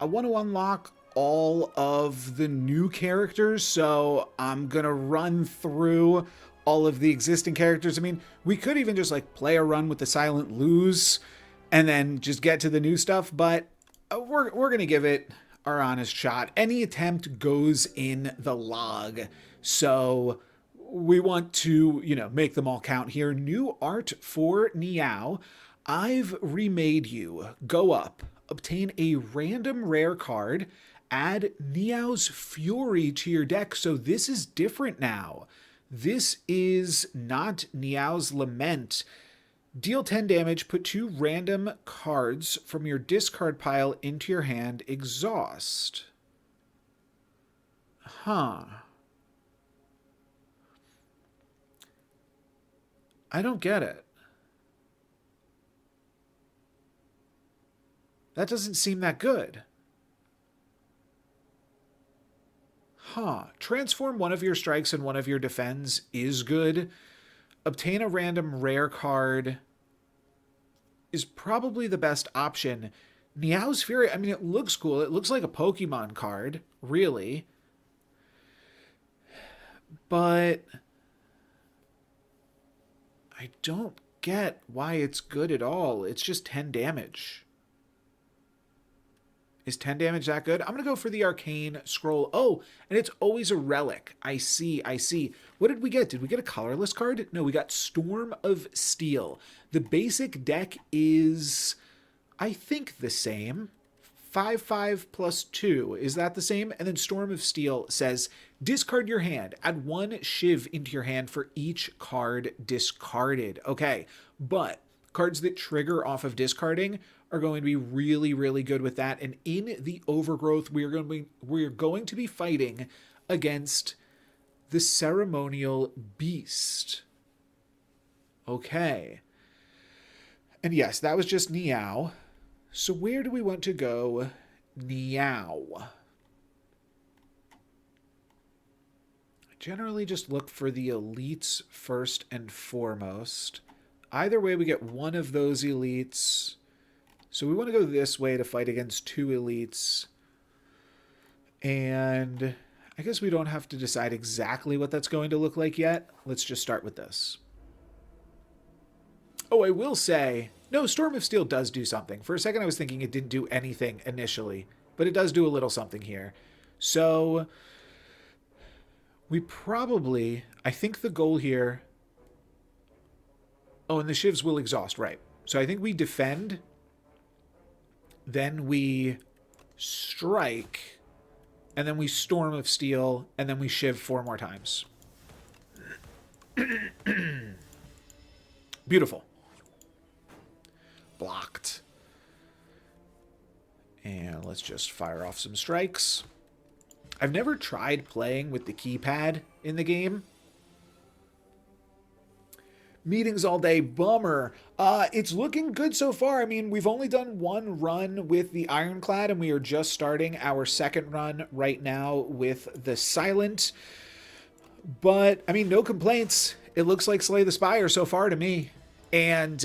want to unlock all of the new characters, so I'm gonna run through all of the existing characters. I mean, we could even just like play a run with the Silent Lose and then just get to the new stuff, but we're gonna give it our honest shot. Any attempt goes in the log, so we want to, make them all count here. New art for Niao. I've remade you. Go up, obtain a random rare card, add Niao's Fury to your deck. So this is different now. This is not Niao's Lament. Deal 10 damage, put 2 random cards from your discard pile into your hand. Exhaust. Huh. I don't get it. That doesn't seem that good. Transform one of your strikes and one of your defends is good. Obtain a random rare card is probably the best option. Niao's Fury, I mean, it looks cool. It looks like a Pokemon card, really. But I don't get why it's good at all. It's just 10 damage. Is 10 damage that good? I'm going to go for the Arcane Scroll. Oh, and it's always a relic. I see. What did we get? Did we get a colorless card? No, we got Storm of Steel. The basic deck is, I think, the same. 5/5 plus 2. Is that the same? And then Storm of Steel says, discard your hand. Add 1 Shiv into your hand for each card discarded. Okay, but cards that trigger off of discarding are going to be really, really good with that. And in the Overgrowth, we're going to be fighting against the Ceremonial Beast. Okay. And yes, that was just Niao. So where do we want to go? Niao. I generally just look for the elites first and foremost. Either way, we get one of those elites. So we want to go this way to fight against 2 elites. And I guess we don't have to decide exactly what that's going to look like yet. Let's just start with this. Oh, I will say, no, Storm of Steel does do something. For a second, I was thinking it didn't do anything initially, but it does do a little something here. So we probably, I think the goal here, oh, and the Shivs will exhaust, right. So I think we defend, then we strike, and then we Storm of Steel, and then we Shiv 4 more times. Beautiful. Blocked. And let's just fire off some strikes. I've never tried playing with the keypad in the game. Meetings all day, bummer. It's looking good so far. I mean, we've only done 1 run with the Ironclad, and we are just starting our 2nd run right now with the Silent. But, I mean, no complaints. It looks like Slay the Spire so far to me. And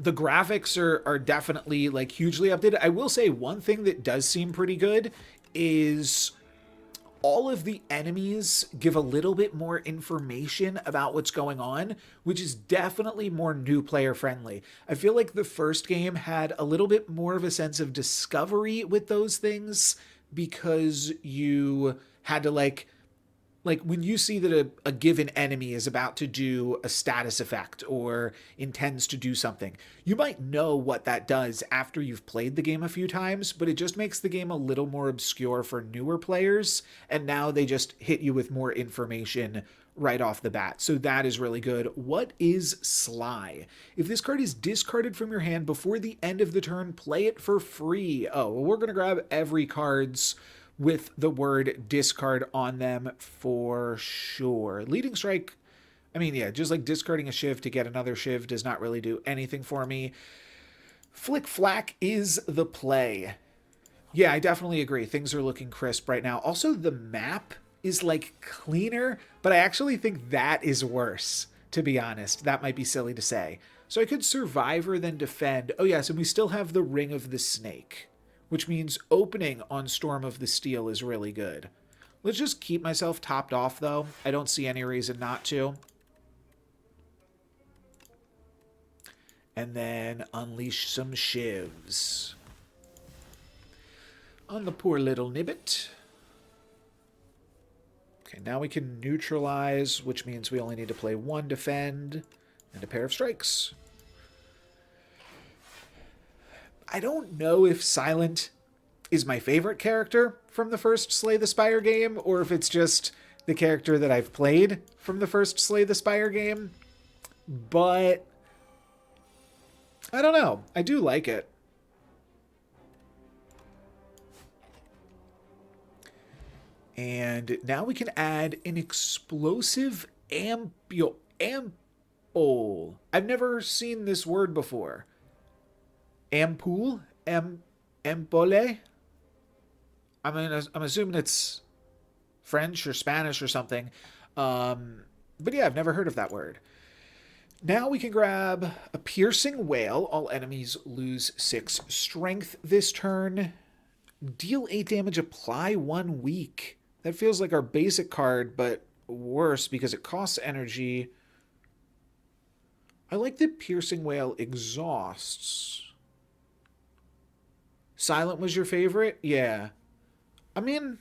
the graphics are definitely, like, hugely updated. I will say one thing that does seem pretty good is all of the enemies give a little bit more information about what's going on, which is definitely more new player friendly. I feel like the first game had a little bit more of a sense of discovery with those things because you had to like when you see that a given enemy is about to do a status effect or intends to do something, you might know what that does after you've played the game a few times, but it just makes the game a little more obscure for newer players, and now they just hit you with more information right off the bat. So that is really good. What is Sly? If this card is discarded from your hand before the end of the turn, play it for free. Oh, well, we're going to grab every card's with the word discard on them for sure. Leading Strike, I mean, yeah, just like discarding a Shiv to get another Shiv does not really do anything for me. Flick Flack is the play. Yeah, I definitely agree. Things are looking crisp right now. Also, the map is like cleaner, but I actually think that is worse, to be honest. That might be silly to say. So I could Survivor then defend. Oh yes, and we still have the Ring of the Snake, which means opening on Storm of the Steel is really good. Let's just keep myself topped off, though. I don't see any reason not to. And then unleash some shivs on the poor little Nibbit. Okay, now we can neutralize, which means we only need to play one defend and a pair of strikes. I don't know if Silent is my favorite character from the first Slay the Spire game, or if it's just the character that I've played from the first Slay the Spire game, but I don't know. I do like it. And now we can add an explosive ampule. I've never seen this word before. Ampoule? Ampole? I mean, I'm assuming it's French or Spanish or something. But yeah, I've never heard of that word. Now we can grab a Piercing Wail. All enemies lose 6 strength this turn. Deal 8 damage, apply 1 weak. That feels like our basic card, but worse because it costs energy. I like that Piercing Wail exhausts. Silent was your favorite? Yeah. I mean,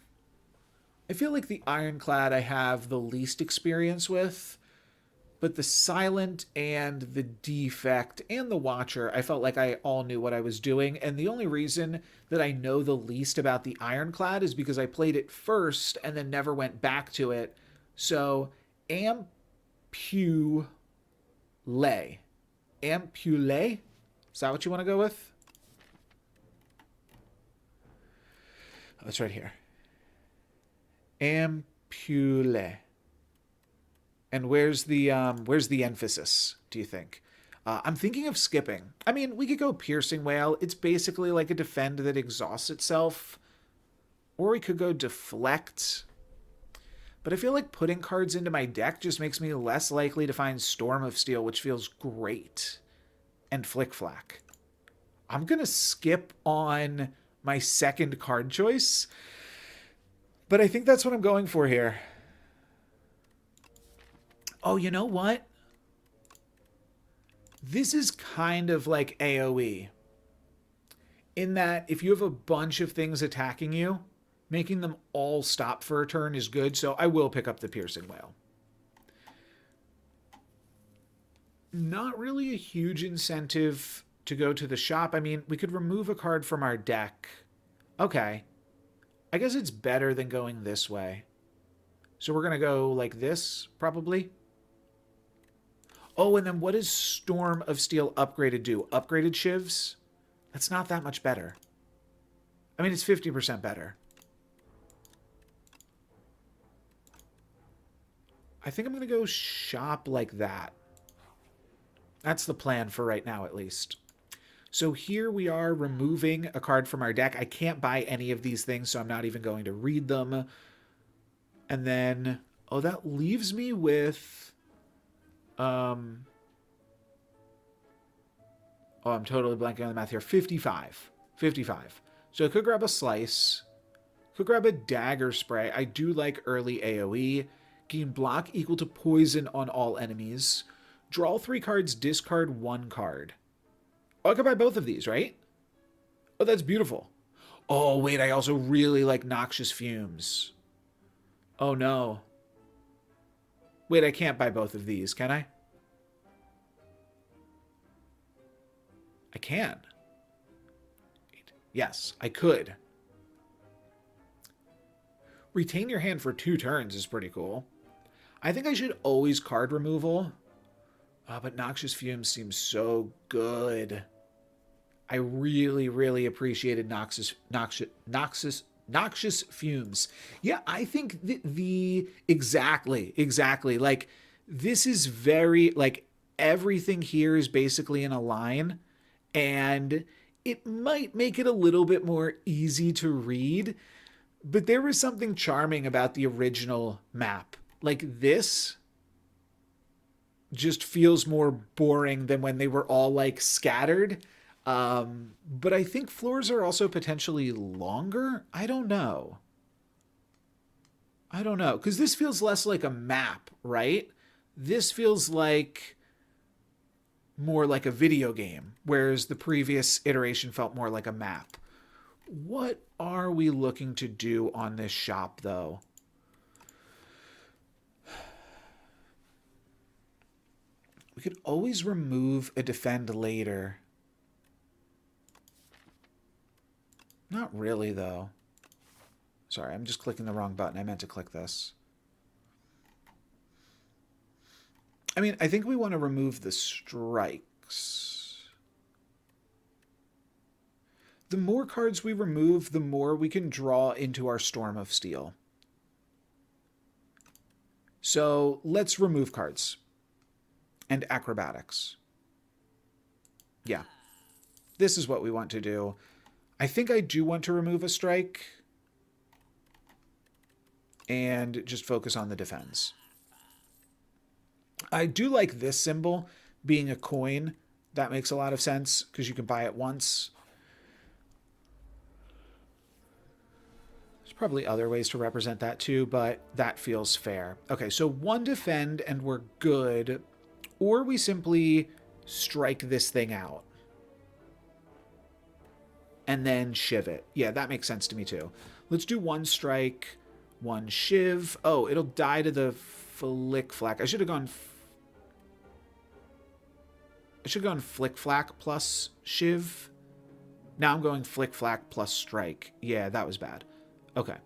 I feel like the Ironclad I have the least experience with, but the Silent and the Defect and the Watcher, I felt like I all knew what I was doing, and the only reason that I know the least about the Ironclad is because I played it first and then never went back to it. So, Ampule. Ampule? Is that what you want to go with? Oh, it's right here. Ampule. And where's the emphasis, do you think? I'm thinking of skipping. I mean, we could go Piercing Wail. It's basically like a defend that exhausts itself. Or we could go Deflect. But I feel like putting cards into my deck just makes me less likely to find Storm of Steel, which feels great. And Flick Flack. I'm going to skip on my second card choice. But I think that's what I'm going for here. Oh, you know what? This is kind of like AoE. In that, if you have a bunch of things attacking you, making them all stop for a turn is good, so I will pick up the Piercing Wail. Not really a huge incentive to go to the shop. I mean, we could remove a card from our deck. Okay. I guess it's better than going this way. So we're going to go like this, probably. Oh, and then what does Storm of Steel upgraded do? Upgraded shivs? That's not that much better. I mean, it's 50% better. I think I'm going to go shop like that. That's the plan for right now, at least. So here we are removing a card from our deck. I can't buy any of these things, so I'm not even going to read them. And then, oh, that leaves me with... Oh, I'm totally blanking on the math here. 55. 55. So I could grab a Slice. Could grab a Dagger Spray. I do like early AoE. Gain block equal to poison on all enemies. Draw 3 cards, discard 1 card. Oh, I could buy both of these, right? Oh, that's beautiful. Oh, wait, I also really like Noxious Fumes. Oh, no. Wait, I can't buy both of these, can I? I can. Yes, I could. Retain your hand for 2 turns is pretty cool. I think I should always card removal. But Noxious Fumes seems so good. I really, really appreciated Noxious Fumes. Yeah, I think exactly. Like, this is very, like, everything here is basically in a line, and it might make it a little bit more easy to read, but there was something charming about the original map. Like, this just feels more boring than when they were all, like, scattered. But I think floors are also potentially longer. I don't know. Because this feels less like a map, right? This feels like more like a video game, whereas the previous iteration felt more like a map. What are we looking to do on this shop, though? We could always remove a defend later. Not really, though. Sorry, I'm just clicking the wrong button. I meant to click this. I mean, I think we want to remove the strikes. The more cards we remove, the more we can draw into our Storm of Steel. So let's remove cards. And acrobatics. Yeah. This is what we want to do. I think I do want to remove a strike. And just focus on the defense. I do like this symbol being a coin. That makes a lot of sense because you can buy it once. There's probably other ways to represent that too, but that feels fair. Okay, so one defend and we're good. Or we simply strike this thing out. And then shiv it. Yeah, that makes sense to me too. Let's do one strike, one shiv. Oh, it'll die to the flick flack. I should have gone flick flack plus shiv. Now I'm going flick flack plus strike. Yeah, that was bad. Okay.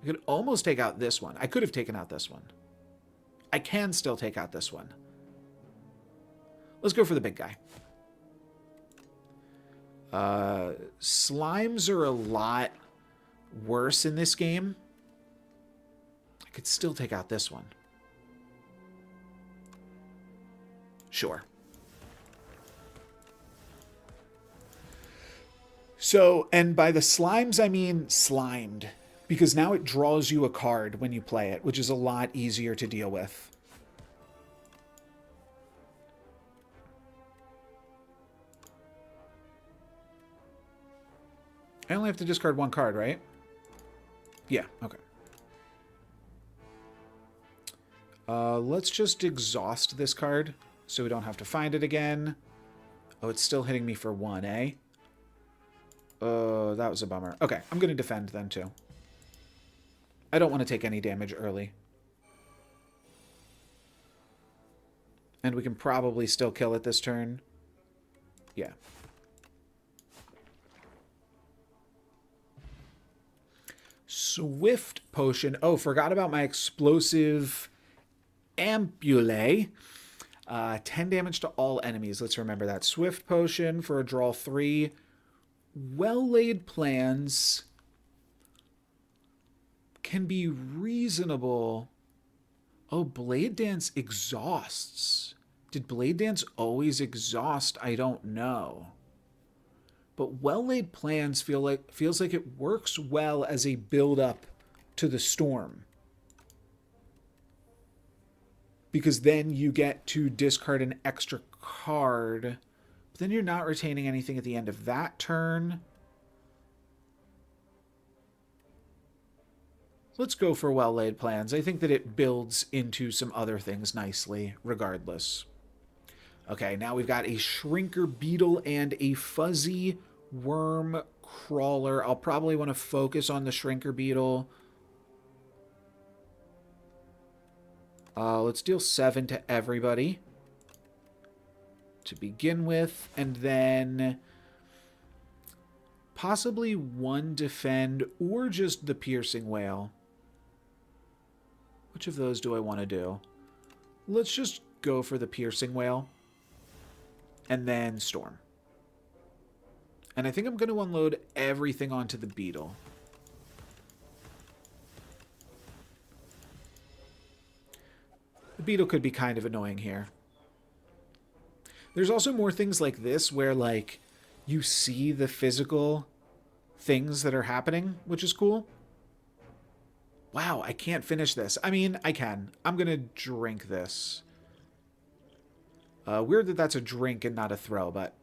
I could almost take out this one. I could have taken out this one. I can still take out this one. Let's go for the big guy. Slimes are a lot worse in this game. I could still take out this one. Sure. So, and by the slimes, I mean slimed. Because now it draws you a card when you play it, which is a lot easier to deal with. I only have to discard one card, right? Yeah, okay. Let's just exhaust this card so we don't have to find it again. Oh, it's still hitting me for one, eh? Oh, that was a bummer. Okay, I'm going to defend then, too. I don't want to take any damage early. And we can probably still kill it this turn. Yeah. Swift Potion. Oh, forgot about my explosive Ampule. 10 damage to all enemies. Let's remember that. Swift Potion for a draw 3. Well-laid plans can be reasonable. Oh, Blade Dance exhausts. Did Blade Dance always exhaust? I don't know. But well-laid plans feels like it works well as a build-up to the storm. Because then you get to discard an extra card. But then you're not retaining anything at the end of that turn. Let's go for well-laid plans. I think that it builds into some other things nicely, regardless. Okay, now we've got a Shrinker Beetle and a Fuzzy Worm Crawler. I'll probably want to focus on the Shrinker Beetle. Let's deal 7 to everybody to begin with, and then possibly one defend or just the Piercing Wail. Which of those do I want to do? Let's just go for the Piercing Wail and then Storm. And I think I'm going to unload everything onto the Beetle. The Beetle could be kind of annoying here. There's also more things like this where, like, you see the physical things that are happening, which is cool. Wow, I can't finish this. I mean, I can. I'm going to drink this. Weird that that's a drink and not a throw, but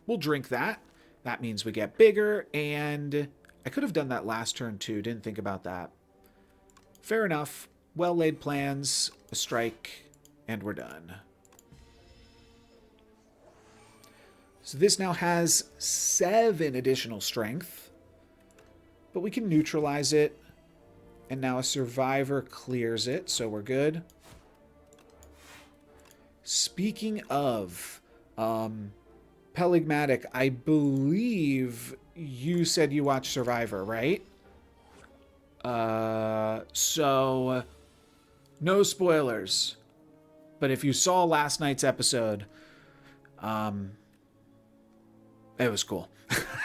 we'll drink that. That means we get bigger, and I could have done that last turn too. Didn't think about that. Fair enough. Well-laid plans, a strike, and we're done. So this now has 7 additional strength, but we can neutralize it, and now a survivor clears it, so we're good. Speaking of Peligmatic, I believe you said you watched Survivor, right? So no spoilers, but if you saw last night's episode, it was cool.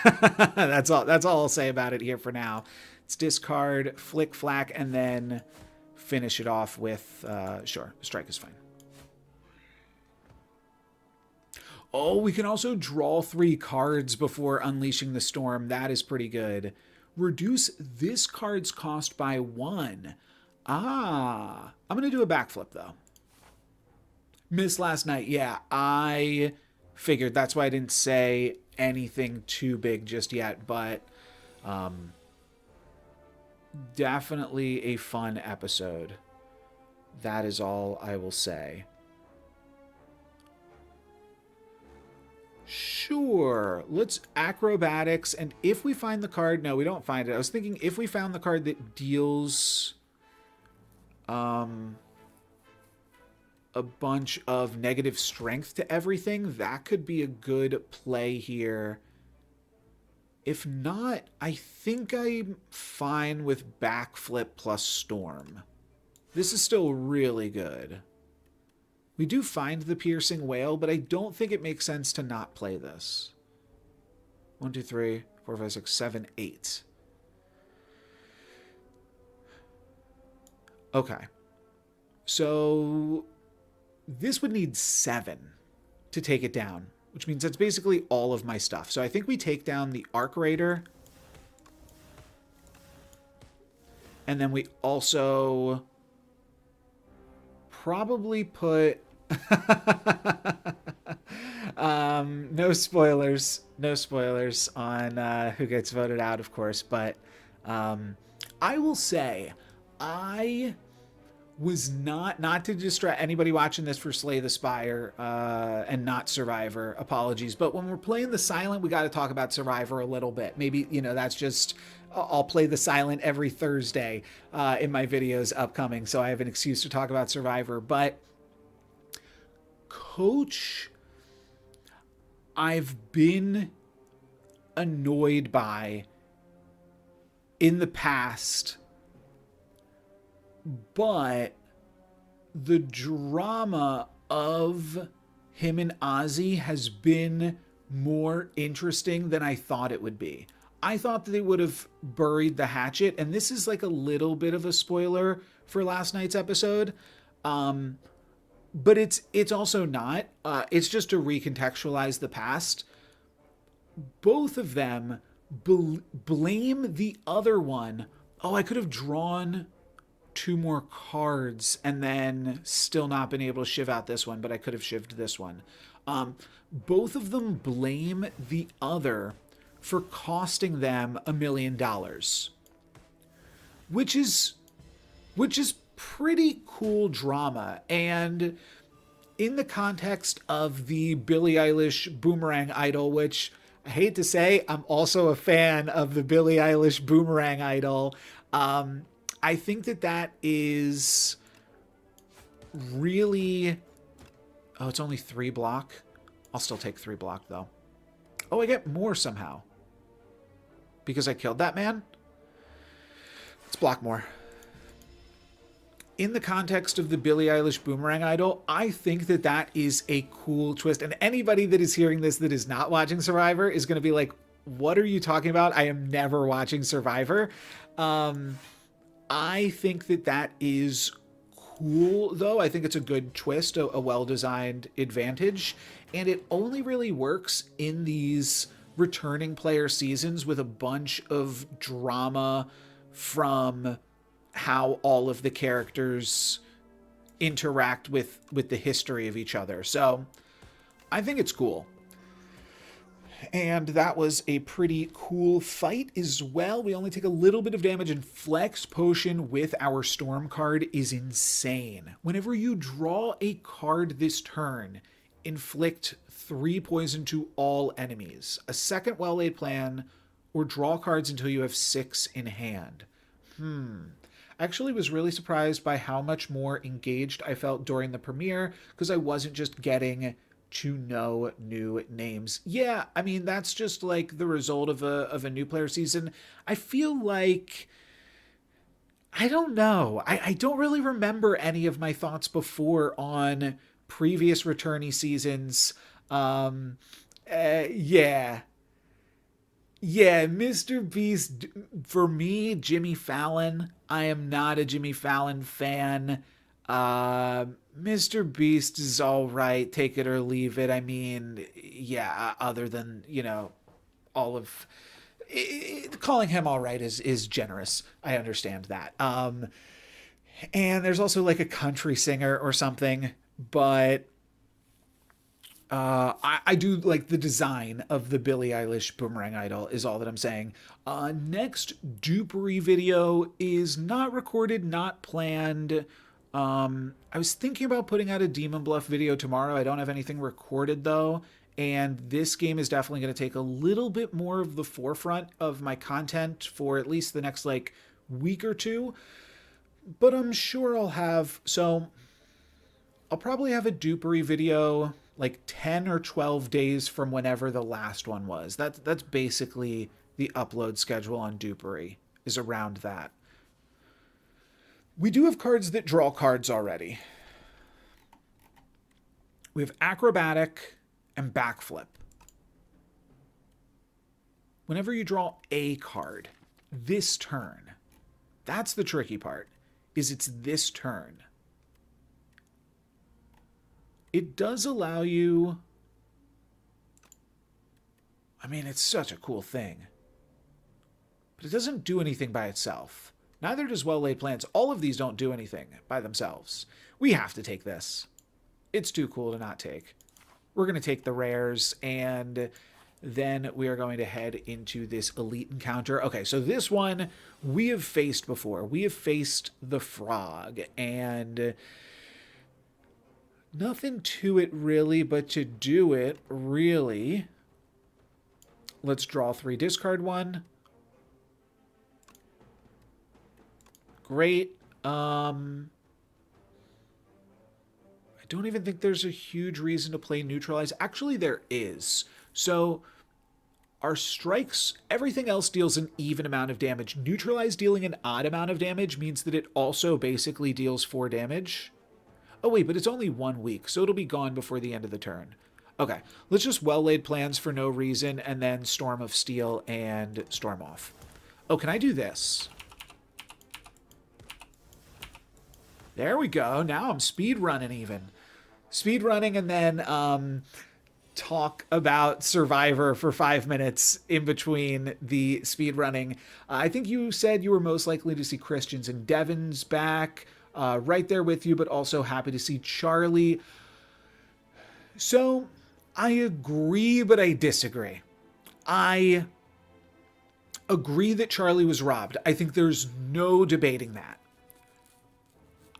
That's all I'll say about it here for now. It's discard, flick flack, and then finish it off with sure, strike is fine. Oh, we can also draw 3 cards before unleashing the storm. That is pretty good. Reduce this card's cost by 1. I'm going to do a backflip, though. Missed last night. Yeah, I figured. That's why I didn't say anything too big just yet. But definitely a fun episode. That is all I will say. Sure, let's acrobatics, and if we find the card, no, we don't find it. I was thinking if we found the card that deals a bunch of negative strength to everything, that could be a good play here. If not, I think I'm fine with backflip plus storm. This is still really good. We do find the piercing whale, but I don't think it makes sense to not play this. 1, 2, 3, 4, 5, 6, 7, 8. Okay. So this would need 7 to take it down, which means that's basically all of my stuff. So I think we take down the Arc Raider. And then we also probably put no spoilers on who gets voted out, of course, but I will say I was not to distract anybody watching this for Slay the Spire and not Survivor, apologies, but when we're playing the Silent, we got to talk about Survivor a little bit. Maybe, that's just, I'll play the Silent every Thursday in my videos upcoming, so I have an excuse to talk about Survivor. But Coach, I've been annoyed by in the past, but the drama of him and Ozzy has been more interesting than I thought it would be. I thought that they would have buried the hatchet, and this is like a little bit of a spoiler for last night's episode. But it's also not. It's just to recontextualize the past. Both of them blame the other one. Oh, I could have drawn 2 more cards and then still not been able to shiv out this one, but I could have shivved this one. Both of them blame the other for costing them $1 million, which is pretty cool drama. And in the context of the Billie Eilish Boomerang Idol, which I hate to say, I'm also a fan of the Billie Eilish Boomerang Idol. I think that is really... Oh, it's only 3 block. I'll still take 3 block, though. Oh, I get more somehow. Because I killed that man? Let's block more. In the context of the Billie Eilish Boomerang Idol, I think that is a cool twist. And anybody that is hearing this that is not watching Survivor is going to be like, what are you talking about? I am never watching Survivor. I think that is cool, though. I think it's a good twist, a well-designed advantage. And it only really works in these returning player seasons with a bunch of drama from how all of the characters interact with the history of each other. So I think it's cool. And that was a pretty cool fight as well. We only take a little bit of damage, and Flex Potion with our Storm card is insane. Whenever you draw a card this turn, inflict 3 poison to all enemies, a second Well-Laid Plan, or draw cards until you have 6 in hand. I actually was really surprised by how much more engaged I felt during the premiere, because I wasn't just getting to know new names. Yeah, I mean, that's just like the result of a new player season. I feel like, I don't know. I don't really remember any of my thoughts before on previous returnee seasons. Yeah. Yeah, Mr. Beast, for me, Jimmy Fallon. I am not a Jimmy Fallon fan. Mr. Beast is all right, take it or leave it. I mean, yeah, other than, all of calling him all right is generous. I understand that. And there's also like a country singer or something, but I do like the design of the Billie Eilish Boomerang Idol is all that I'm saying. Next dupery video is not recorded, not planned. I was thinking about putting out a Demon Bluff video tomorrow. I don't have anything recorded though. And this game is definitely going to take a little bit more of the forefront of my content for at least the next like week or two. But I'm sure I'll probably have a dupery video like 10 or 12 days from whenever the last one was. That's basically the upload schedule on dupery, is around that. We do have cards that draw cards already. We have Acrobatic and Backflip. Whenever you draw a card this turn, that's the tricky part, is it's this turn. It does allow you, I mean, it's such a cool thing, but it doesn't do anything by itself. Neither does Well-Laid Plans. All of these don't do anything by themselves. We have to take this. It's too cool to not take. We're going to take the rares, and then we are going to head into this elite encounter. Okay, so this one we have faced before. We have faced the Frog, and nothing to it really, but to do it, really, let's draw 3, discard 1. Great. I don't even think there's a huge reason to play Neutralize. Actually, there is. So our strikes, everything else deals an even amount of damage. Neutralize dealing an odd amount of damage means that it also basically deals 4 damage. Oh wait, but it's only 1 week, so it'll be gone before the end of the turn. Okay, let's just Well-Laid Plans for no reason, and then Storm of Steel and Storm off. Oh, can I do this? There we go. Now I'm speed running even. Speed running, and then talk about Survivor for 5 minutes in between the speed running. I think you said you were most likely to see Christians and Devon's back. Right there with you, but also happy to see Charlie. So I agree, but I disagree. I agree that Charlie was robbed. I think there's no debating that.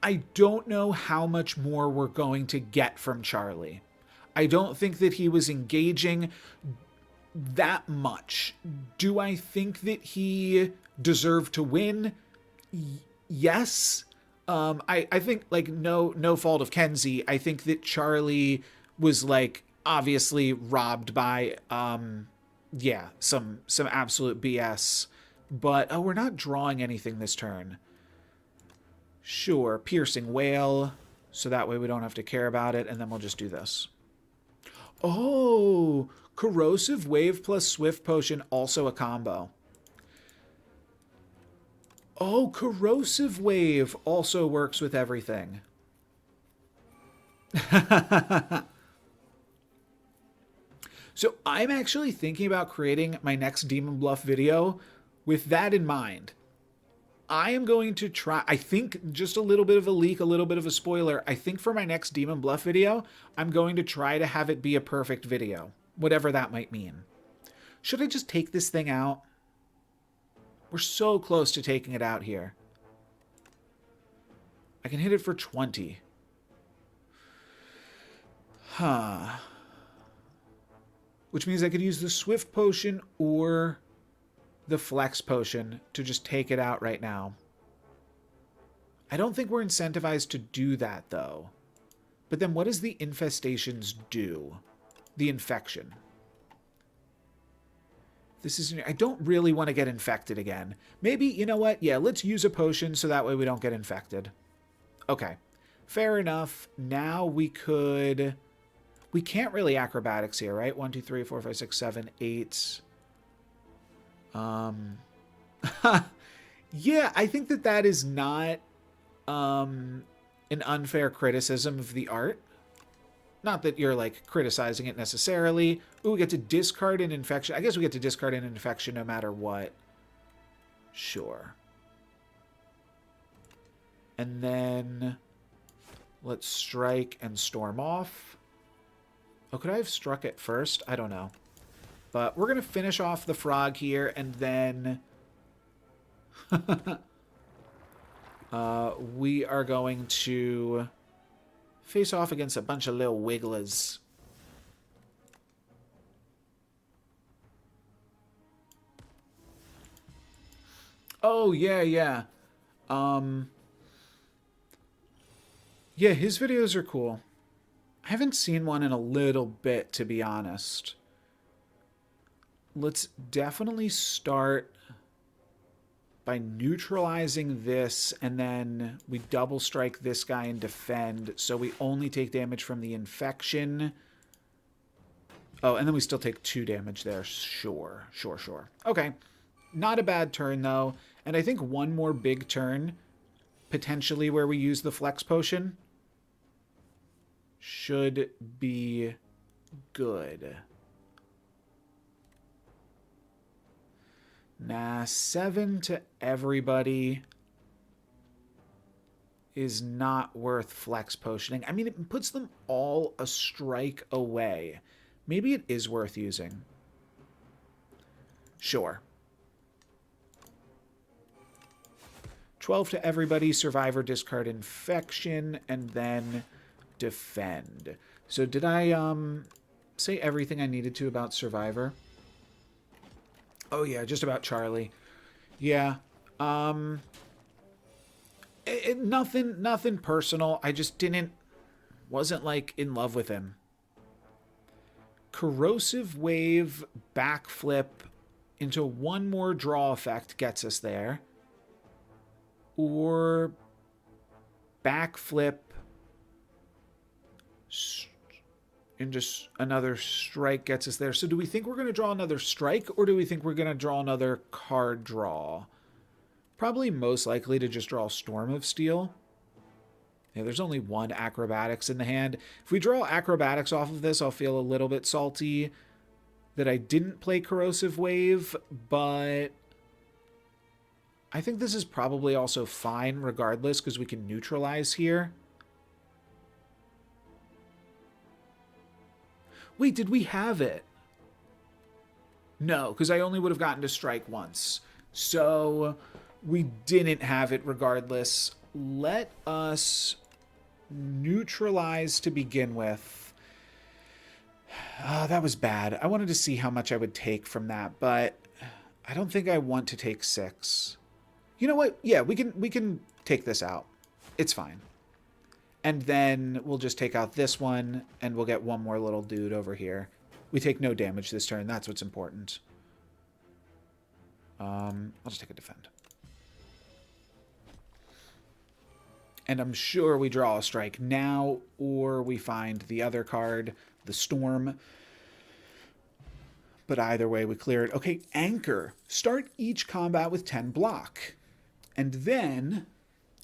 I don't know how much more we're going to get from Charlie. I don't think that he was engaging that much. Do I think that he deserved to win? Yes. I think, like, no fault of Kenzie. I think that Charlie was, like, obviously robbed by, some absolute BS. But, we're not drawing anything this turn. Sure, Piercing Whale, so that way we don't have to care about it, and then we'll just do this. Oh, Corrosive Wave plus Swift Potion, also a combo. Oh, Corrosive Wave also works with everything. So I'm actually thinking about creating my next Demon Bluff video with that in mind. I am going to try, I think just a little bit of a leak, a little bit of a spoiler. I think for my next Demon Bluff video, I'm going to try to have it be a perfect video, whatever that might mean. Should I just take this thing out? We're so close to taking it out here. I can hit it for 20. Huh. Which means I could use the Swift Potion or the Flex Potion to just take it out right now. I don't think we're incentivized to do that, though. But then what does the infestations do? The infection. This is... I don't really want to get infected again. Maybe, you know what? Yeah, let's use a potion so that way we don't get infected. Okay. Fair enough. Now we could... We can't really acrobatics here, right? 1, 2, 3, 4, 5, 6, 7, 8. Yeah, I think that that is not an unfair criticism of the art. Not that you're, like, criticizing it necessarily. Ooh, we get to discard an infection. I guess we get to discard an infection no matter what. Sure. And then let's strike and storm off. Oh, could I have struck it first? I don't know. But we're going to finish off the frog here, and then we are going to face off against a bunch of little wigglers. Oh, yeah, yeah. Yeah, his videos are cool. I haven't seen one in a little bit, to be honest. Let's definitely start by neutralizing this, and then we double strike this guy and defend, so we only take damage from the infection. Oh, and then we still take 2 damage there. Sure, sure, sure. Okay. Not a bad turn, though. And I think one more big turn, potentially where we use the Flex Potion, should be good. Nah, 7 to everybody is not worth Flex Potioning. I mean, it puts them all a strike away. Maybe it is worth using. Sure. 12 to everybody, survivor, discard infection, and then defend. So did I say everything I needed to about survivor? Oh yeah, just about Charlie. Yeah. Nothing personal. I just wasn't like in love with him. Corrosive Wave backflip into one more draw effect gets us there. Or backflip into another strike gets us there. So do we think we're going to draw another strike, or do we think we're going to draw another card draw? Probably most likely to just draw Storm of Steel. Yeah, there's only 1 acrobatics in the hand. If we draw acrobatics off of this, I'll feel a little bit salty that I didn't play Corrosive Wave, but I think this is probably also fine regardless because we can neutralize here. Wait, did we have it? No, because I only would have gotten to strike once. So we didn't have it regardless. Let us neutralize to begin with. That was bad. I wanted to see how much I would take from that, but I don't think I want to take 6. You know what? Yeah, we can take this out. It's fine. And then we'll just take out this one, and we'll get one more little dude over here. We take no damage this turn. That's what's important. I'll just take a defend. And I'm sure we draw a strike now, or we find the other card, the Storm. But either way, we clear it. Okay, Anchor. Start each combat with 10 block. And then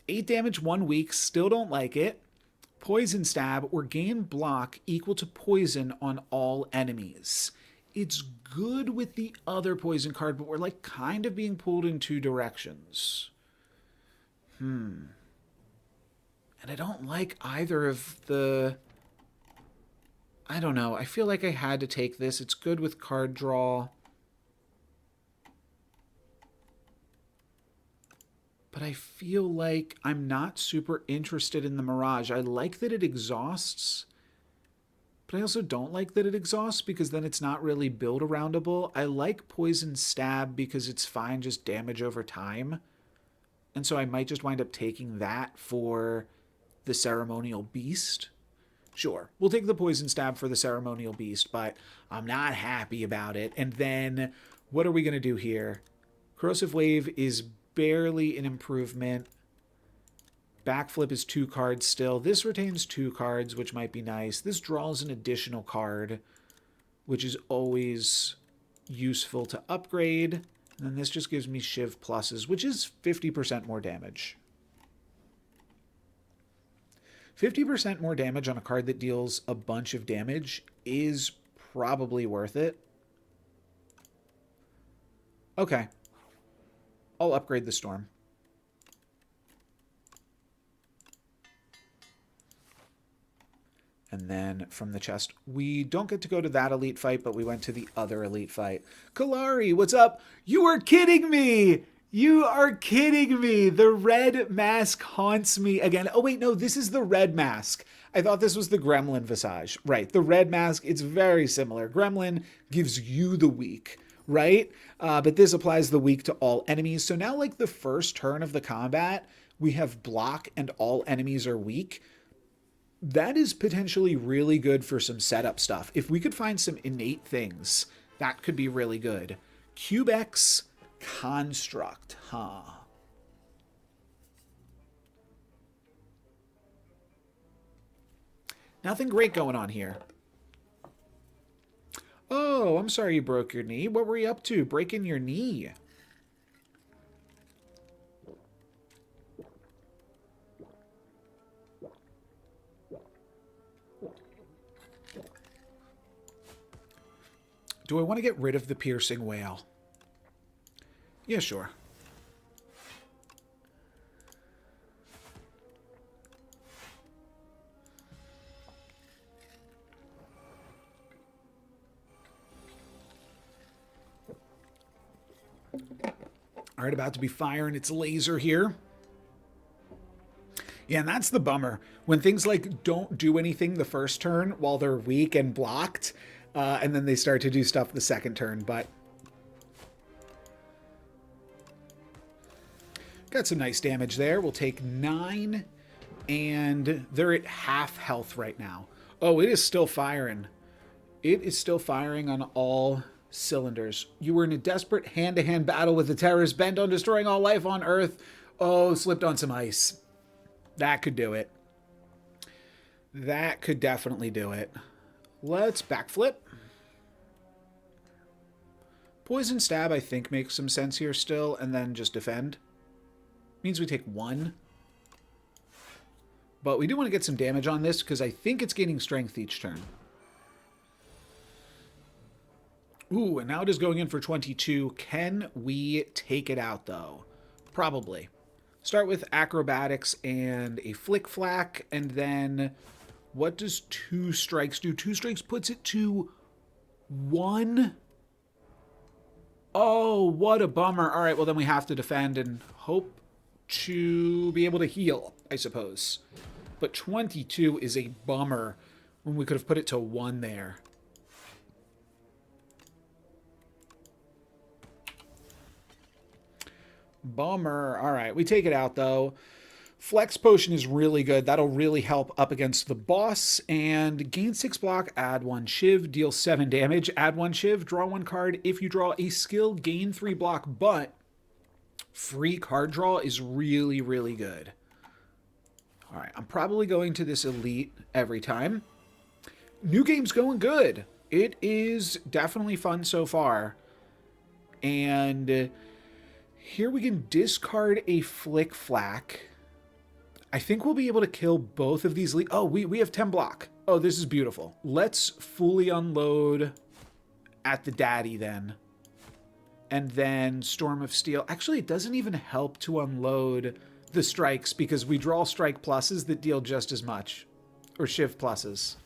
8 damage, 1 weak. Still don't like it. Poison Stab, or gain block equal to poison on all enemies. It's good with the other poison card, but we're like kind of being pulled in 2 directions. And I don't like either of the... I don't know. I feel like I had to take this. It's good with card draw. But I feel like I'm not super interested in the Mirage. I like that it exhausts, but I also don't like that it exhausts because then it's not really build-aroundable. I like Poison Stab because it's fine, just damage over time. And so I might just wind up taking that for the Ceremonial Beast. Sure, we'll take the Poison Stab for the Ceremonial Beast, but I'm not happy about it. And then, what are we going to do here? Corrosive Wave is barely an improvement. Backflip is 2 cards still. This retains 2 cards, which might be nice. This draws an additional card, which is always useful to upgrade. And then this just gives me Shiv pluses, which is 50% more damage. 50% more damage on a card that deals a bunch of damage is probably worth it. Okay. I'll upgrade the Storm. And then from the chest, we don't get to go to that elite fight, but we went to the other elite fight. Kalari, what's up? You are kidding me! You are kidding me! The red mask haunts me again. Oh wait, no, this is the red mask. I thought this was the Gremlin Visage. Right, the red mask, it's very similar. Gremlin gives you the weak, right? But this applies the weak to all enemies. So now, like, the first turn of the combat, we have block and all enemies are weak. That is potentially really good for some setup stuff. If we could find some innate things, that could be really good. Cubex Construct, huh? Nothing great going on here. Oh, I'm sorry you broke your knee. What were you up to? Breaking your knee? Do I want to get rid of the piercing wail? Yeah, sure. All right, about to be firing its laser here. Yeah, and that's the bummer. When things like don't do anything the first turn while they're weak and blocked, and then they start to do stuff the second turn, but got some nice damage there. We'll take 9, and they're at half health right now. Oh, it is still firing. It is still firing on all cylinders. You were in a desperate hand-to-hand battle with the terrorists bent on destroying all life on Earth. Oh, slipped on some ice. That could do it. That could definitely do it. Let's backflip. Poison Stab, I think, makes some sense here still, and then just defend. Means we take 1. But we do want to get some damage on this, because I think it's gaining strength each turn. Ooh, and now it is going in for 22. Can we take it out, though? Probably. Start with acrobatics and a flick flack, and then what does 2 strikes do? 2 strikes puts it to 1. Oh, what a bummer. All right, well, then we have to defend and hope to be able to heal, I suppose. But 22 is a bummer when we could have put it to 1 there. Bummer. All right, we take it out, though. Flex Potion is really good. That'll really help up against the boss. And gain 6 block, add 1 Shiv, deal 7 damage, add 1 Shiv, draw 1 card. If you draw a skill, gain 3 block, but free card draw is really, really good. All right, I'm probably going to this elite every time. New game's going good. It is definitely fun so far. And here we can discard a flick flack. I think we'll be able to kill both of these. Oh, we have 10 block. Oh, this is beautiful. Let's fully unload at the daddy then. And then Storm of Steel. Actually, it doesn't even help to unload the strikes because we draw strike pluses that deal just as much. Or shiv pluses.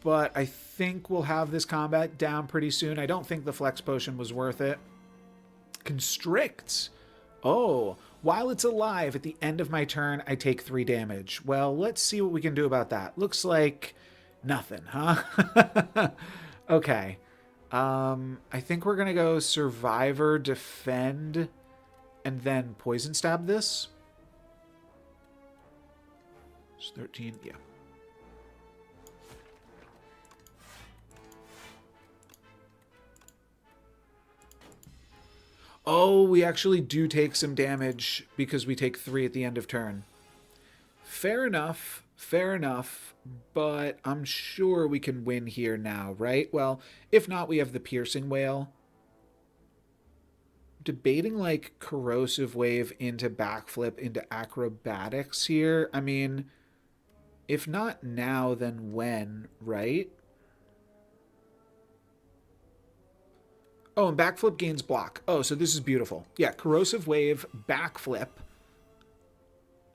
But I think we'll have this combat down pretty soon. I don't think the flex potion was worth it. Constricts. Oh, while it's alive at the end of my turn, I take 3 damage. Well, let's see what we can do about that. Looks like nothing, huh? Okay. I think we're going to go Survivor, Defend, and then Poison Stab this. It's 13, yeah. Oh, we actually do take some damage because we take 3 at the end of turn. Fair enough, but I'm sure we can win here now, right? Well, if not, we have the Piercing Wail. Debating like Corrosive Wave into Backflip into Acrobatics here. I mean, if not now, then when, right? Oh, and Backflip gains block. Oh, so this is beautiful. Yeah, Corrosive Wave, Backflip.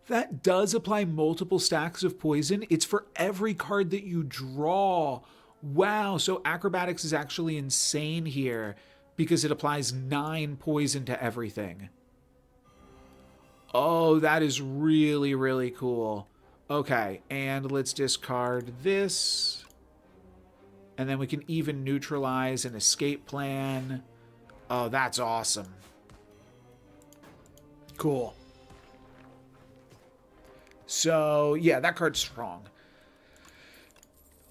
That does apply multiple stacks of poison. It's for every card that you draw. Wow, so Acrobatics is actually insane here because it applies 9 poison to everything. Oh, that is really, really cool. Okay, and let's discard this. And then we can even neutralize an escape plan. Oh, that's awesome. Cool. So, yeah, that card's strong.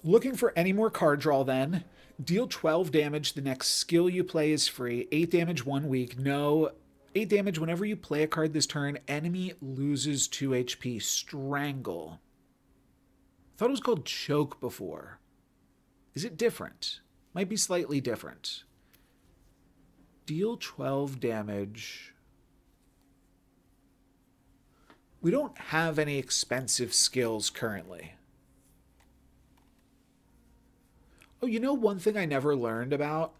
Looking for any more card draw then. Deal 12 damage. The next skill you play is free. 8 damage 1 week. No. 8 damage whenever you play a card this turn. Enemy loses 2 HP. Strangle. I thought it was called Choke before. Is it different? Might be slightly different. Deal 12 damage. We don't have any expensive skills currently. Oh, you know one thing I never learned about?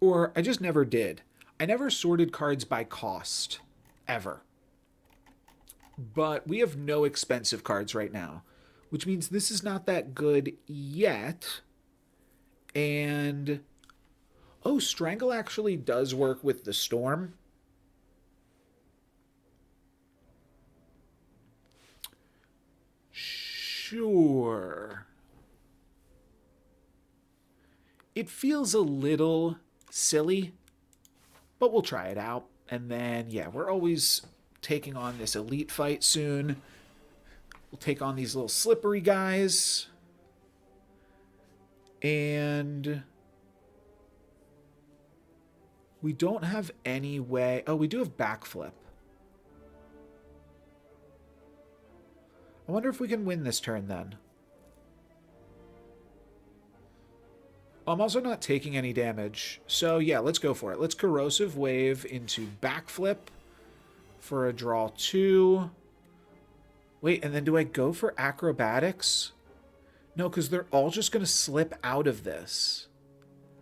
Or I just never did. I never sorted cards by cost. Ever. But we have no expensive cards right now. Which means this is not that good yet. And, oh, Strangle actually does work with the Storm. Sure. It feels a little silly, but we'll try it out. And then, yeah, we're always taking on this elite fight soon. We'll take on these little slippery guys. And we don't have any way... Oh, we do have Backflip. I wonder if we can win this turn then. I'm also not taking any damage. So yeah, let's go for it. Let's Corrosive Wave into Backflip for a draw 2. Wait, and then do I go for Acrobatics? No, because they're all just going to slip out of this.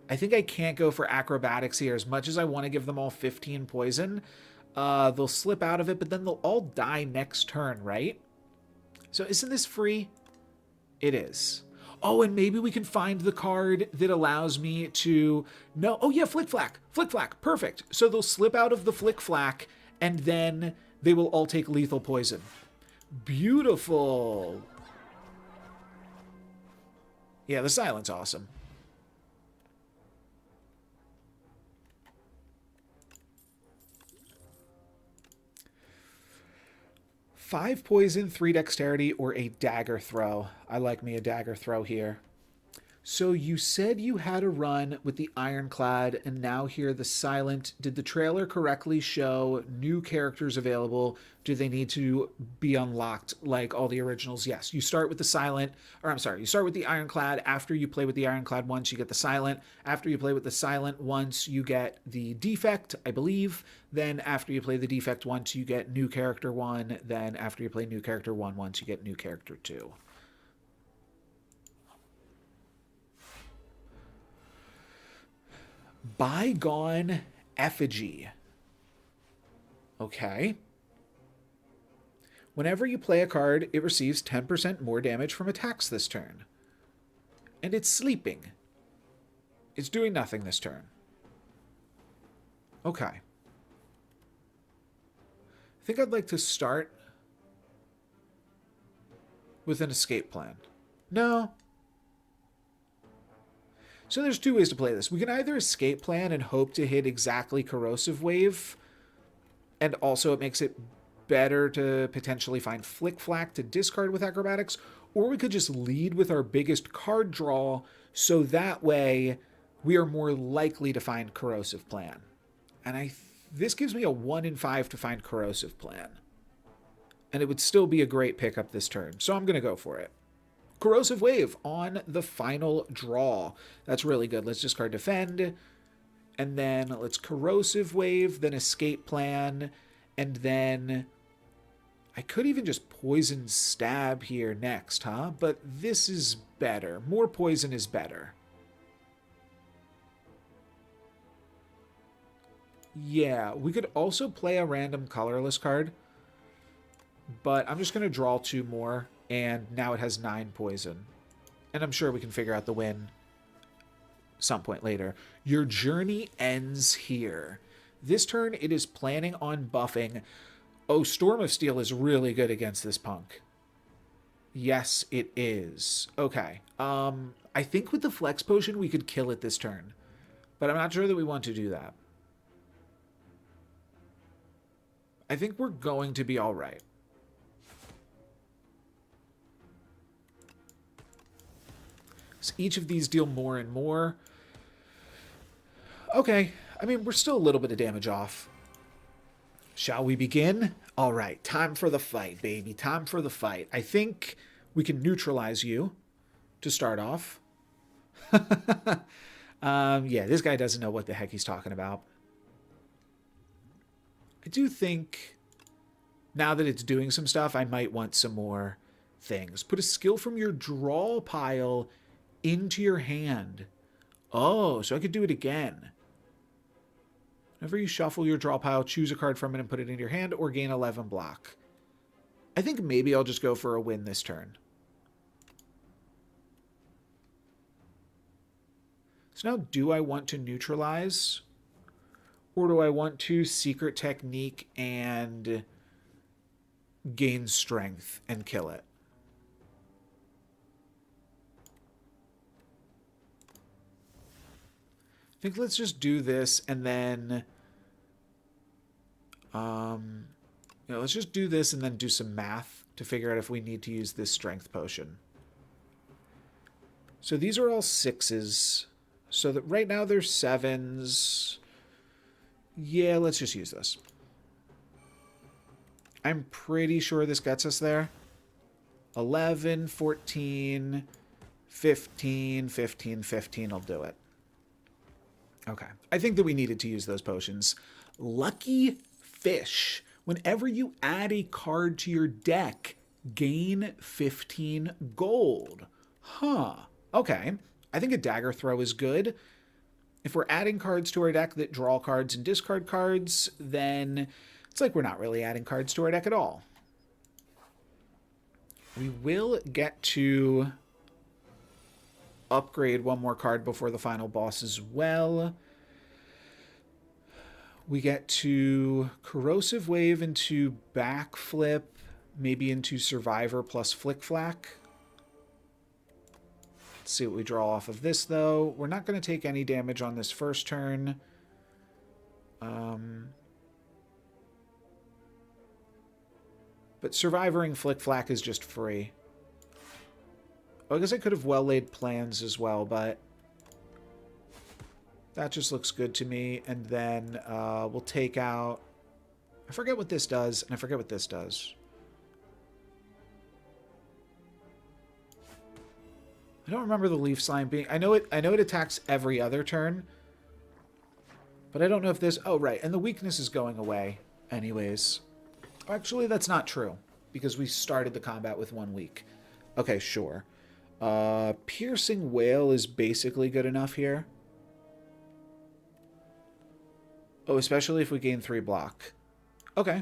I think I can't go for Acrobatics here. As much as I want to give them all 15 poison, they'll slip out of it, but then they'll all die next turn, right? So isn't this free? It is. Oh, and maybe we can find the card that allows me to... No. Oh, yeah, Flick Flack. Flick Flack. Perfect. So they'll slip out of the Flick Flack, and then they will all take lethal poison. Beautiful. Yeah, the silent's awesome. Five poison, 3 dexterity, or a dagger throw. I like me a dagger throw here. So you said you had a run with the Ironclad, and now here the Silent. Did the trailer correctly show new characters available? Do they need to be unlocked like all the originals? Yes. You start with the Silent, or I'm sorry, you start with the Ironclad. After you play with the Ironclad once, you get the Silent. After you play with the Silent once, you get the Defect, I believe. Then after you play the Defect once, you get new character 1. Then after you play new character 1 once, you get new character 2. Bygone Effigy. Okay. Whenever you play a card, it receives 10% more damage from attacks this turn. And it's sleeping. It's doing nothing this turn. Okay. I think I'd like to start with an escape plan. No. So there's two ways to play this. We can either escape plan and hope to hit exactly Corrosive Wave, and also it makes it better to potentially find Flick Flack to discard with Acrobatics, or we could just lead with our biggest card draw, so that way we are more likely to find Corrosive Plan. And this gives me a 1 in 5 to find Corrosive Plan. And it would still be a great pickup this turn, so I'm going to go for it. Corrosive Wave on the final draw. That's really good. Let's discard Defend, and then let's Corrosive Wave, then Escape Plan, and then I could even just Poison Stab here next, huh? But this is better. More poison is better. Yeah, we could also play a random colorless card, but I'm just going to draw 2 more, and now it has 9 poison. And I'm sure we can figure out the win some point later. Your journey ends here. This turn, it is planning on buffing. Oh, Storm of Steel is really good against this punk. Yes, it is. Okay. I think with the Flex Potion, we could kill it this turn. But I'm not sure that we want to do that. I think we're going to be all right. So each of these deal more and more. Okay. I mean, we're still a little bit of damage off. Shall we begin? All right. Time for the fight, baby. Time for the fight. I think we can neutralize you to start off. Yeah, this guy doesn't know what the heck he's talking about. I do think now that it's doing some stuff, I might want some more things. Put a skill from your draw pile into your hand. Oh, so I could do it again. Whenever you shuffle your draw pile, choose a card from it and put it in your hand, or gain 11 block. I think maybe I'll just go for a win this turn. So now, do I want to neutralize? Or do I want to Secret Technique and gain strength and kill it? I think let's just do this and then... let's just do this and then do some math to figure out if we need to use this strength potion. So these are all 6s. So that right now they're 7s. Yeah, let's just use this. I'm pretty sure this gets us there. 11, 14, 15, 15, 15. I'll do it. Okay. I think that we needed to use those potions. Lucky Fysh. Whenever you add a card to your deck, gain 15 gold. Huh. Okay. I think a dagger throw is good. If we're adding cards to our deck that draw cards and discard cards, then it's like we're not really adding cards to our deck at all. We will get to upgrade one more card before the final boss as well. We get to Corrosive Wave into Backflip, maybe into Survivor plus Flick Flack. Let's see what we draw off of this, though. We're not going to take any damage on this first turn. But Survivoring Flick Flack is just free. Oh, I guess I could have well-laid plans as well, but that just looks good to me. And then we'll take out... I forget what this does, and I forget what this does. I don't remember the leaf slime being... I know it attacks every other turn. But I don't know if this... Oh, right. And the weakness is going away anyways. Actually, that's not true. Because we started the combat with 1 week. Okay, sure. Piercing Wail is basically good enough here. Oh, especially if we gain 3 block. Okay.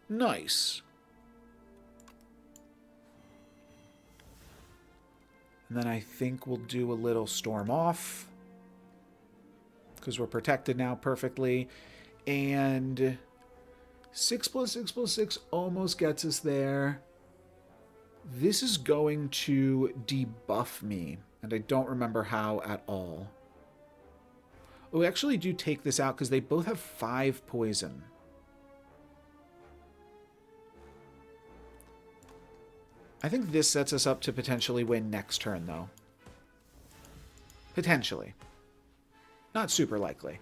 Nice. And then I think we'll do a little Storm Off, because we're protected now perfectly. And 6+6+6 almost gets us there. This is going to debuff me, and I don't remember how at all. Oh, we actually do take this out because they both have 5 poison. I think this sets us up to potentially win next turn, though. Potentially. Not super likely.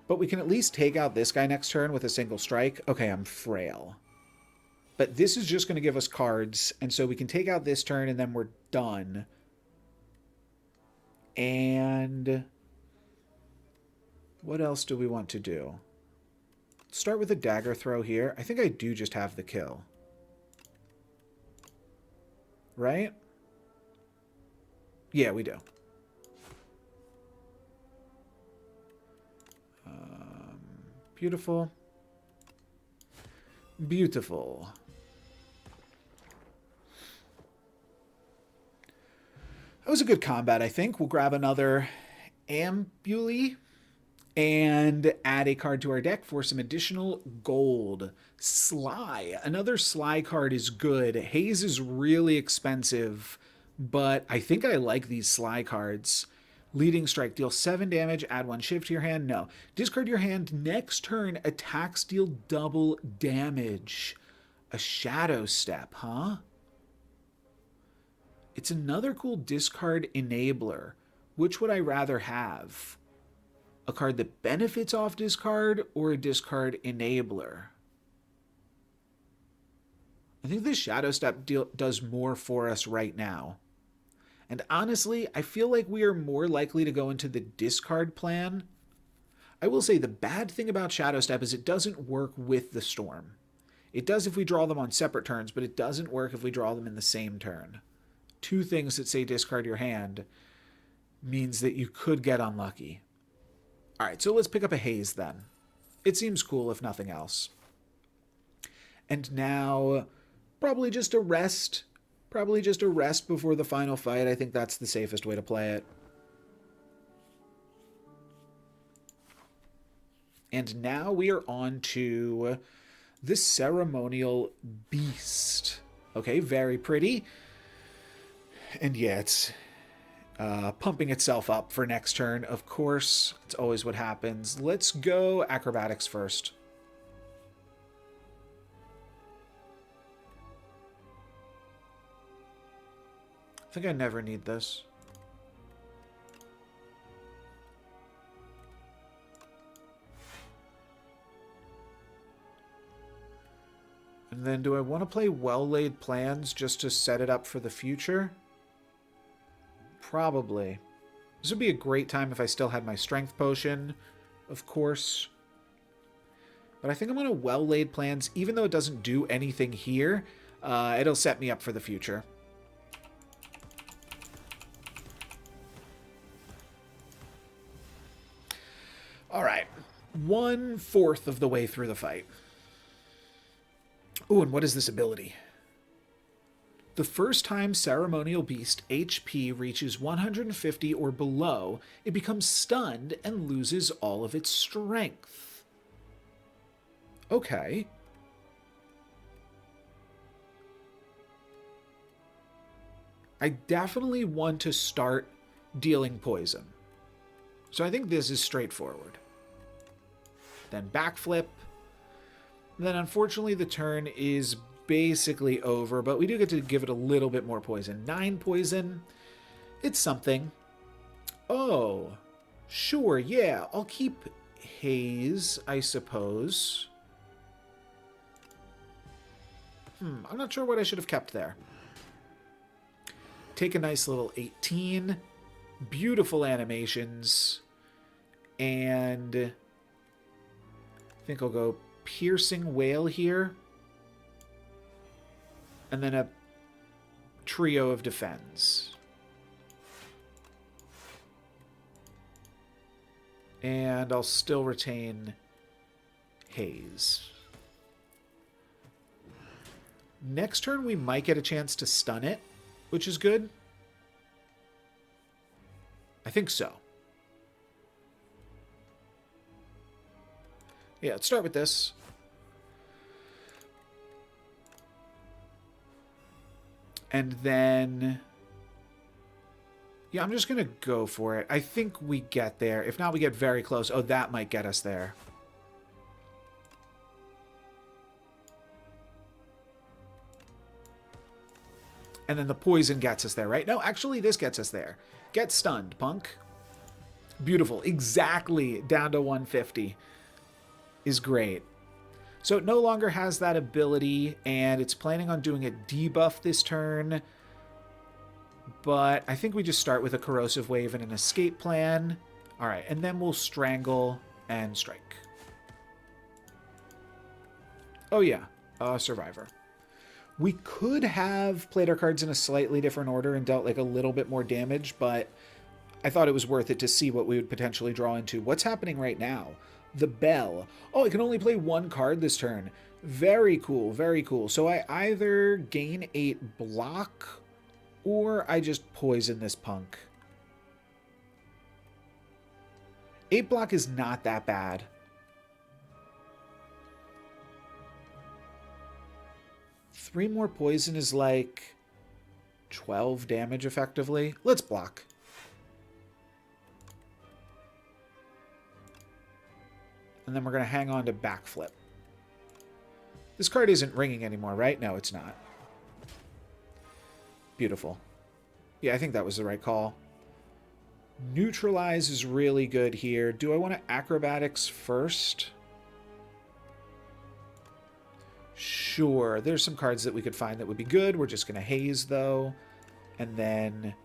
But we can at least take out this guy next turn with a single strike. Okay, I'm frail. But this is just going to give us cards, and so we can take out this turn, and then we're done. And what else do we want to do? Start with a dagger throw here. I think I do just have the kill. Right? Yeah, we do. Beautiful. Beautiful. That was a good combat, I think. We'll grab another Ambuli and add a card to our deck for some additional gold. Sly. Another Sly card is good. Haze is really expensive, but I think I like these Sly cards. Leading Strike. Deal 7 damage. Add 1 shift to your hand. No. Discard your hand. Next turn, attacks deal double damage. A Shadow Step, huh? It's another cool discard enabler. Which would I rather have? A card that benefits off discard or a discard enabler? I think this Shadow Step does more for us right now. And honestly, I feel like we are more likely to go into the discard plan. I will say the bad thing about Shadow Step is it doesn't work with the Storm. It does if we draw them on separate turns, but it doesn't work if we draw them in the same turn. 2 things that say discard your hand means that you could get unlucky. Alright, so let's pick up a Haze then. It seems cool if nothing else. And now, probably just a rest. Probably just a rest before the final fight. I think that's the safest way to play it. And now we are on to the Ceremonial Beast. Okay, very pretty. And yeah, it's pumping itself up for next turn. Of course, it's always what happens. Let's go Acrobatics first. I think I never need this. And then do I want to play Well-Laid Plans just to set it up for the future? Probably. This would be a great time if I still had my Strength Potion, of course. But I think I'm going to Well-Laid Plans. Even though it doesn't do anything here, it'll set me up for the future. All right, 1/4 of the way through the fight. Ooh, and what is this ability? The first time Ceremonial Beast HP reaches 150 or below, it becomes stunned and loses all of its strength. Okay. I definitely want to start dealing poison. So I think this is straightforward. Then backflip. Then unfortunately the turn is basically over, but we do get to give it a little bit more poison. 9 poison. It's something. Oh, sure, yeah. I'll keep Haze, I suppose. I'm not sure what I should have kept there. Take a nice little 18. Beautiful animations. And I think I'll go Piercing Wail here. And then a trio of defense. And I'll still retain haze. Next turn, we might get a chance to stun it, which is good. I think so. Yeah, let's start with this. And then... yeah, I'm just going to go for it. I think we get there. If not, we get very close. Oh, that might get us there. And then the poison gets us there, right? No, actually, this gets us there. Get stunned, punk. Beautiful. Exactly down to 150 is great. So it no longer has that ability, and it's planning on doing a debuff this turn. But I think we just start with a Corrosive Wave and an escape plan. All right, and then we'll Strangle and Strike. Oh yeah, Survivor. We could have played our cards in a slightly different order and dealt like a little bit more damage, but I thought it was worth it to see what we would potentially draw into. What's happening right now? The Bell. Oh, I can only play one card this turn. Very cool, very cool. So I either gain 8 block or I just poison this punk. 8 block is not that bad. Three more poison is like 12 damage effectively. Let's block. And then we're going to hang on to Backflip. This card isn't ringing anymore, right? No, it's not. Beautiful. Yeah, I think that was the right call. Neutralize is really good here. Do I want to Acrobatics first? Sure. There's some cards that we could find that would be good. We're just going to haze, though. And then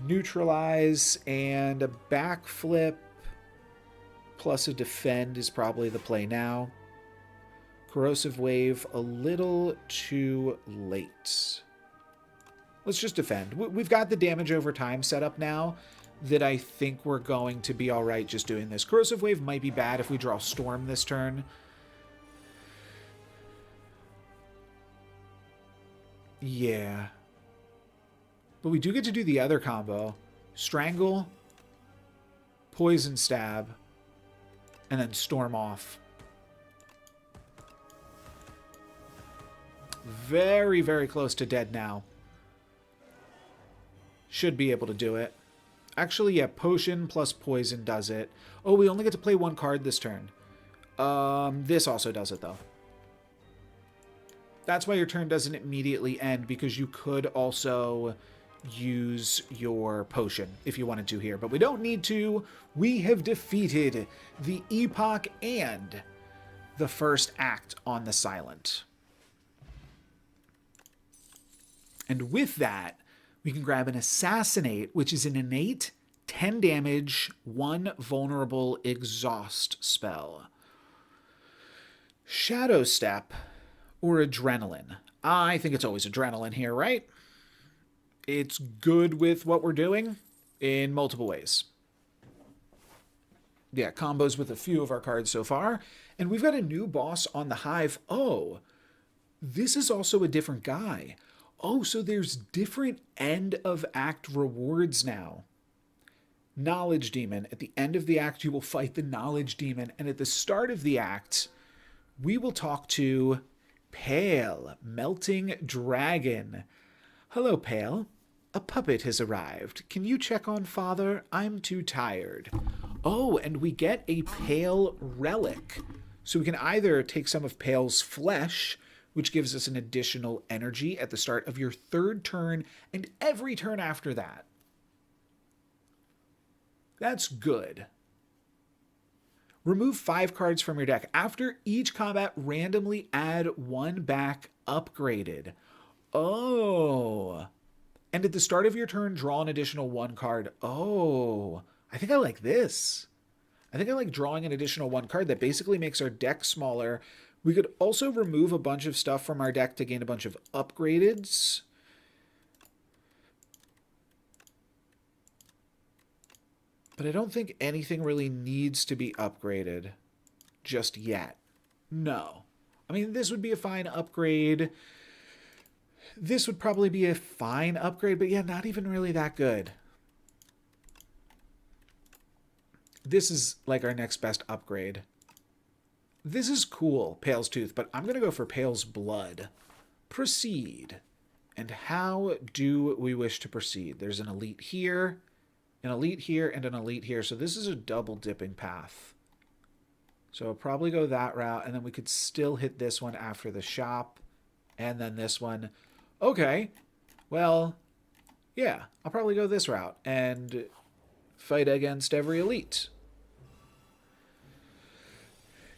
neutralize and a Backflip plus a defend is probably the play now. Corrosive Wave, a little too late. Let's just defend. We've got the damage over time set up now that I think we're going to be all right just doing this. Corrosive Wave might be bad if we draw Storm this turn. Yeah. But we do get to do the other combo. Strangle, Poison Stab, and then Storm off. Very, very close to dead now. Should be able to do it. Actually, yeah, Potion plus Poison does it. Oh, we only get to play one card this turn. This also does it, though. That's why your turn doesn't immediately end, because you could also use your potion if you wanted to here. But we don't need to. We have defeated the Epoch and the first act on the Silent. And with that, we can grab an Assassinate, which is an innate 10 damage, 1 vulnerable exhaust spell. Shadow Step or Adrenaline. I think it's always Adrenaline here, right? It's good with what we're doing in multiple ways. Yeah, combos with a few of our cards so far. And we've got a new boss on the Hive. Oh, this is also a different guy. Oh, so there's different end of act rewards now. Knowledge Demon. At the end of the act, you will fight the Knowledge Demon. And at the start of the act, we will talk to Pale, Melting Dragon. Hello, Pale. A puppet has arrived. Can you check on Father? I'm too tired. Oh, and we get a Pale Relic. So we can either take some of Pale's flesh, which gives us an additional energy at the start of your third turn and every turn after that. That's good. Remove 5 cards from your deck. After each combat, randomly add 1 back upgraded. Oh. And at the start of your turn, draw an additional 1 card. Oh. I think I like this. I think I like drawing an additional 1 card that basically makes our deck smaller. We could also remove a bunch of stuff from our deck to gain a bunch of upgradeds. But I don't think anything really needs to be upgraded. just yet. No. I mean, this would be a fine upgrade. This would probably be a fine upgrade, but yeah, not even really that good. This is like our next best upgrade. This is cool, Pale's Tooth, but I'm going to go for Pale's Blood. Proceed. And how do we wish to proceed? There's an elite here, and an elite here. So this is a double dipping path. So I'll probably go that route, and then we could still hit this one after the shop, and then this one. Okay, well, yeah, I'll probably go this route and fight against every elite.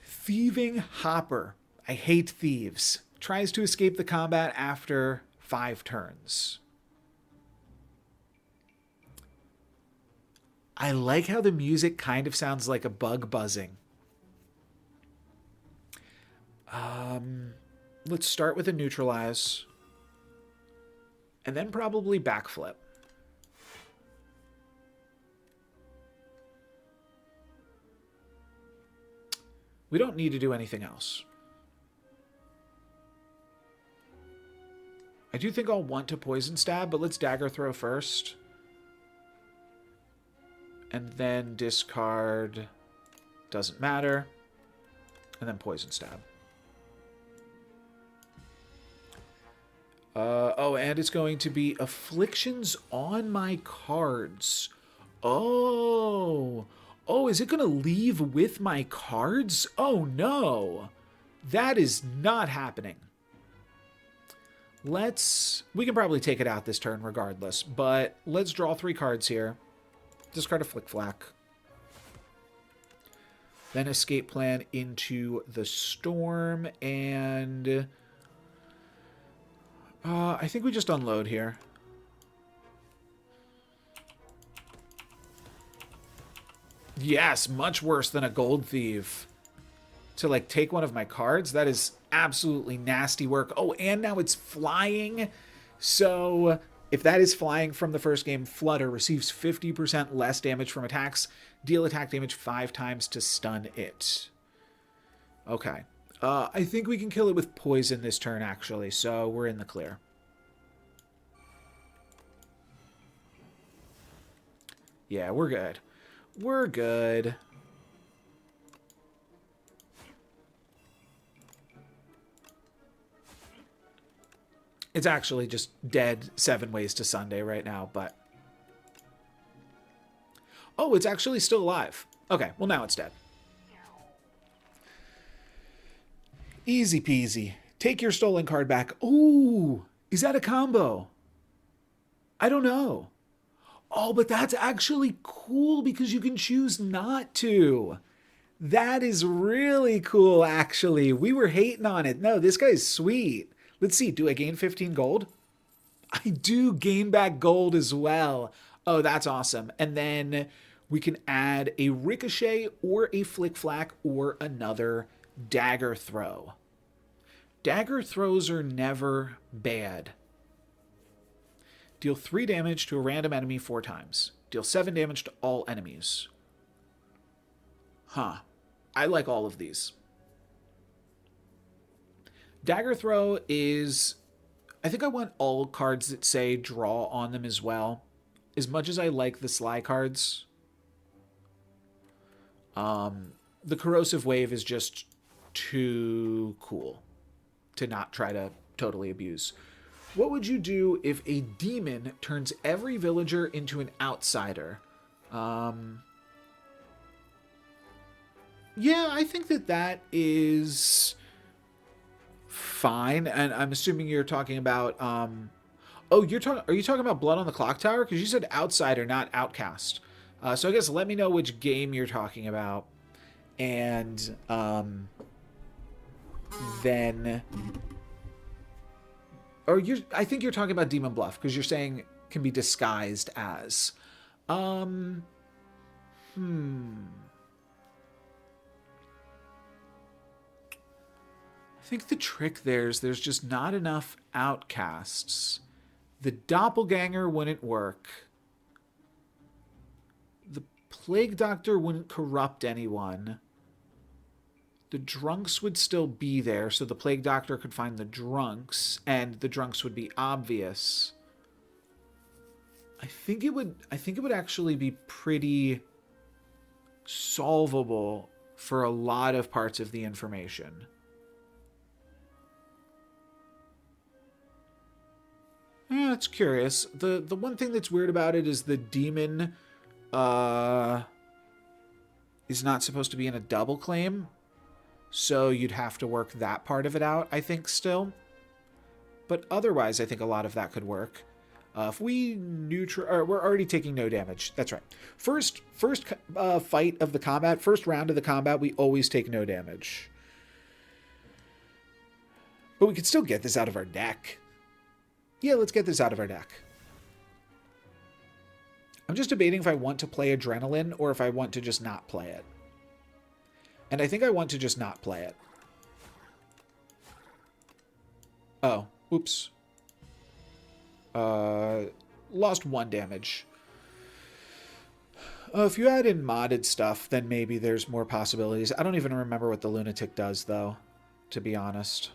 Thieving Hopper. I hate thieves. Tries to escape the combat after 5 turns. I like how the music kind of sounds like a bug buzzing. Let's start with a neutralize. And then probably backflip. We don't need to do anything else. I do think I'll want to poison stab, but let's dagger throw first. And then discard. Doesn't matter. And then poison stab. Oh, and it's going to be afflictions on my cards. Oh. Oh, is it going to leave with my cards? Oh, no. That is not happening. We can probably take it out this turn regardless, but let's draw 3 cards here. Discard a Flick Flack. Then escape plan into the storm, and I think we just unload here. Yes, much worse than a Gold Thief. To, like, take one of my cards? That is absolutely nasty work. Oh, and now it's flying. So, if that is flying from the first game, Flutter receives 50% less damage from attacks. Deal attack damage 5 times to stun it. Okay. I think we can kill it with poison this turn, actually. So, we're in the clear. Yeah, we're good. We're good. It's actually just dead 7 ways to Sunday right now, but... Oh, it's actually still alive. Okay, well now it's dead. Easy peasy. Take your stolen card back. Ooh, is that a combo? I don't know. Oh, but that's actually cool because you can choose not to. That is really cool, actually. We were hating on it. No, this guy's sweet. Let's see. Do I gain 15 gold? I do gain back gold as well. Oh, that's awesome. And then we can add a ricochet or a flick flack or another dagger throw. Dagger throws are never bad. Deal 3 damage to a random enemy 4 times. Deal 7 damage to all enemies. Huh. I like all of these. Dagger throw is... I think I want all cards that say draw on them as well. As much as I like the Sly cards. The Corrosive Wave is just too cool to not try to totally abuse. What would you do if a demon turns every villager into an outsider? Yeah, I think that is fine. And I'm assuming you're talking about... Oh, are you talking about Blood on the Clock Tower? Because you said outsider, not outcast. So I guess let me know which game you're talking about. And then... Or I think you're talking about Demon Bluff, because you're saying can be disguised as. I think the trick there is there's just not enough outcasts. The Doppelganger wouldn't work. The Plague Doctor wouldn't corrupt anyone. The drunks would still be there, so the Plague Doctor could find the drunks, and the drunks would be obvious. I think it would actually be pretty solvable for a lot of parts of the information. Yeah, it's curious. The one thing that's weird about it is the demon is not supposed to be in a double claim. So you'd have to work that part of it out, I think, still. But otherwise, I think a lot of that could work. If we we're already taking no damage. That's right. First fight of the combat, first round of the combat, we always take no damage. But we could still get this out of our deck. Yeah, let's get this out of our deck. I'm just debating if I want to play Adrenaline or if I want to just not play it. And I think I want to just not play it. Oh, oops. Lost 1 damage. If you add in modded stuff, then maybe there's more possibilities. I don't even remember what the Lunatic does, though, to be honest.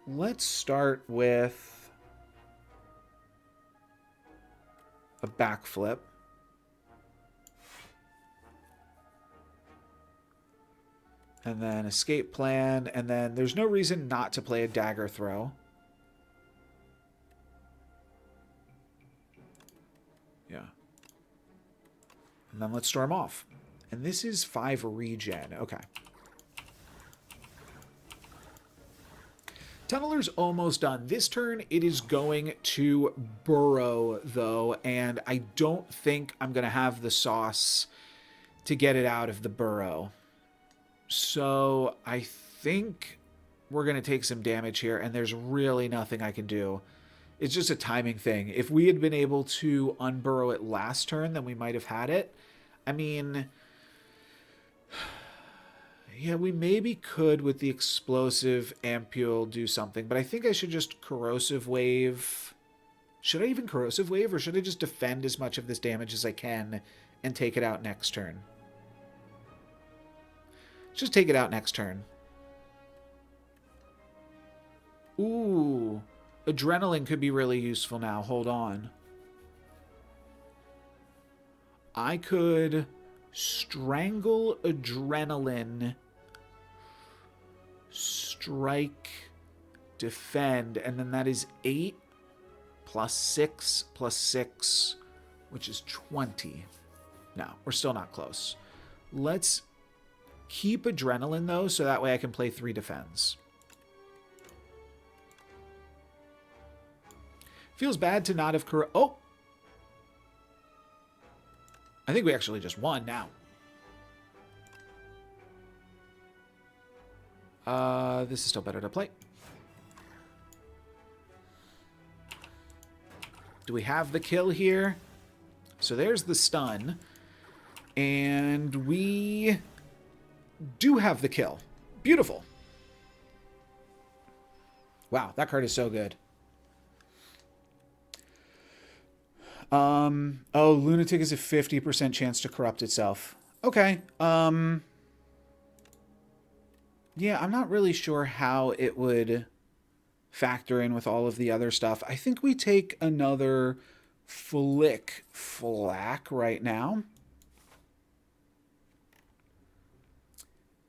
Let's start with a backflip. And then escape plan, and then there's no reason not to play a dagger throw. Yeah. And then let's storm off. And this is 5 regen. Okay. Tunneler's almost done. This turn, it is going to burrow, though, and I don't think I'm going to have the sauce to get it out of the burrow. So I think we're going to take some damage here, and there's really nothing I can do. It's just a timing thing. If we had been able to unburrow it last turn, then we might have had it. I mean, yeah, we maybe could with the explosive ampule do something, but I think I should just Corrosive Wave. Should I even Corrosive Wave, or should I just defend as much of this damage as I can and take it out next turn? Just take it out next turn. Ooh, Adrenaline could be really useful now. Hold on. I could Strangle Adrenaline, strike, defend, and then that is 8 plus 6 plus 6, which is 20. No, we're still not close. Let's keep Adrenaline, though, so that way I can play 3 defense. Feels bad to not have... Oh! I think we actually just won now. This is still better to play. Do we have the kill here? So there's the stun. And we do have the kill. Beautiful. Wow, that card is so good. Oh, Lunatic is a 50% chance to corrupt itself. Okay. Yeah, I'm not really sure how it would factor in with all of the other stuff. I think we take another Flick Flak right now.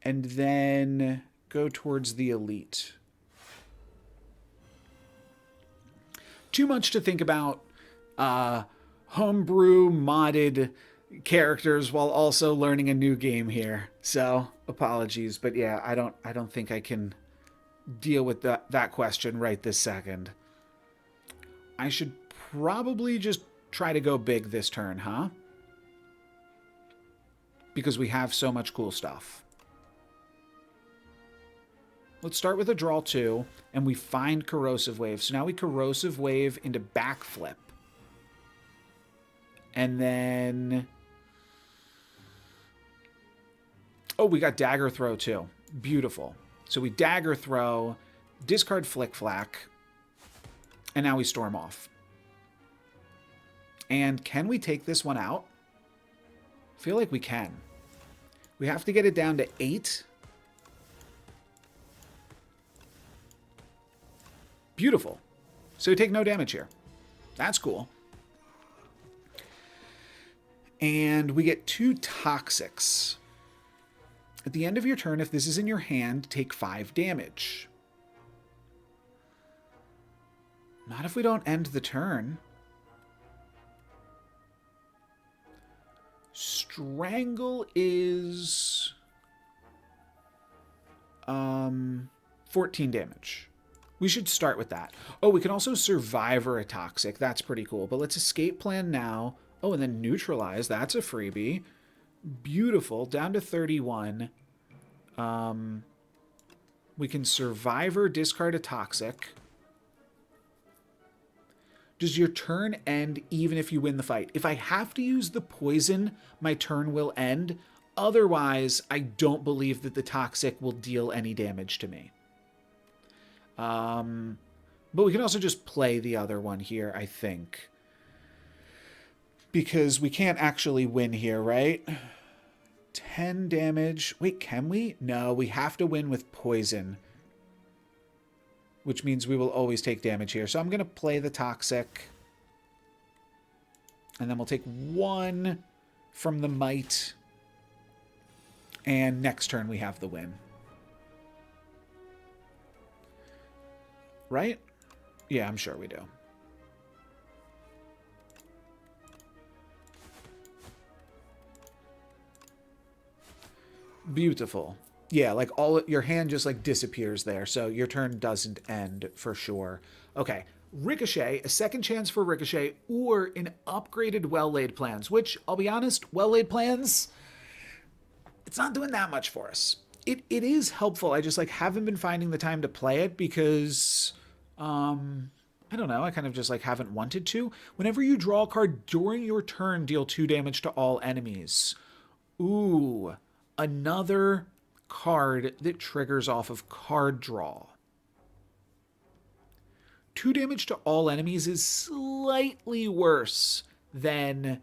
And then go towards the Elite. Too much to think about homebrew modded characters while also learning a new game here. So apologies, but yeah, I don't think I can deal with that question right this second. I should probably just try to go big this turn, huh? Because we have so much cool stuff. Let's start with a draw 2, and we find Corrosive Wave. So now we Corrosive Wave into backflip. And then... oh, we got Dagger Throw too. Beautiful. So we Dagger Throw, discard Flick Flak, and now we storm off. And can we take this one out? I feel like we can. We have to get it down to 8. Beautiful. So we take no damage here. That's cool. And we get 2 Toxics. At the end of your turn, if this is in your hand, take 5 damage. Not if we don't end the turn. Strangle is 14 damage. We should start with that. Oh, we can also Survivor a Toxic. That's pretty cool. But let's Escape Plan now. Oh, and then Neutralize. That's a freebie. Beautiful. Down to 31. We can Survivor, discard a Toxic. Does your turn end even if you win the fight? If I have to use the poison, my turn will end. Otherwise, I don't believe that the Toxic will deal any damage to me. But we can also just play the other one here, I think. Because we can't actually win here, right? 10 damage. Wait, can we? No, we have to win with poison. Which means we will always take damage here. So I'm going to play the Toxic. And then we'll take 1 from the Might. And next turn we have the win. Right? Yeah, I'm sure we do. Beautiful. Yeah, like your hand just like disappears there, so your turn doesn't end for sure. Okay, Ricochet, a second chance for Ricochet, or an upgraded Well-Laid Plans, which, I'll be honest, Well-Laid Plans, it's not doing that much for us. It is helpful, I just like haven't been finding the time to play it because, I don't know, I kind of just like haven't wanted to. Whenever you draw a card during your turn, deal 2 damage to all enemies. Ooh, another card that triggers off of card draw. 2 damage to all enemies is slightly worse than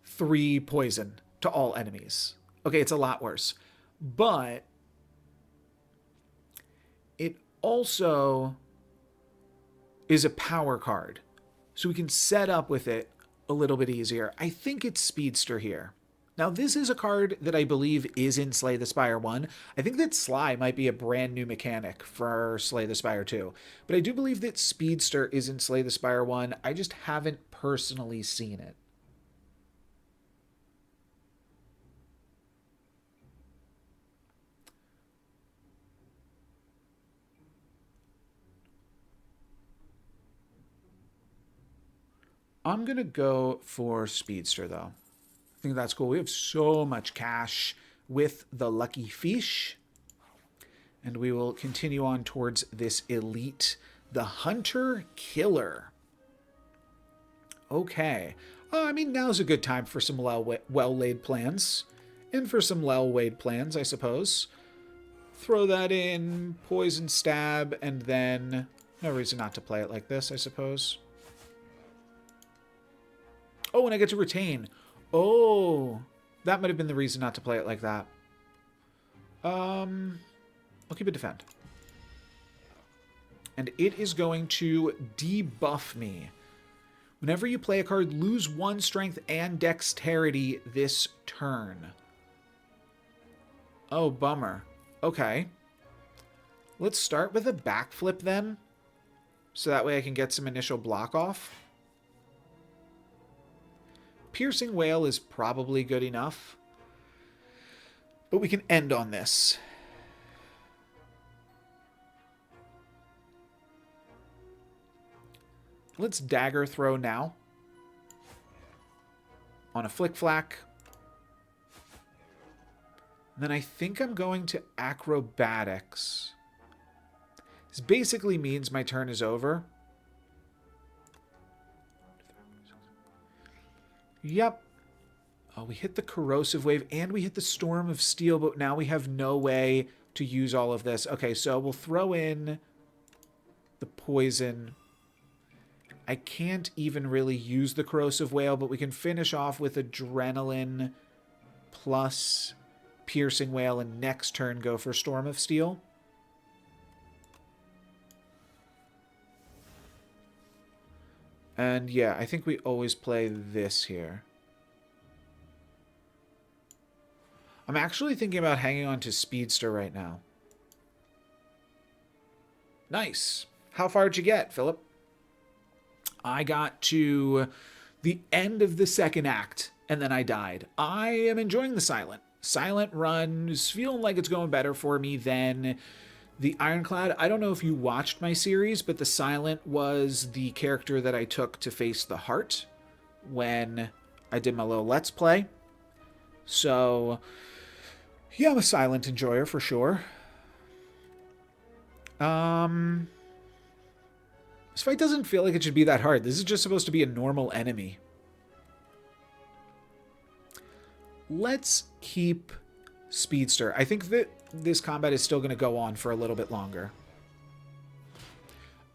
3 poison to all enemies. Okay, it's a lot worse. But it also is a power card. So we can set up with it a little bit easier. I think it's Speedster here. Now, this is a card that I believe is in Slay the Spire 1. I think that Sly might be a brand new mechanic for Slay the Spire 2. But I do believe that Speedster is in Slay the Spire 1. I just haven't personally seen it. I'm going to go for Speedster, though. I think that's cool. We have so much cash with the Lucky Fysh. And we will continue on towards this elite, the Hunter Killer. Okay. I mean, now's a good time for some well-laid plans. And for some well-laid plans, I suppose. Throw that in, Poison Stab, and then... no reason not to play it like this, I suppose. Oh, and I get to retain. Oh, that might have been the reason not to play it like that. I'll keep it defend. And it is going to debuff me. Whenever you play a card, lose 1 strength and dexterity this turn. Oh, bummer. Okay. Let's start with a backflip then. So that way I can get some initial block off. Piercing Wail is probably good enough. But we can end on this. Let's Dagger Throw now. On a Flick Flack. And then I think I'm going to Acrobatics. This basically means my turn is over. Yep. Oh, we hit the Corrosive Wave and we hit the Storm of Steel, but now we have no way to use all of this. Okay, so we'll throw in the Poison. I can't even really use the Corrosive Whale, but we can finish off with Adrenaline plus Piercing Wail and next turn go for Storm of Steel. And yeah, I think we always play this here. I'm actually thinking about hanging on to Speedster right now. Nice. How far did you get, Philip? I got to the end of the second act, and then I died. I am enjoying the Silent. Silent run is feeling like it's going better for me than the Ironclad. I don't know if you watched my series, but the Silent was the character that I took to face the Heart when I did my little Let's Play. So, yeah, I'm a Silent enjoyer for sure. This fight doesn't feel like it should be that hard. This is just supposed to be a normal enemy. Let's keep Speedster. I think that this combat is still going to go on for a little bit longer.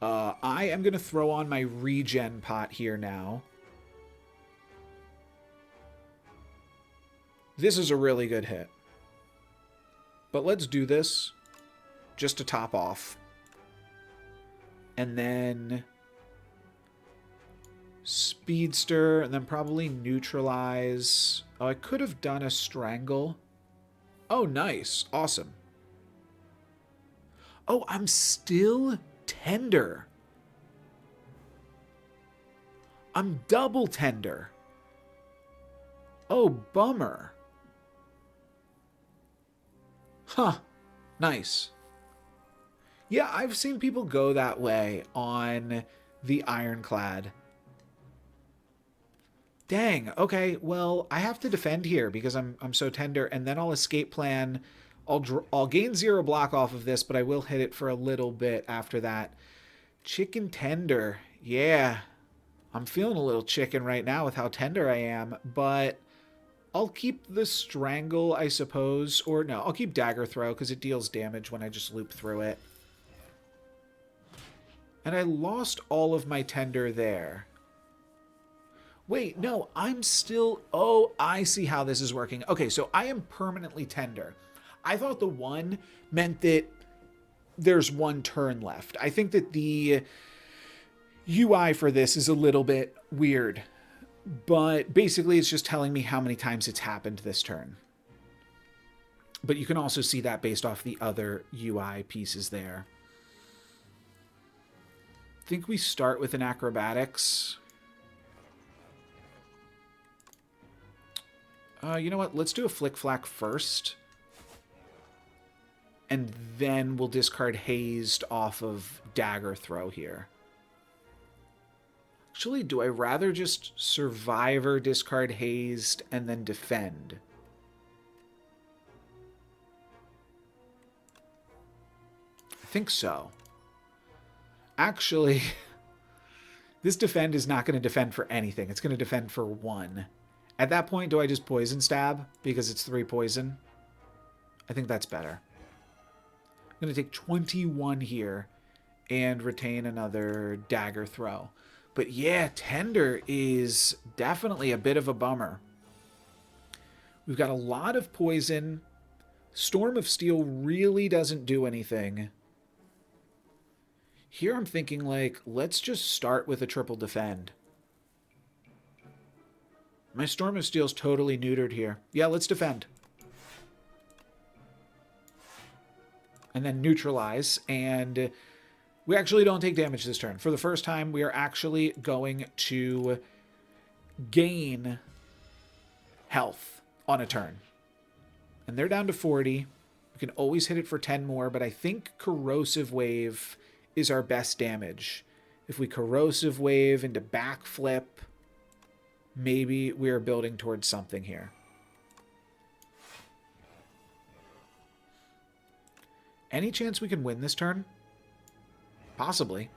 I am going to throw on my regen pot here now. This is a really good hit. But let's do this just to top off. And then Speedster, and then probably neutralize. Oh, I could have done a strangle. Oh, nice. Awesome. Oh, I'm still tender. I'm double tender. Oh, bummer. Huh. Nice. Yeah, I've seen people go that way on the Ironclad. Dang, okay, well, I have to defend here because I'm so tender, and then I'll escape plan. I'll gain 0 block off of this, but I will hit it for a little bit after that. Chicken tender. Yeah, I'm feeling a little chicken right now with how tender I am, but I'll keep the strangle, I suppose. Or no, I'll keep dagger throw because it deals damage when I just loop through it. And I lost all of my tender there. Wait, no, I'm still... Oh, I see how this is working. Okay, so I am permanently tender. I thought the 1 meant that there's 1 turn left. I think that the UI for this is a little bit weird. But basically, it's just telling me how many times it's happened this turn. But you can also see that based off the other UI pieces there. I think we start with an acrobatics. You know what? Let's do a flick flack first. And then we'll discard hazed off of dagger throw here. Actually, do I rather just survivor, discard hazed, and then defend? I think so. Actually, this defend is not going to defend for anything. It's going to defend for 1. At that point, do I just poison stab because it's 3 poison? I think that's better. I'm going to take 21 here and retain another dagger throw. But yeah, tender is definitely a bit of a bummer. We've got a lot of poison. Storm of Steel really doesn't do anything. Here I'm thinking, like, let's just start with a triple defend. My Storm of Steel's totally neutered here. Yeah, let's defend. And then neutralize, and we actually don't take damage this turn. For the first time, we are actually going to gain health on a turn. And they're down to 40. We can always hit it for 10 more, but I think Corrosive Wave is our best damage. If we Corrosive Wave into backflip, maybe we are building towards something here. Any chance we can win this turn? Possibly.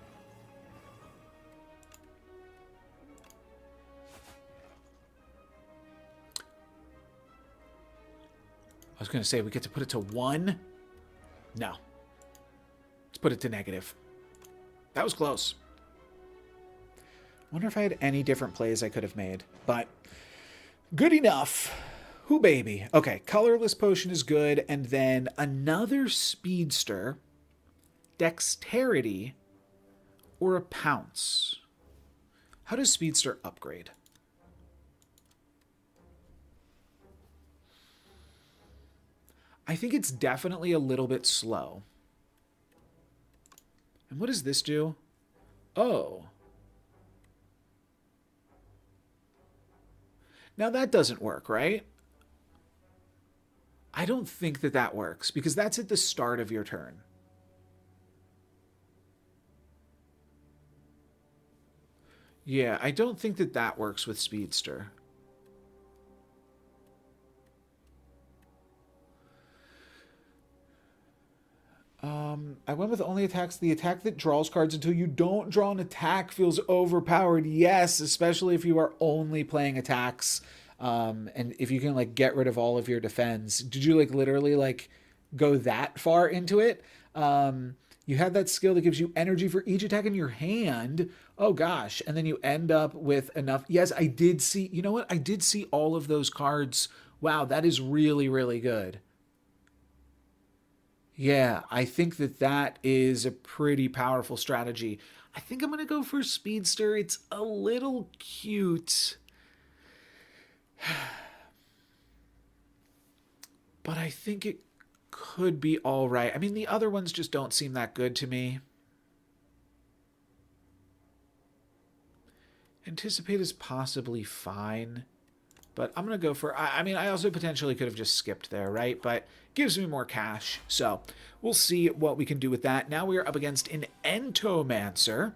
I was going to say, we get to put it to 1? No. Let's put it to negative. That was close. Wonder if I had any different plays I could have made. But good enough. Who baby. Okay, colorless potion is good. And then another speedster, dexterity, or a pounce. How does speedster upgrade? I think it's definitely a little bit slow. And what does this do? Oh. Now that doesn't work, right? I don't think that that works because that's at the start of your turn. Yeah, I don't think that that works with Speedster. I went with only attacks. The attack that draws cards until you don't draw an attack feels overpowered. Yes, especially if you are only playing attacks. And if you can like get rid of all of your defense. Did you like literally like go that far into it? You have that skill that gives you energy for each attack in your hand. Oh gosh. And then you end up with enough. Yes, I did see, you know what? I did see all of those cards. Wow, that is really, really good. Yeah, I think that that is a pretty powerful strategy. I think I'm going to go for Speedster. It's a little cute. But I think it could be all right. I mean, the other ones just don't seem that good to me. Anticipate is possibly fine. But I'm going to go for... I mean, I also potentially could have just skipped there, right? But gives me more cash. So we'll see what we can do with that. Now we are up against an Entomancer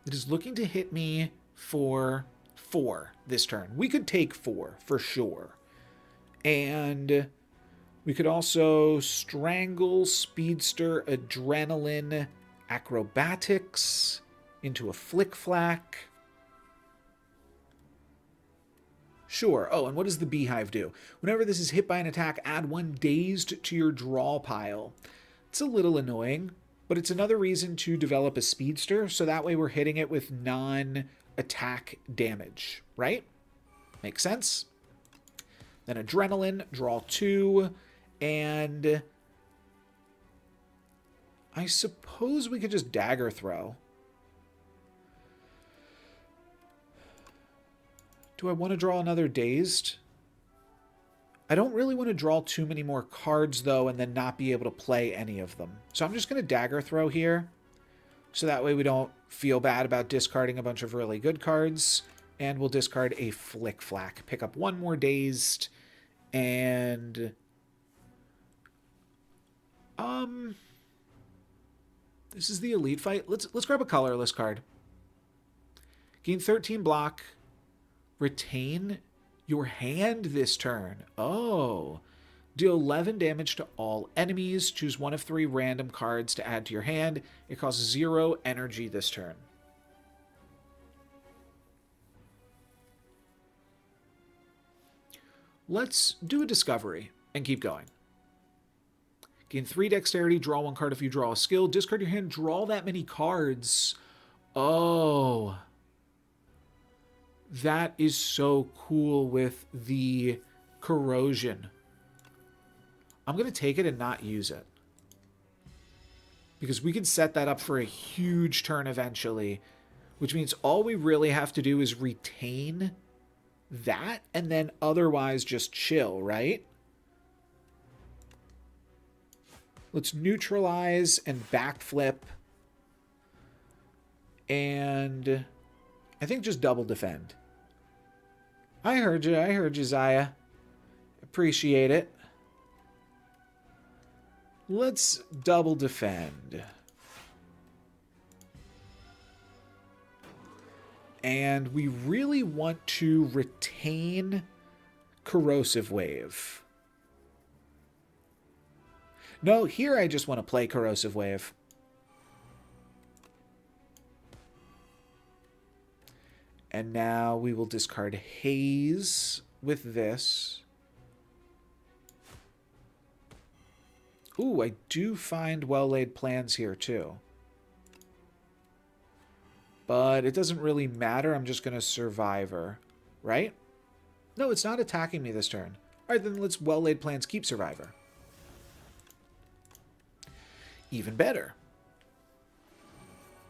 that is looking to hit me for 4 this turn. We could take 4 for sure. And we could also Strangle, Speedster, Adrenaline, Acrobatics into a Flick Flack. Sure. Oh, and what does the Beehive do? Whenever this is hit by an attack, add 1 dazed to your draw pile. It's a little annoying, but it's another reason to develop a Speedster, so that way we're hitting it with non-attack damage, right? Makes sense? Then Adrenaline, draw 2, and I suppose we could just Dagger Throw. Do I want to draw another Dazed? I don't really want to draw too many more cards, though, and then not be able to play any of them. So I'm just going to Dagger Throw here. So that way we don't feel bad about discarding a bunch of really good cards. And we'll discard a Flick Flack. Pick up 1 more Dazed. And... this is the Elite Fight. Let's grab a colorless card. Gain 13 block. Retain your hand this turn. Oh. Deal 11 damage to all enemies. Choose 1 of 3 random cards to add to your hand. It costs 0 energy this turn. Let's do a discovery and keep going. Gain 3 dexterity. Draw 1 card if you draw a skill. Discard your hand. Draw that many cards. Oh. That is so cool with the corrosion. I'm going to take it and not use it. Because we can set that up for a huge turn eventually. Which means all we really have to do is retain that and then otherwise just chill, right? Let's neutralize and backflip. And I think just double defend. I heard you, Zaya. Appreciate it. Let's double defend. And we really want to retain Corrosive Wave. No, here I just want to play Corrosive Wave. And now we will discard Haze with this. Ooh, I do find well-laid plans here too. But it doesn't really matter. I'm just going to Survivor, right? No, it's not attacking me this turn. All right, then let's well-laid plans keep Survivor. Even better.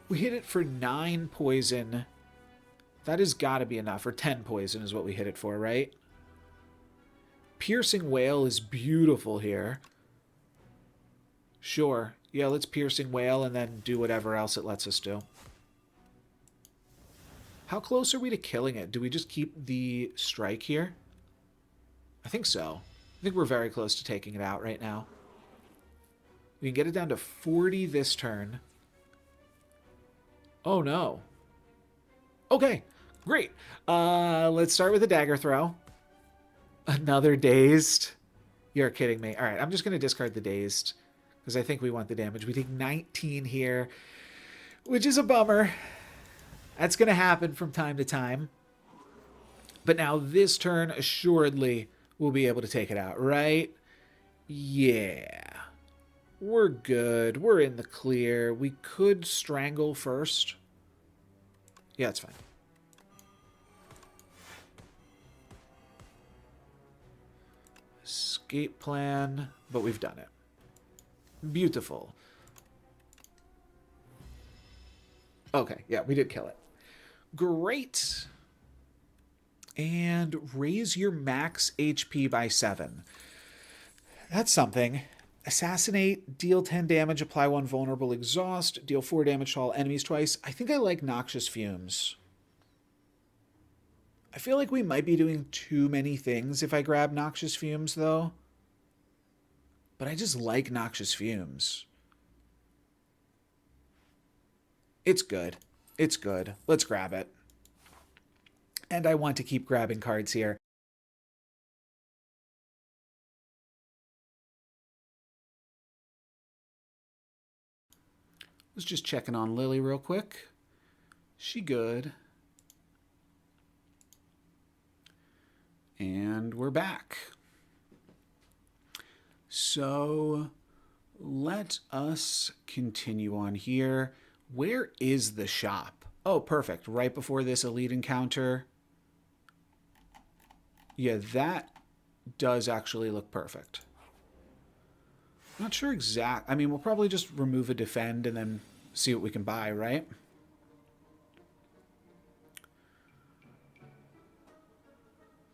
We hit it for 9 poison. That has got to be enough. Or 10 poison is what we hit it for, right? Piercing Wail is beautiful here. Sure. Yeah, let's Piercing Wail and then do whatever else it lets us do. How close are we to killing it? Do we just keep the strike here? I think so. I think we're very close to taking it out right now. We can get it down to 40 this turn. Oh, no. Okay, great. Let's start with a dagger throw. Another dazed. You're kidding me. All right, I'm just going to discard the dazed because I think we want the damage. We take 19 here, which is a bummer. That's going to happen from time to time. But now this turn, assuredly, we'll be able to take it out, right? Yeah. We're good. We're in the clear. We could strangle first. Yeah, it's fine. Escape plan, but we've done it. Beautiful. Okay, yeah, we did kill it. Great. And raise your max HP by 7. That's something. Assassinate, deal 10 damage, apply 1 vulnerable exhaust, deal 4 damage to all enemies twice. I think I like Noxious Fumes. I feel like we might be doing too many things if I grab Noxious Fumes, though. But I just like Noxious Fumes. It's good. It's good. Let's grab it. And I want to keep grabbing cards here. Was just checking on Lily real quick. She good. And we're back. So let us continue on here. Where is the shop? Oh, perfect. Right before this elite encounter. Yeah, that does actually look perfect. Not sure exact. I mean, we'll probably just remove a defend and then see what we can buy, right?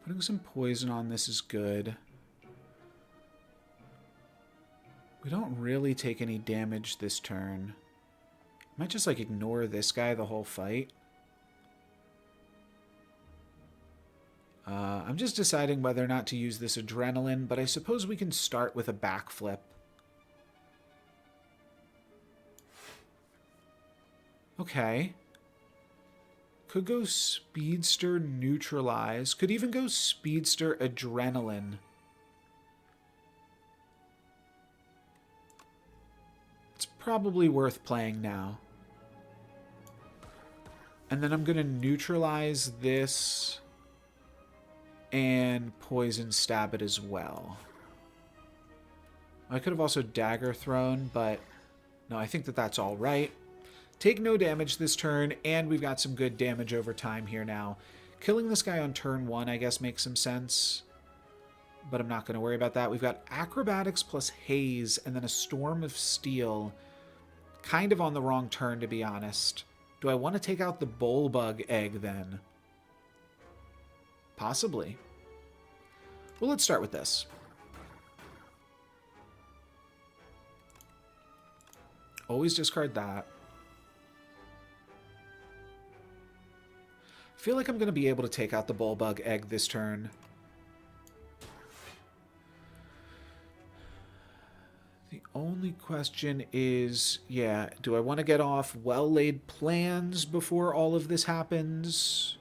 Putting some poison on this is good. We don't really take any damage this turn. Might just like ignore this guy the whole fight. I'm just deciding whether or not to use this adrenaline, but I suppose we can start with a backflip. Okay. Could go Speedster Neutralize. Could even go Speedster Adrenaline. It's probably worth playing now. And then I'm going to neutralize this and poison stab it as well. I could have also dagger thrown, but no, I think that that's all right. Take no damage this turn, and we've got some good damage over time here now. Killing this guy on turn 1, I guess, makes some sense, but I'm not going to worry about that. We've got Acrobatics plus Haze, and then a Storm of Steel. Kind of on the wrong turn, to be honest. Do I want to take out the Bullbug Egg, then? Possibly. Well, let's start with this. Always discard that. I feel like I'm going to be able to take out the Bullbug Egg this turn. The only question is, yeah, do I want to get off well-laid plans before all of this happens?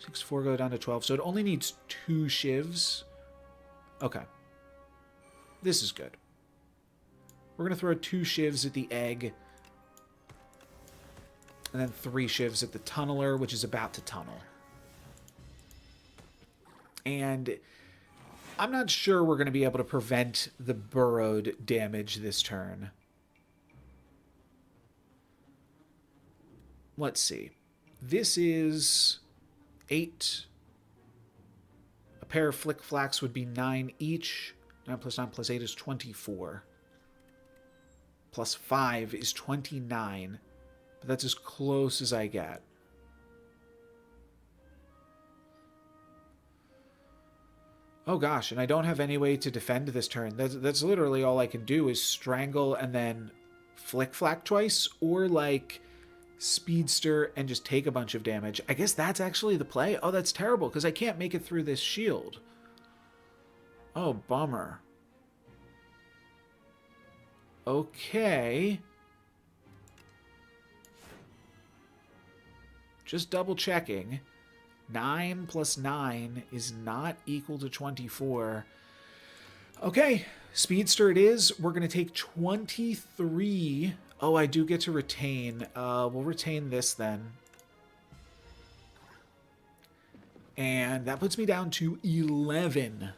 6-4 go down to 12, so it only needs 2 shivs. Okay. This is good. We're going to throw 2 shivs at the egg. And then 3 shivs at the tunneler, which is about to tunnel. And I'm not sure we're going to be able to prevent the burrowed damage this turn. Let's see. This is 8, pair of Flick Flacks would be 9 each. 9 plus 9 plus 8 is 24. Plus 5 is 29. But that's as close as I get. Oh gosh, and I don't have any way to defend this turn. That's literally all I can do is strangle and then Flick Flack twice, or like Speedster and just take a bunch of damage. I guess that's actually the play. Oh, that's terrible, because I can't make it through this shield. Oh, bummer. Okay. Just double checking. 9 plus 9 is not equal to 24. Okay, Speedster it is. We're going to take 23. Oh, I do get to retain. We'll retain this then. And that puts me down to 11.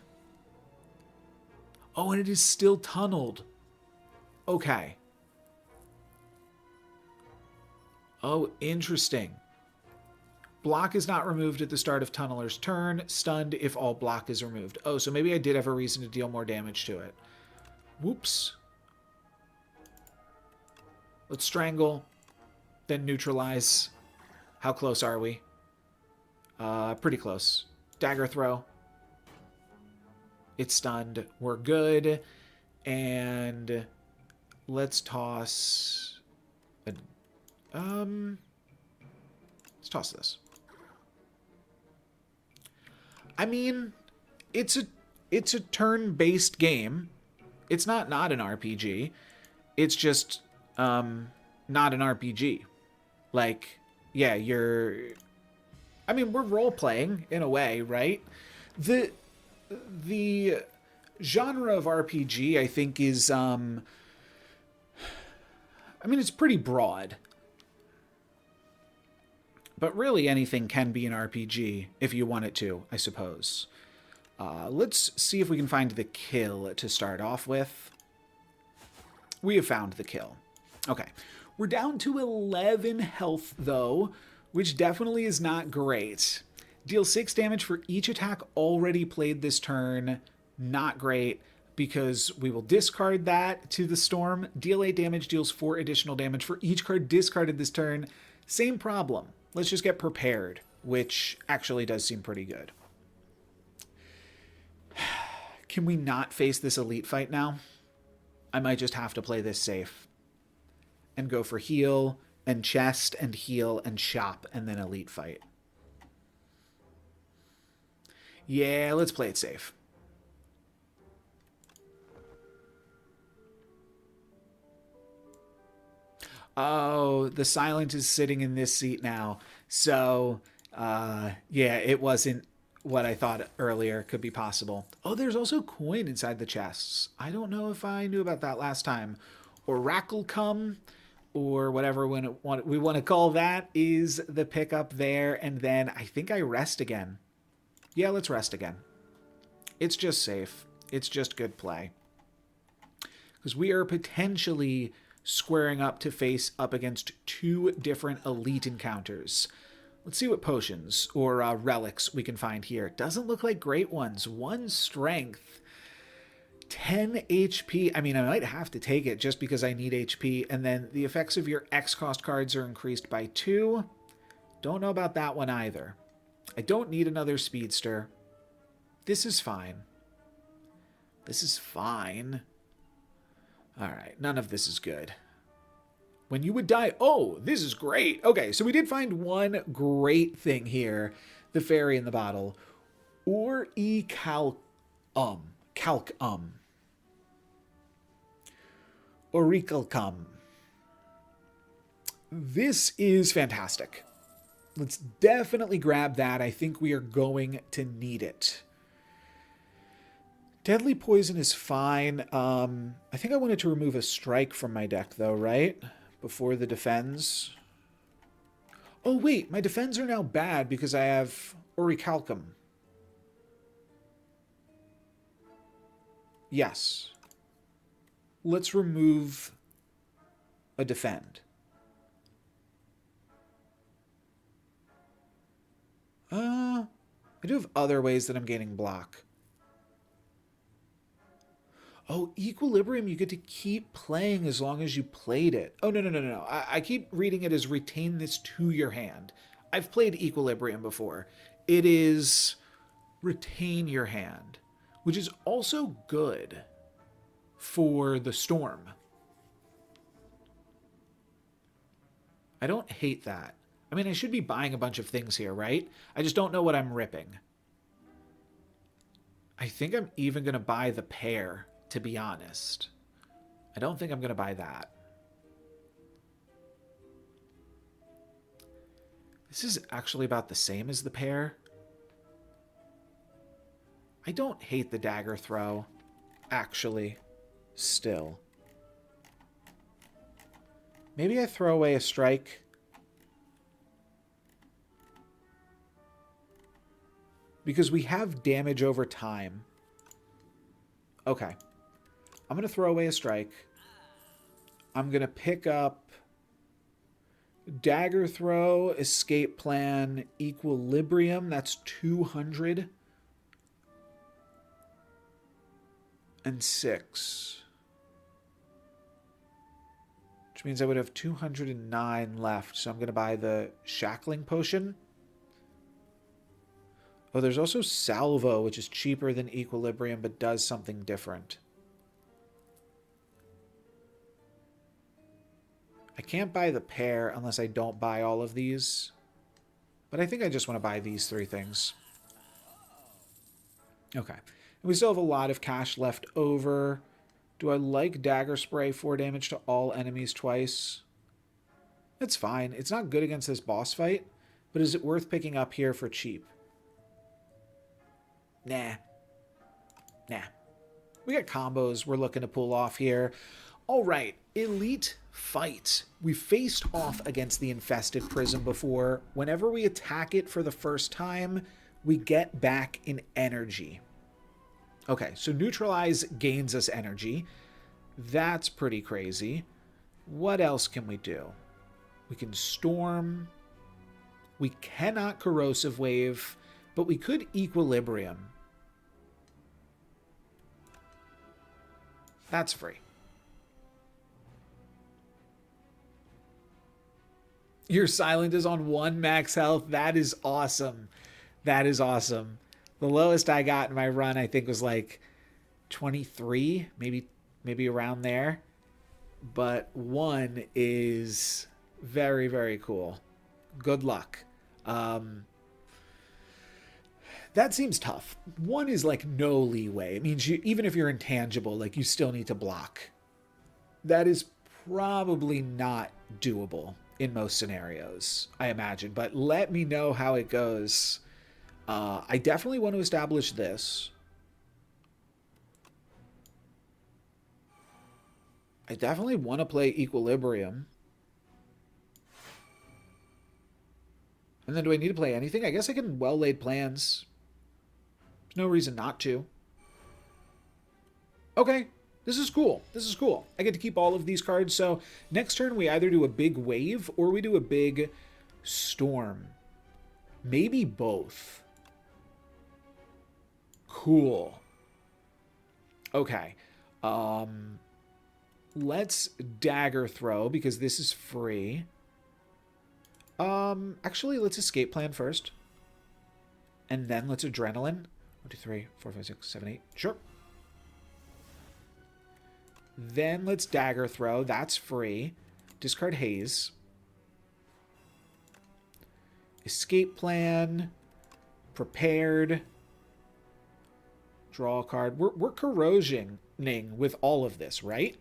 Oh, and it is still tunneled. Okay. Oh, interesting. Block is not removed at the start of Tunneler's turn. Stunned if all block is removed. Oh, so maybe I did have a reason to deal more damage to it. Whoops. Let's strangle. Then neutralize. How close are we? Pretty close. Dagger throw. It's stunned. We're good. And let's toss... let's toss this. I mean, it's a turn-based game. It's not an RPG. It's just not an RPG. Like, yeah, I mean, we're role-playing in a way, right? The genre of RPG, I think, is I mean, it's pretty broad. But really anything can be an RPG if you want it to, I suppose. Let's see if we can find the kill to start off with. We have found the kill. Okay. We're down to 11 health, though, which definitely is not great. Deal 6 damage for each attack already played this turn. Not great, because we will discard that to the storm. Deal 8 damage, deals 4 additional damage for each card discarded this turn. Same problem. Let's just get prepared, which actually does seem pretty good. Can we not face this elite fight now? I might just have to play this safe. And go for heal, and chest, and heal, and shop, and then elite fight. Yeah, let's play it safe. Oh, the silent is sitting in this seat now. So, yeah, it wasn't what I thought earlier could be possible. Oh, there's also coin inside the chests. I don't know if I knew about that last time. Oracle come, or whatever we want to call that, is the pickup there. And then I think I rest again. Yeah, let's rest again. It's just safe. It's just good play. Because we are potentially squaring up to face up against 2 different elite encounters. Let's see what potions or relics we can find here. Doesn't look like great ones. 1 strength, 10 HP. I mean, I might have to take it just because I need HP. And then the effects of your X cost cards are increased by 2. Don't know about that one either. I don't need another speedster. This is fine. This is fine. All right, none of this is good. When you would die... Oh, this is great. Okay, so we did find one great thing here. The fairy in the bottle. Or Calcum. Orichalcum. This is fantastic. Let's definitely grab that. I think we are going to need it. Deadly Poison is fine. I think I wanted to remove a strike from my deck, though, right? Before the defends. Oh, wait. My defends are now bad because I have Orichalcum. Yes. Let's remove a defend. I do have other ways that I'm gaining block. Oh, Equilibrium, you get to keep playing as long as you played it. Oh, no, no, no, no, no. I keep reading it as retain this to your hand. I've played Equilibrium before. It is retain your hand, which is also good for the storm. I don't hate that. I mean, I should be buying a bunch of things here, right? I just don't know what I'm ripping. I think I'm even going to buy the pear, to be honest. I don't think I'm going to buy that. This is actually about the same as the pear. I don't hate the dagger throw, actually, still. Maybe I throw away a strike. Because we have damage over time. Okay. I'm going to throw away a strike. I'm going to pick up dagger throw, escape plan, equilibrium. That's 200. And 6. Which means I would have 209 left. So I'm going to buy the shackling potion. Oh, there's also salvo, which is cheaper than equilibrium, but does something different. I can't buy the pear unless I don't buy all of these. But I think I just want to buy these 3 things. Okay. And we still have a lot of cash left over. Do I like dagger spray? 4 damage to all enemies twice. It's fine. It's not good against this boss fight, but is it worth picking up here for cheap? Nah. Nah. We got combos we're looking to pull off here. All right. Elite fight. We faced off against the Infested Prism before. Whenever we attack it for the first time, we get back in energy. Okay, so neutralize gains us energy. That's pretty crazy. What else can we do? We can storm. We cannot corrosive wave, but we could equilibrium. That's free. Your silent is on 1 max health. That is awesome. That is awesome. The lowest I got in my run, I think, was like 23, maybe around there. But 1 is very, very cool. Good luck. That seems tough. 1 is like no leeway. It means even if you're intangible, like you still need to block. That is probably not doable in most scenarios, I imagine. But let me know how it goes. I definitely want to establish this. I definitely want to play equilibrium. And then do I need to play anything? I guess I can well-laid plans. There's no reason not to. Okay, this is cool. This is cool. I get to keep all of these cards. So next turn we either do a big wave or we do a big storm. Maybe both. Cool. Okay. Let's dagger throw because this is free. Actually, let's escape plan first. And then let's adrenaline. 1, 2, 3, 4, 5, 6, 7, 8. Sure. Then let's dagger throw. That's free. Discard haze. Escape plan. Prepared. Draw a card. We're corrosioning with all of this, right?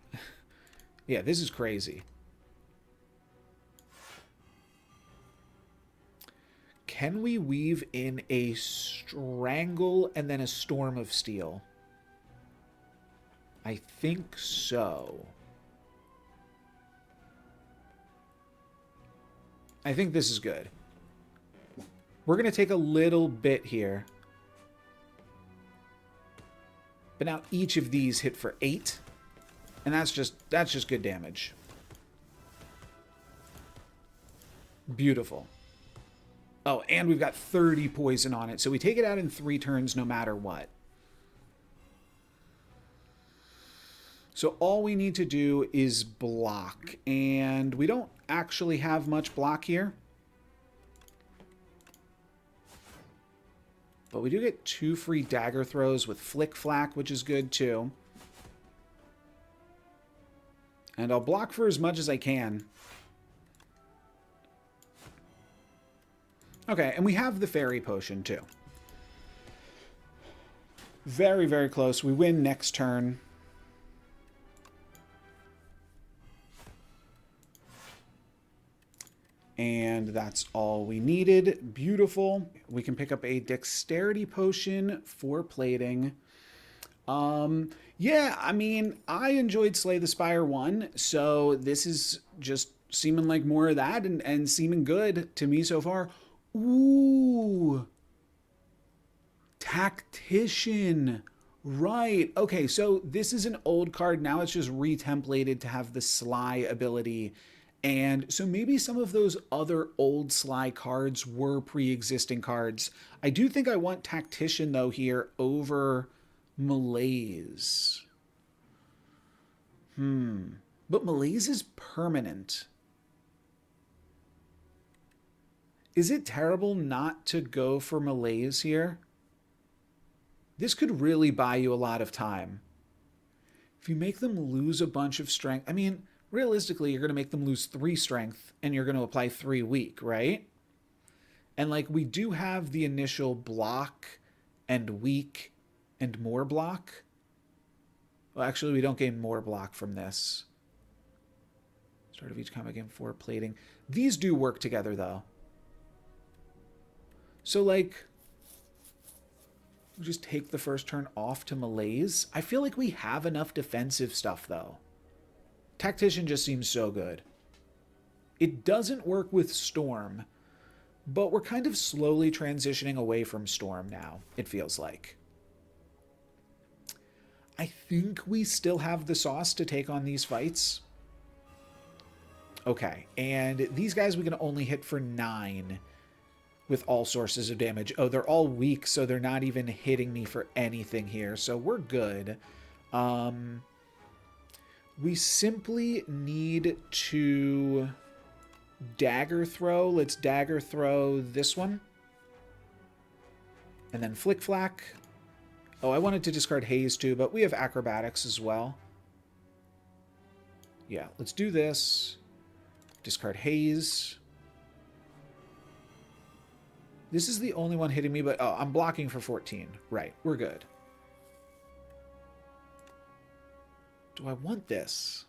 Yeah, this is crazy. Can we weave in a strangle and then a storm of steel? I think so. I think this is good. We're going to take a little bit here. But now each of these hit for 8. And that's just good damage. Beautiful. Oh, and we've got 30 poison on it, so we take it out in 3 turns no matter what. So all we need to do is block, and we don't actually have much block here. But we do get 2 free dagger throws with Flick Flack, which is good too. And I'll block for as much as I can. Okay, and we have the fairy potion too. Very, very close. We win next turn. And that's all we needed. Beautiful. We can pick up a dexterity potion for plating. Yeah, I mean, I enjoyed Slay the Spire 1, so this is just seeming like more of that and seeming good to me so far. Ooh. Tactician. Right. Okay, so this is an old card. Now it's just retemplated to have the Sly ability. And so maybe some of those other old Sly cards were pre-existing cards. I do think I want Tactician, though, here over Malaise. But Malaise is permanent. Is it terrible not to go for Malaise here? This could really buy you a lot of time. If you make them lose a bunch of strength, I mean, realistically, you're going to make them lose 3 strength and you're going to apply 3 weak, right? And like we do have the initial block and weak and more block. Well, actually, we don't gain more block from this. Start of each combat game 4 plating. These do work together, though. So, like, we just take the first turn off to Malaise. I feel like we have enough defensive stuff, though. Tactician just seems so good. It doesn't work with Storm, but we're kind of slowly transitioning away from Storm now, it feels like. I think we still have the sauce to take on these fights. Okay, and these guys we can only hit for 9 with all sources of damage. Oh, they're all weak, so they're not even hitting me for anything here, so we're good. We simply need to dagger throw. Let's dagger throw this one. And then Flick Flack. Oh, I wanted to discard Haze too, but we have Acrobatics as well. Yeah, let's do this. Discard Haze. This is the only one hitting me, but oh, I'm blocking for 14. Right, we're good. Do I want this?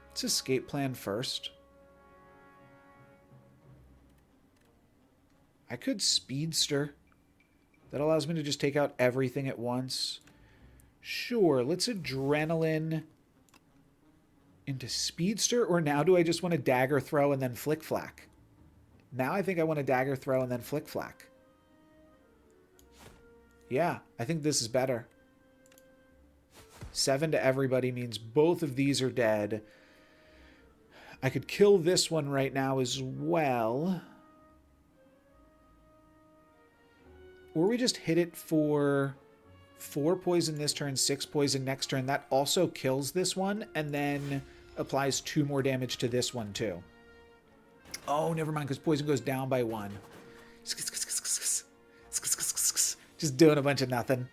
Let's escape plan first. I could Speedster. That allows me to just take out everything at once. Sure, let's Adrenaline into Speedster, or now do I just want to Dagger Throw and then Flick Flack? Now I think I want to Dagger Throw and then Flick Flack. Yeah, I think this is better. 7 to everybody means both of these are dead. I could kill this one right now as well. Or we just hit it for 4 poison this turn, 6 poison next turn. That also kills this one and then applies 2 more damage to this one too. Oh, never mind, because poison goes down by 1. Just doing a bunch of nothing.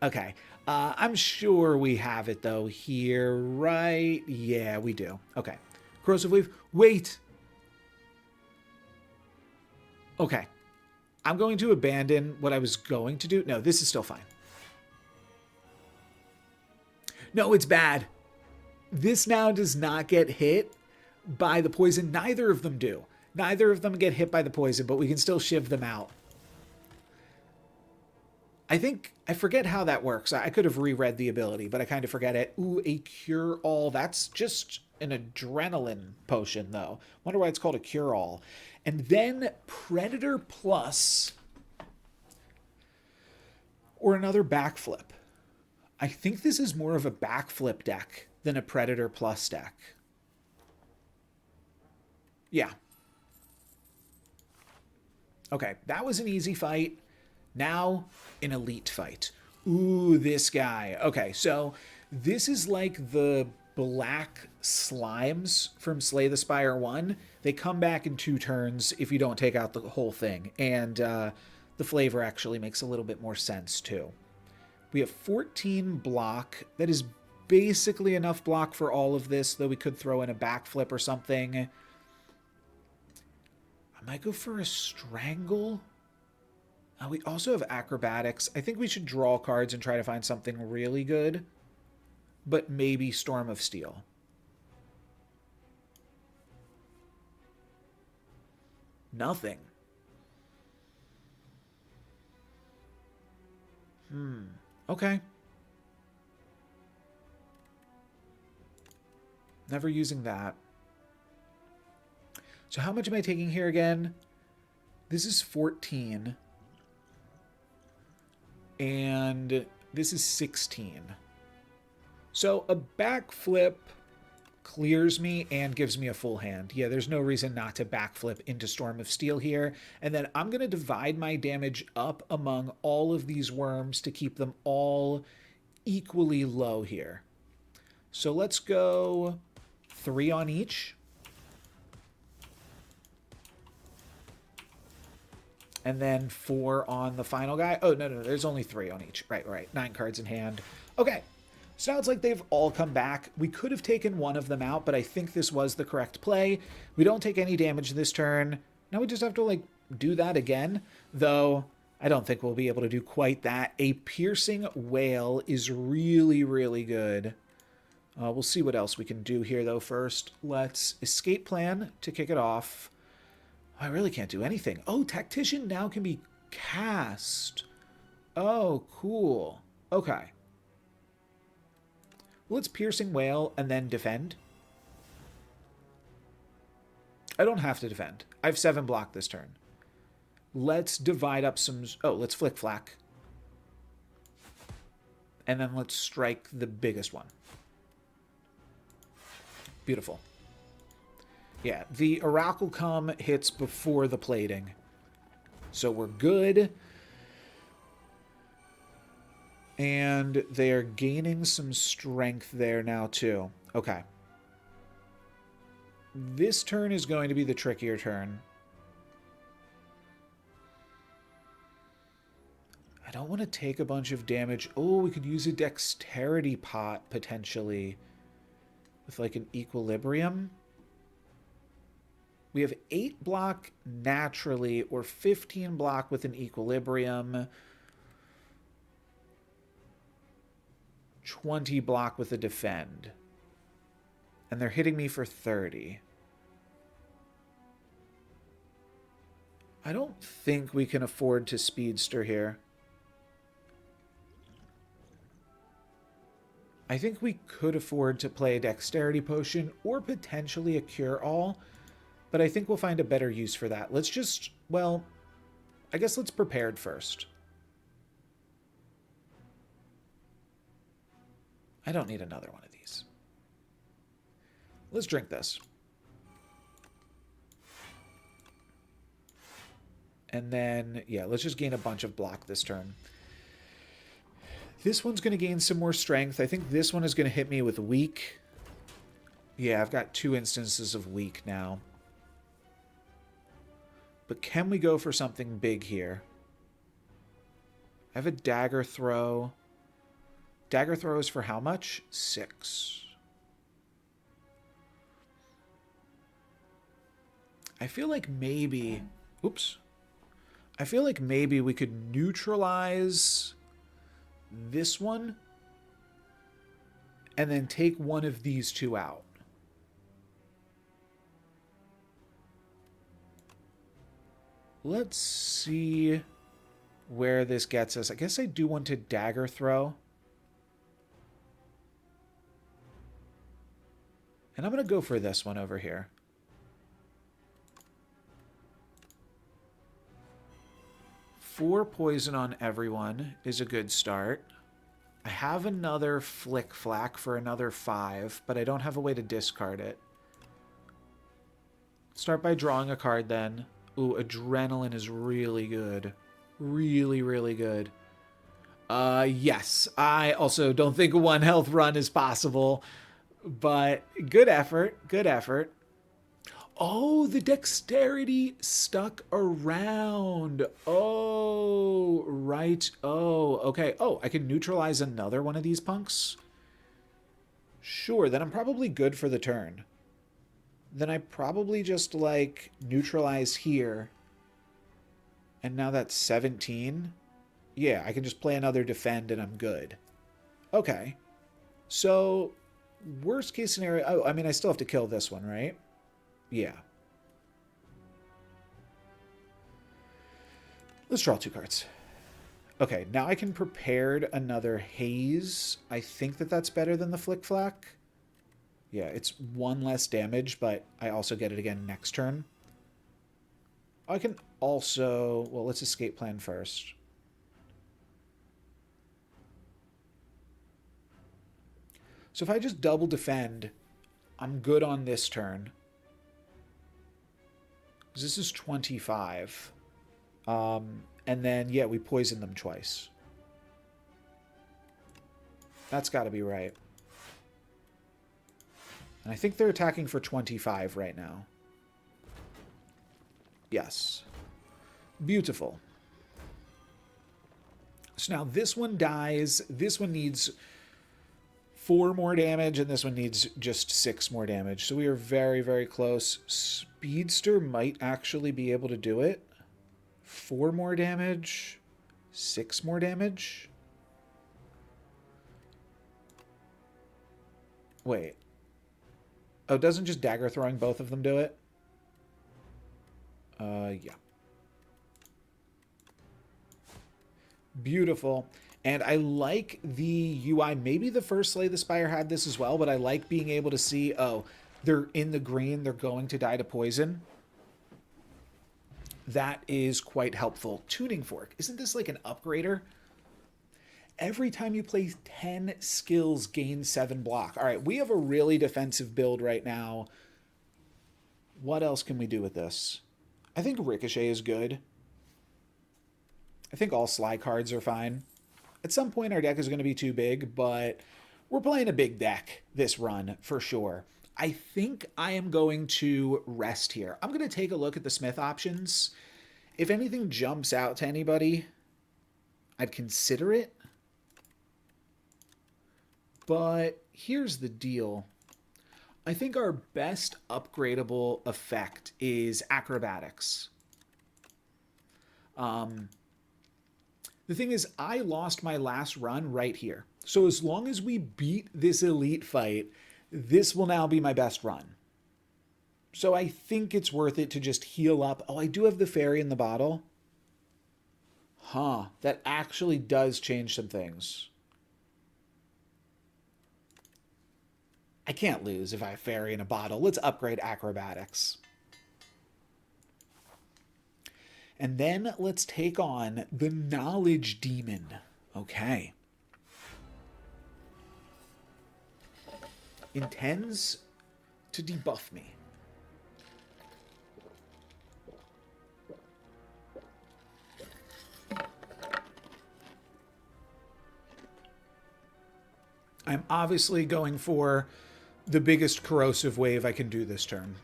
Okay. I'm sure we have it, though, here, right? Yeah, we do. Okay. Corrosive Wave. Wait! Okay. I'm going to abandon what I was going to do. No, this is still fine. No, it's bad. This now does not get hit by the poison. Neither of them do. Neither of them get hit by the poison, but we can still shiv them out. I forget how that works. I could have reread the ability, but I kind of forget it. Ooh, a cure-all. That's just an adrenaline potion, though. Wonder why it's called a cure-all. And then Predator Plus. Or another backflip. I think this is more of a backflip deck than a Predator Plus deck. Yeah. Okay, that was an easy fight. Now, an elite fight. Ooh, this guy. Okay, so this is like the black slimes from Slay the Spire 1. They come back in 2 turns if you don't take out the whole thing. And the flavor actually makes a little bit more sense, too. We have 14 block. That is basically enough block for all of this, though we could throw in a backflip or something. I might go for a strangle. We also have acrobatics. I think we should draw cards and try to find something really good. But maybe Storm of Steel. Nothing. Okay. Never using that. So how much am I taking here again? This is 14. And this is 16. So a backflip clears me and gives me a full hand. Yeah, there's no reason not to backflip into Storm of Steel here. And then I'm going to divide my damage up among all of these worms to keep them all equally low here. So let's go 3 on each. And then 4 on the final guy. Oh, no, there's only 3 on each. Right. 9 cards in hand. Okay. So now it's like they've all come back. We could have taken one of them out, but I think this was the correct play. We don't take any damage this turn. Now we just have to, like, do that again. Though, I don't think we'll be able to do quite that. A Piercing Wail is really, really good. We'll see what else we can do here, though, first. Let's Escape Plan to kick it off. I really can't do anything. Oh, Tactician now can be cast. Oh, cool. Okay. Let's Piercing Wail and then defend. I don't have to defend. I have 7 block this turn. Let's divide up some... Oh, let's Flick Flack. And then let's strike the biggest one. Beautiful. Yeah, the Oraclecum hits before the plating. So we're good. And they are gaining some strength there now, too. Okay. This turn is going to be the trickier turn. I don't want to take a bunch of damage. Oh, we could use a Dexterity pot, potentially. With, like, an Equilibrium. We have 8 block naturally, or 15 block with an Equilibrium. 20 block with a defend. And they're hitting me for 30. I don't think we can afford to speedster here. I think we could afford to play a Dexterity Potion or potentially a Cure-All, but I think we'll find a better use for that. Let's just, well, I guess let's Prepared first. I don't need another one of these. Let's drink this. And then, yeah, let's just gain a bunch of block this turn. This one's going to gain some more strength. I think this one is going to hit me with weak. Yeah, I've got 2 instances of weak now. But can we go for something big here? I have a Dagger Throw. Dagger Throw is for how much? 6. I feel like maybe... Oops. I feel like maybe we could neutralize this one and then take one of these 2 out. Let's see where this gets us. I guess I do want to Dagger Throw. And I'm going to go for this one over here. Four poison on everyone is a good start. I have another Flick Flack for another 5, but I don't have a way to discard it. Start by drawing a card then. Ooh, Adrenaline is really good. Really, really good. Yes. I also don't think a 1 health run is possible. But good effort. Good effort. Oh, the dexterity stuck around. Oh, right. Oh, okay. Oh, I can neutralize another one of these punks? Sure, then I'm probably good for the turn. Then I probably just, like, neutralize here. And now that's 17. Yeah, I can just play another defend and I'm good. Okay. So, worst case scenario... Oh, I mean, I still have to kill this one, right? Yeah. Let's draw 2 cards. Okay, now I can prepare another Haze. I think that that's better than the Flick Flack. Yeah, it's 1 less damage, but I also get it again next turn. I can also... Well, let's escape plan first. So if I just double defend, I'm good on this turn. This is 25. And then, yeah, we poison them twice. That's got to be right. And I think they're attacking for 25 right now. Yes. Beautiful. So now this one dies. This one needs 4 more damage, and this one needs just 6 more damage. So we are very, very close. Speedster might actually be able to do it. 4 more damage. 6 more damage. Wait. Oh, doesn't just dagger throwing both of them do it? Yeah. Beautiful. And I like the UI. Maybe the first Slay the Spire had this as well, but I like being able to see, oh, they're in the green, they're going to die to poison. That is quite helpful. Tuning Fork. Isn't this like an upgrader? Every time you play 10 skills, gain 7 block. All right, we have a really defensive build right now. What else can we do with this? I think Ricochet is good. I think all Sly cards are fine. At some point, our deck is going to be too big, but we're playing a big deck this run for sure. I think I am going to rest here. I'm going to take a look at the Smith options. If anything jumps out to anybody, I'd consider it. But here's the deal. I think our best upgradable effect is Acrobatics. The thing is, I lost my last run right here. So as long as we beat this elite fight, this will now be my best run. So I think it's worth it to just heal up. Oh, I do have the fairy in the bottle. Huh, that actually does change some things. I can't lose if I have fairy in a bottle. Let's upgrade Acrobatics. And then let's take on the Knowledge Demon. Okay. Intends to debuff me. I'm obviously going for the biggest Corrosive Wave I can do this turn.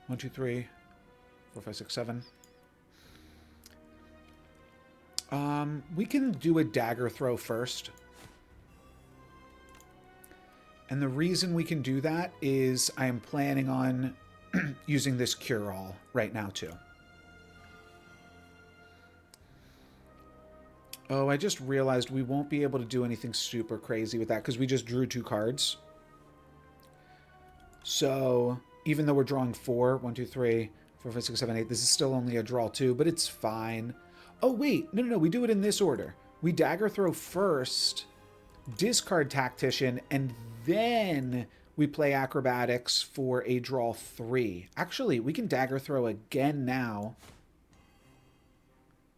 1, 2, 3, 4, 5, 6, 7. We can do a dagger throw first. And the reason we can do that is I am planning on using this cure-all right now too. Oh, I just realized we won't be able to do anything super crazy with that because we just drew 2 cards. So even though we're drawing 4, 1, 2, 3, 4, 5, 6, 7, 8, this is still only a draw 2, but it's fine. Oh, wait. No. We do it in this order. We dagger throw first, discard Tactician, and then we play Acrobatics for a draw 3. Actually, we can dagger throw again now.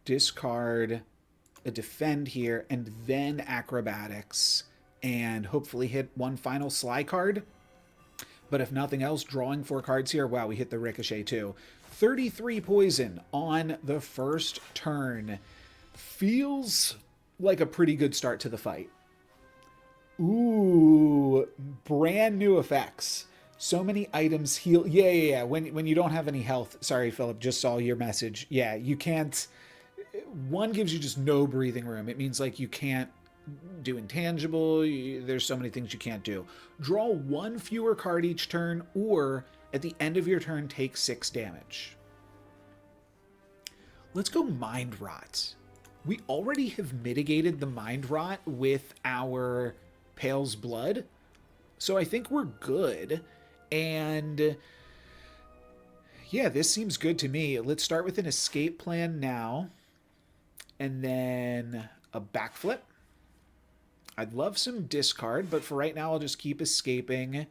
Discard a defend here, and then Acrobatics, and hopefully hit one final Sly card. But if nothing else, drawing 4 cards here. Wow, we hit the ricochet too. 33 poison on the first turn. Feels like a pretty good start to the fight. Ooh, brand new effects. So many items heal. Yeah. When you don't have any health. Sorry, Philip, just saw your message. Yeah, you can't. One gives you just no breathing room. It means like you can't do intangible. There's so many things you can't do. Draw 1 fewer card each turn, or at the end of your turn, take 6 damage. Let's go Mind Rot. We already have mitigated the Mind Rot with our Pale's Blood, so I think we're good. And yeah, this seems good to me. Let's start with an escape plan now, and then a backflip. I'd love some discard, but for right now, I'll just keep escaping.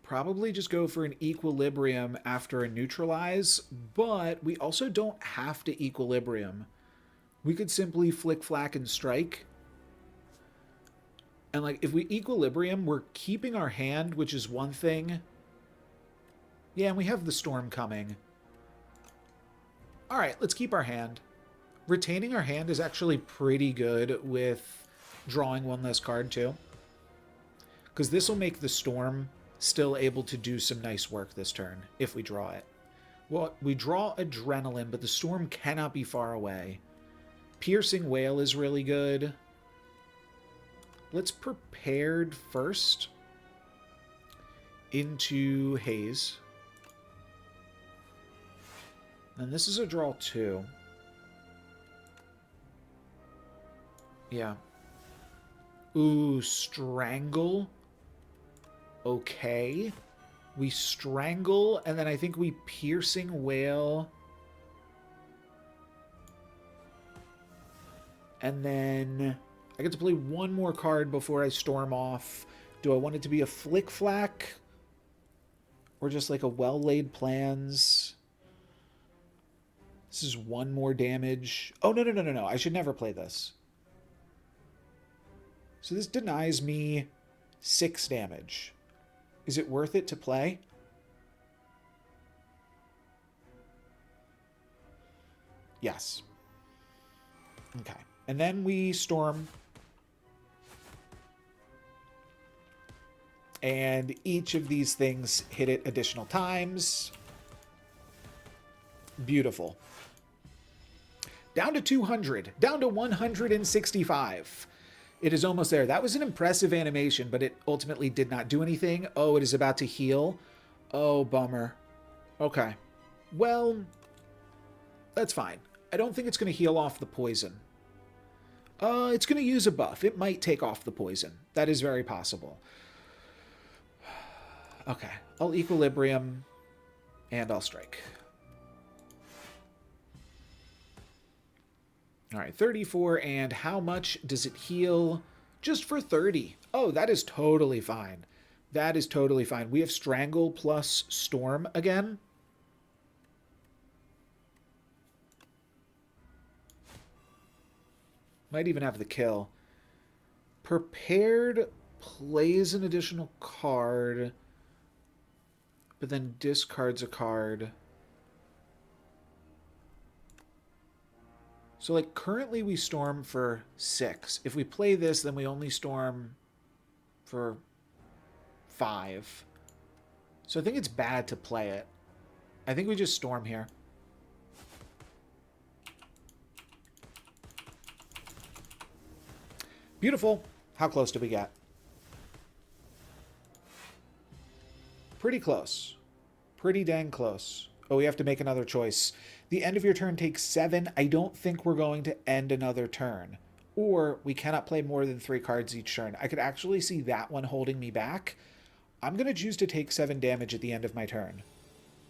Probably just go for an equilibrium after a neutralize, but we also don't have to equilibrium. We could simply flick, flack, and strike. And like, if we equilibrium, we're keeping our hand, which is one thing. Yeah, and we have the storm coming. All right, let's keep our hand. Retaining our hand is actually pretty good with drawing 1 less card too, because this will make the storm still able to do some nice work this turn if we draw it. Well, we draw Adrenaline, but the storm cannot be far away. Piercing Wail is really good. Let's Prepared first into Haze. And this is a draw 2. Yeah. Ooh, Strangle. Okay. We Strangle, and then I think we Piercing Wail. And then I get to play 1 more card before I storm off. Do I want it to be a Flick Flack? Or just like a Well-Laid Plans? This is 1 more damage. Oh, no. I should never play this. So this denies me 6 damage. Is it worth it to play? Yes. Okay. And then we storm. And each of these things hit it additional times. Beautiful. Down to 200. Down to 165. It is almost there. That was an impressive animation, but it ultimately did not do anything. Oh, it is about to heal. Oh, bummer. Okay. Well, that's fine. I don't think it's going to heal off the poison. It's going to use a buff. It might take off the poison. That is very possible. Okay. I'll equilibrium, and I'll strike. All right, 34, and how much does it heal? Just for 30. Oh, that is totally fine. That is totally fine. We have Strangle plus Storm again. Might even have the kill. Prepared plays an additional card, but then discards a card. So, like, currently we storm for 6. If we play this, then we only storm for 5. So I think it's bad to play it. I think we just storm here. Beautiful. How close did we get? Pretty close. Pretty dang close. Oh, we have to make another choice. The end of your turn takes 7. I don't think we're going to end another turn. Or we cannot play more than 3 cards each turn. I could actually see that one holding me back. I'm going to choose to take 7 damage at the end of my turn.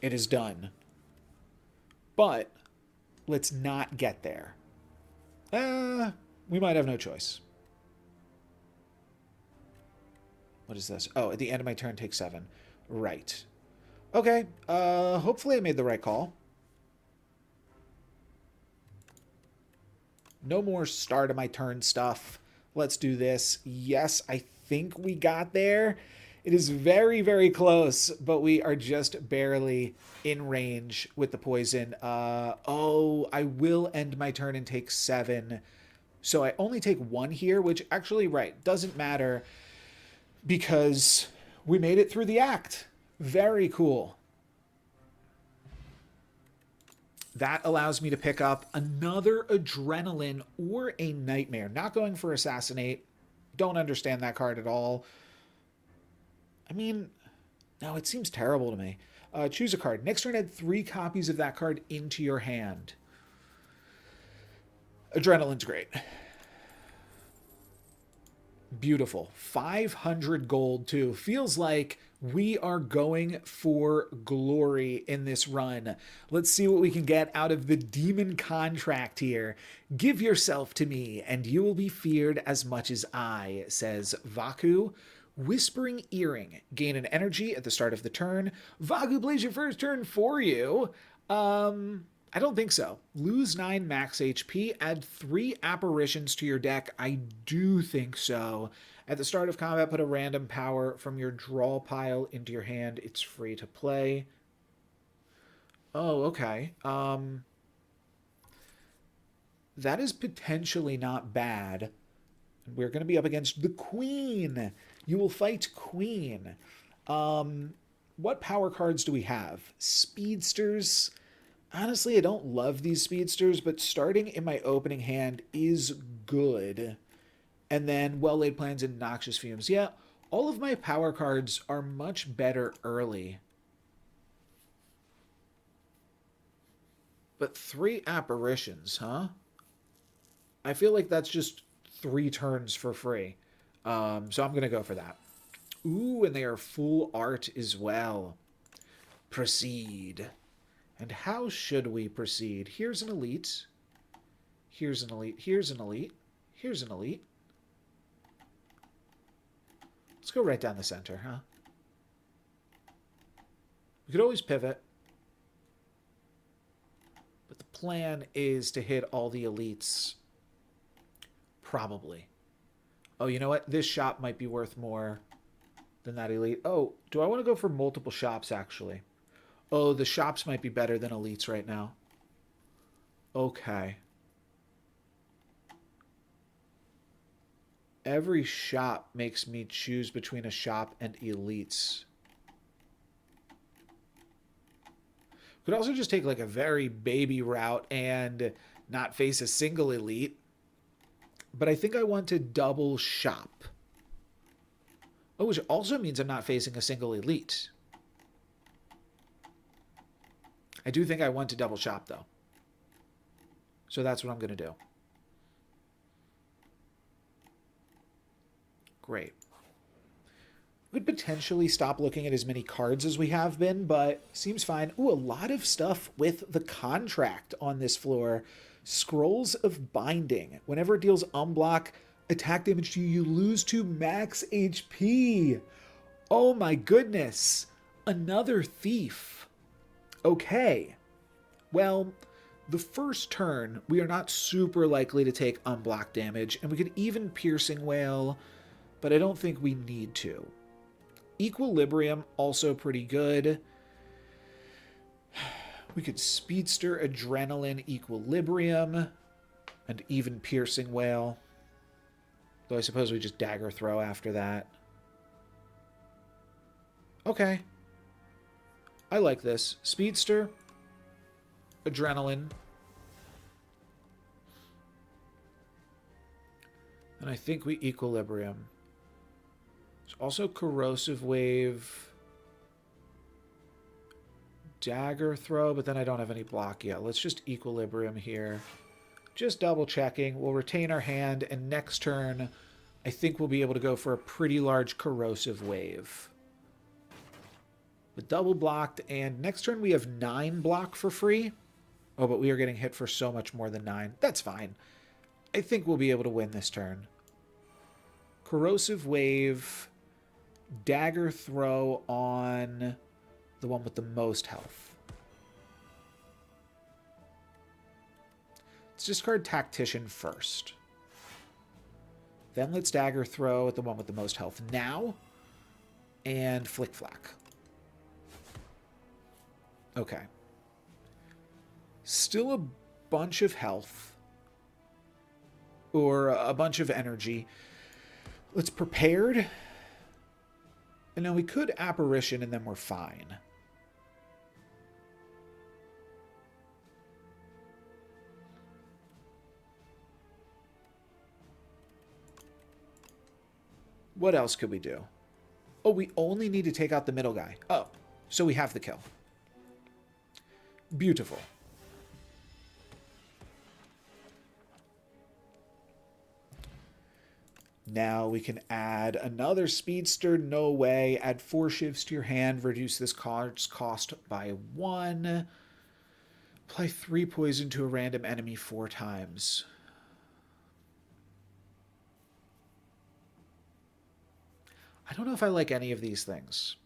It is done. But let's not get there. We might have no choice. What is this? Oh, at the end of my turn, take 7. Right. Okay. Hopefully I made the right call. No more start of my turn stuff. Let's do this. Yes, I think we got there. It is very, very close, but we are just barely in range with the poison. Oh, I will end my turn and take 7. So I only take 1 here, which actually, right, doesn't matter because we made it through the act. Very cool. That allows me to pick up another Adrenaline or a Nightmare. Not going for Assassinate. Don't understand that card at all. I mean, no, it seems terrible to me. Choose a card. Next turn, add 3 copies of that card into your hand. Adrenaline's great. Beautiful. 500 gold, too. Feels like we are going for glory in this run. Let's see what we can get out of the demon contract here. Give yourself to me, and you will be feared as much as I, says Vaku. Whispering Earring. Gain an energy at the start of the turn. Vaku plays your first turn for you. I don't think so. Lose 9 max HP. Add 3 apparitions to your deck. I do think so. At the start of combat, put a random power from your draw pile into your hand. It's free to play. Oh, okay. That is potentially not bad. We're going to be up against the Queen. You will fight Queen. What power cards do we have? Speedsters. Honestly, I don't love these speedsters, but starting in my opening hand is good. And then Well-Laid Plans and Noxious Fumes. Yeah, all of my power cards are much better early. But 3 apparitions, huh? I feel like that's just 3 turns for free. So I'm going to go for that. Ooh, and they are full art as well. Proceed. And how should we proceed? Here's an elite. Here's an elite. Here's an elite. Here's an elite. Let's go right down the center, huh? We could always pivot. But the plan is to hit all the elites. Probably. Oh, you know what? This shop might be worth more than that elite. Oh, do I want to go for multiple shops, actually? Oh, the shops might be better than elites right now. Okay. Every shop makes me choose between a shop and elites. Could also just take like a very baby route and not face a single elite. But I think I want to double shop. Oh, which also means I'm not facing a single elite. I do think I want to double shop, though. So that's what I'm going to do. Great. We could potentially stop looking at as many cards as we have been, but seems fine. Ooh, a lot of stuff with the contract on this floor. Scrolls of Binding. Whenever it deals unblock attack damage to you, you lose 2 max HP. Oh my goodness. Another thief. Okay. Well, the first turn, we are not super likely to take unblock damage, and we could even Piercing Wail, but I don't think we need to. Equilibrium, also pretty good. We could Speedster, Adrenaline, Equilibrium, and even Piercing Wail. Though I suppose we just Dagger Throw after that. Okay. I like this. Speedster, Adrenaline. And I think we Equilibrium. There's also Corrosive Wave. Dagger Throw, but then I don't have any block yet. Let's just Equilibrium here. Just double checking. We'll retain our hand, and next turn, I think we'll be able to go for a pretty large Corrosive Wave. With double blocked, and next turn we have 9 block for free. Oh, but we are getting hit for so much more than 9. That's fine. I think we'll be able to win this turn. Corrosive Wave, Dagger Throw on the one with the most health. Let's discard Tactician first. Then let's dagger throw at the one with the most health now. And flick flack. Okay. Still a bunch of health. Or a bunch of energy. Let's prepared. And now we could apparition and then we're fine. What else could we do? Oh, we only need to take out the middle guy. Oh, so we have the kill. Beautiful. Now we can add another speedster. No way. Add 4 shivs to your hand. Reduce this card's cost by 1. Apply 3 poison to a random enemy 4 times. I don't know if I like any of these things.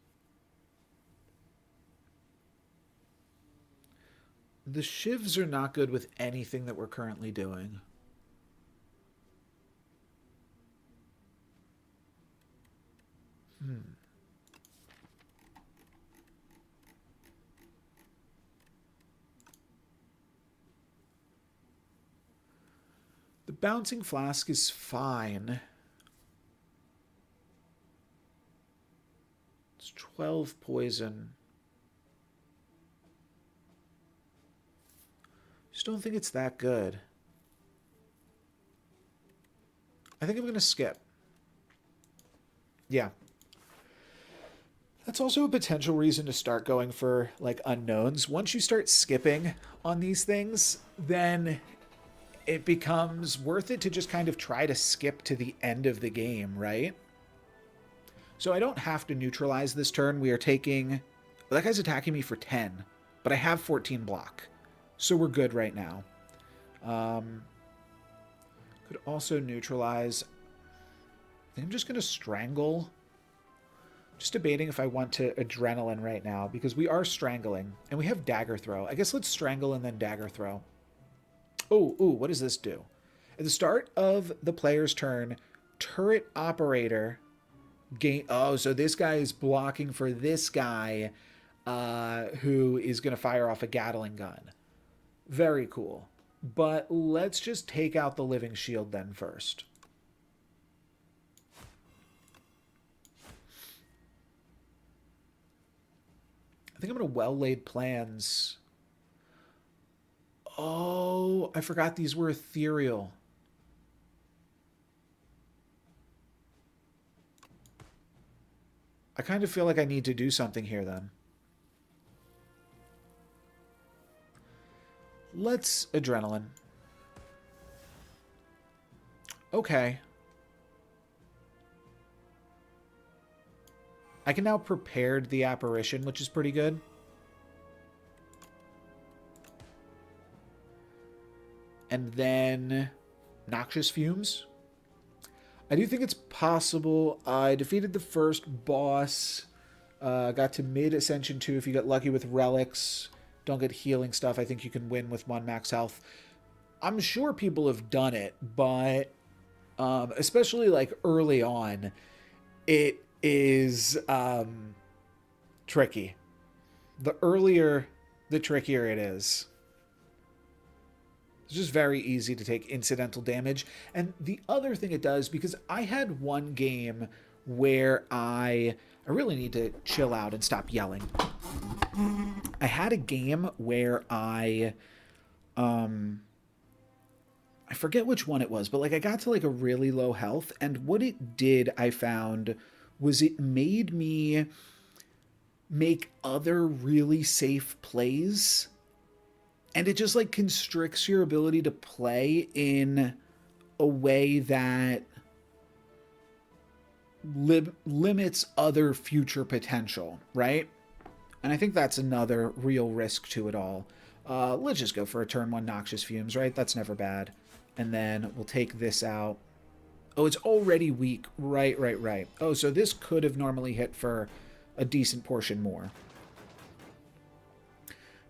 The shivs are not good with anything that we're currently doing. The bouncing flask is fine. It's 12 poison. Just don't think it's that good. I think I'm going to skip. Yeah. That's also a potential reason to start going for, like, unknowns. Once you start skipping on these things, then it becomes worth it to just kind of try to skip to the end of the game, right? So I don't have to neutralize this turn. We are taking... Well, that guy's attacking me for 10, but I have 14 block. So we're good right now. Could also neutralize... I think I'm just going to strangle... Just debating if I want to adrenaline right now, because we are strangling, and we have dagger throw. I guess let's strangle and then dagger throw. Oh, ooh, what does this do? At the start of the player's turn, turret operator gain... Oh, so this guy is blocking for this guy who is going to fire off a Gatling gun. Very cool. But let's just take out the living shield then first. I think I'm going to well-laid plans. Oh, I forgot these were ethereal. I kind of feel like I need to do something here then. Let's adrenaline. Okay. I can now prepare the apparition, which is pretty good. And then Noxious Fumes. I do think it's possible. I defeated the first boss. Got to mid-Ascension 2 if you get lucky with relics. Don't get healing stuff. I think you can win with 1 max health. I'm sure people have done it, but especially like early on, it is tricky. The earlier, the trickier it is. It's just very easy to take incidental damage. And the other thing it does, because I had one game where I really need to chill out and stop yelling. I had a game where I forget which one it was, but like I got to like a really low health, and what it did, I found, was it made me make other really safe plays, and it just like constricts your ability to play in a way that limits other future potential, right? And I think that's another real risk to it all. Let's just go for a turn 1 Noxious Fumes, right? That's never bad. And then we'll take this out. Oh, it's already weak. Right. Oh, so this could have normally hit for a decent portion more.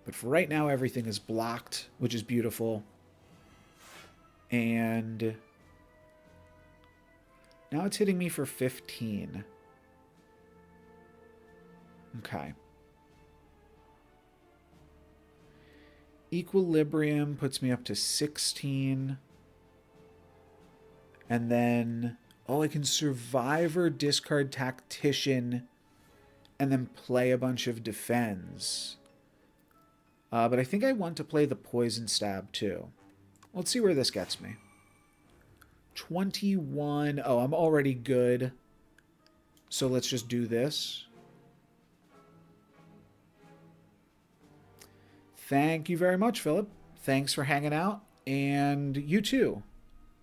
But for right now, everything is blocked, which is beautiful. And Now it's hitting me for 15. Okay. Equilibrium puts me up to 16. And then, oh, I can Survivor, discard Tactician, and then play a bunch of Defends. But I think I want to play the Poison Stab, too. Let's see where this gets me. 21. Oh, I'm already good. So let's just do this. Thank you very much, Philip. Thanks for hanging out. And you too.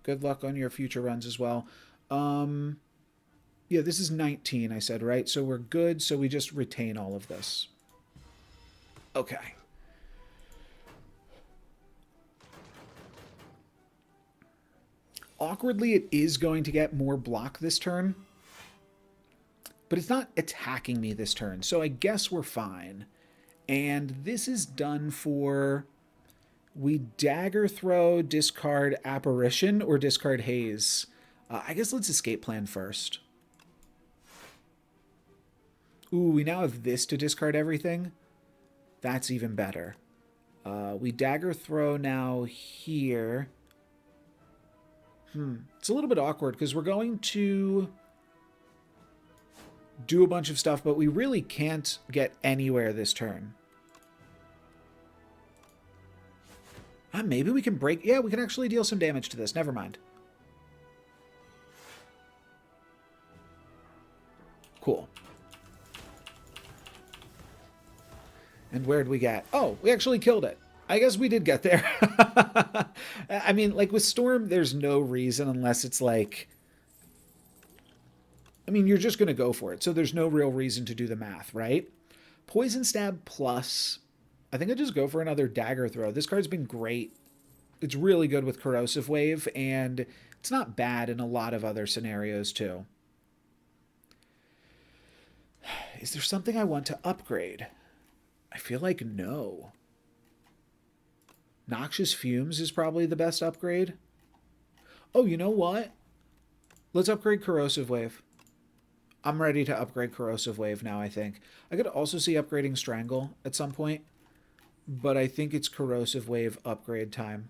Good luck on your future runs as well. Yeah, this is 19, I said, right? So we're good. So we just retain all of this. Okay. Awkwardly, it is going to get more block this turn. But it's not attacking me this turn. So I guess we're fine. And this is done for... We dagger throw, discard Apparition, or discard Haze. I guess let's escape plan first. Ooh, we now have this to discard everything. That's even better. We dagger throw now here. It's a little bit awkward because we're going to do a bunch of stuff, but we really can't get anywhere this turn. Maybe we can break... Yeah, we can actually deal some damage to this. Never mind. Cool. And where'd we get? Oh, we actually killed it. I guess we did get there. I mean, like with Storm, there's no reason unless it's like... I mean, you're just going to go for it. So there's no real reason to do the math, right? Poison Stab plus... I think I just go for another dagger throw. This card's been great. It's really good with Corrosive Wave, and it's not bad in a lot of other scenarios, too. Is there something I want to upgrade? I feel like no. Noxious Fumes is probably the best upgrade. Oh, you know what? Let's upgrade Corrosive Wave. I'm ready to upgrade Corrosive Wave now, I think. I could also see upgrading Strangle at some point. But I think it's Corrosive Wave upgrade time.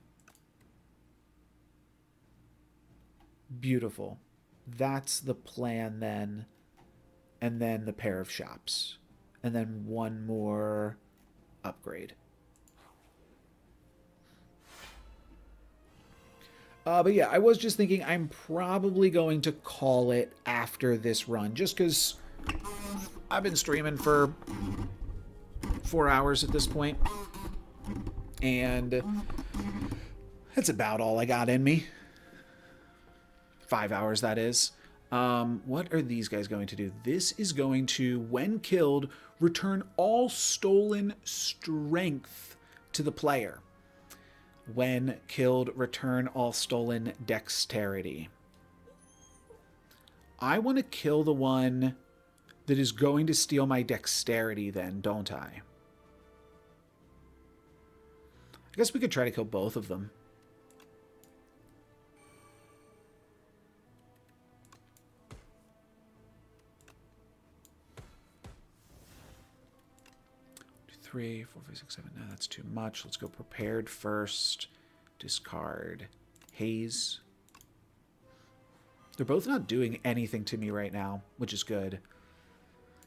Beautiful. That's the plan then. And then the pair of shops. And then one more upgrade. But yeah, I was just thinking I'm probably going to call it after this run. Just because I've been streaming for 4 hours at this point. And that's about all I got in me. 5 hours, that is. What are these guys going to do? This is going to, when killed, return all stolen strength to the player. When killed, return all stolen dexterity. I want to kill the one that is going to steal my dexterity then, don't I? I guess we could try to kill both of them. Three, 4, 5, 6, 7. No, that's too much. Let's go prepared first. Discard. Haze. They're both not doing anything to me right now, which is good.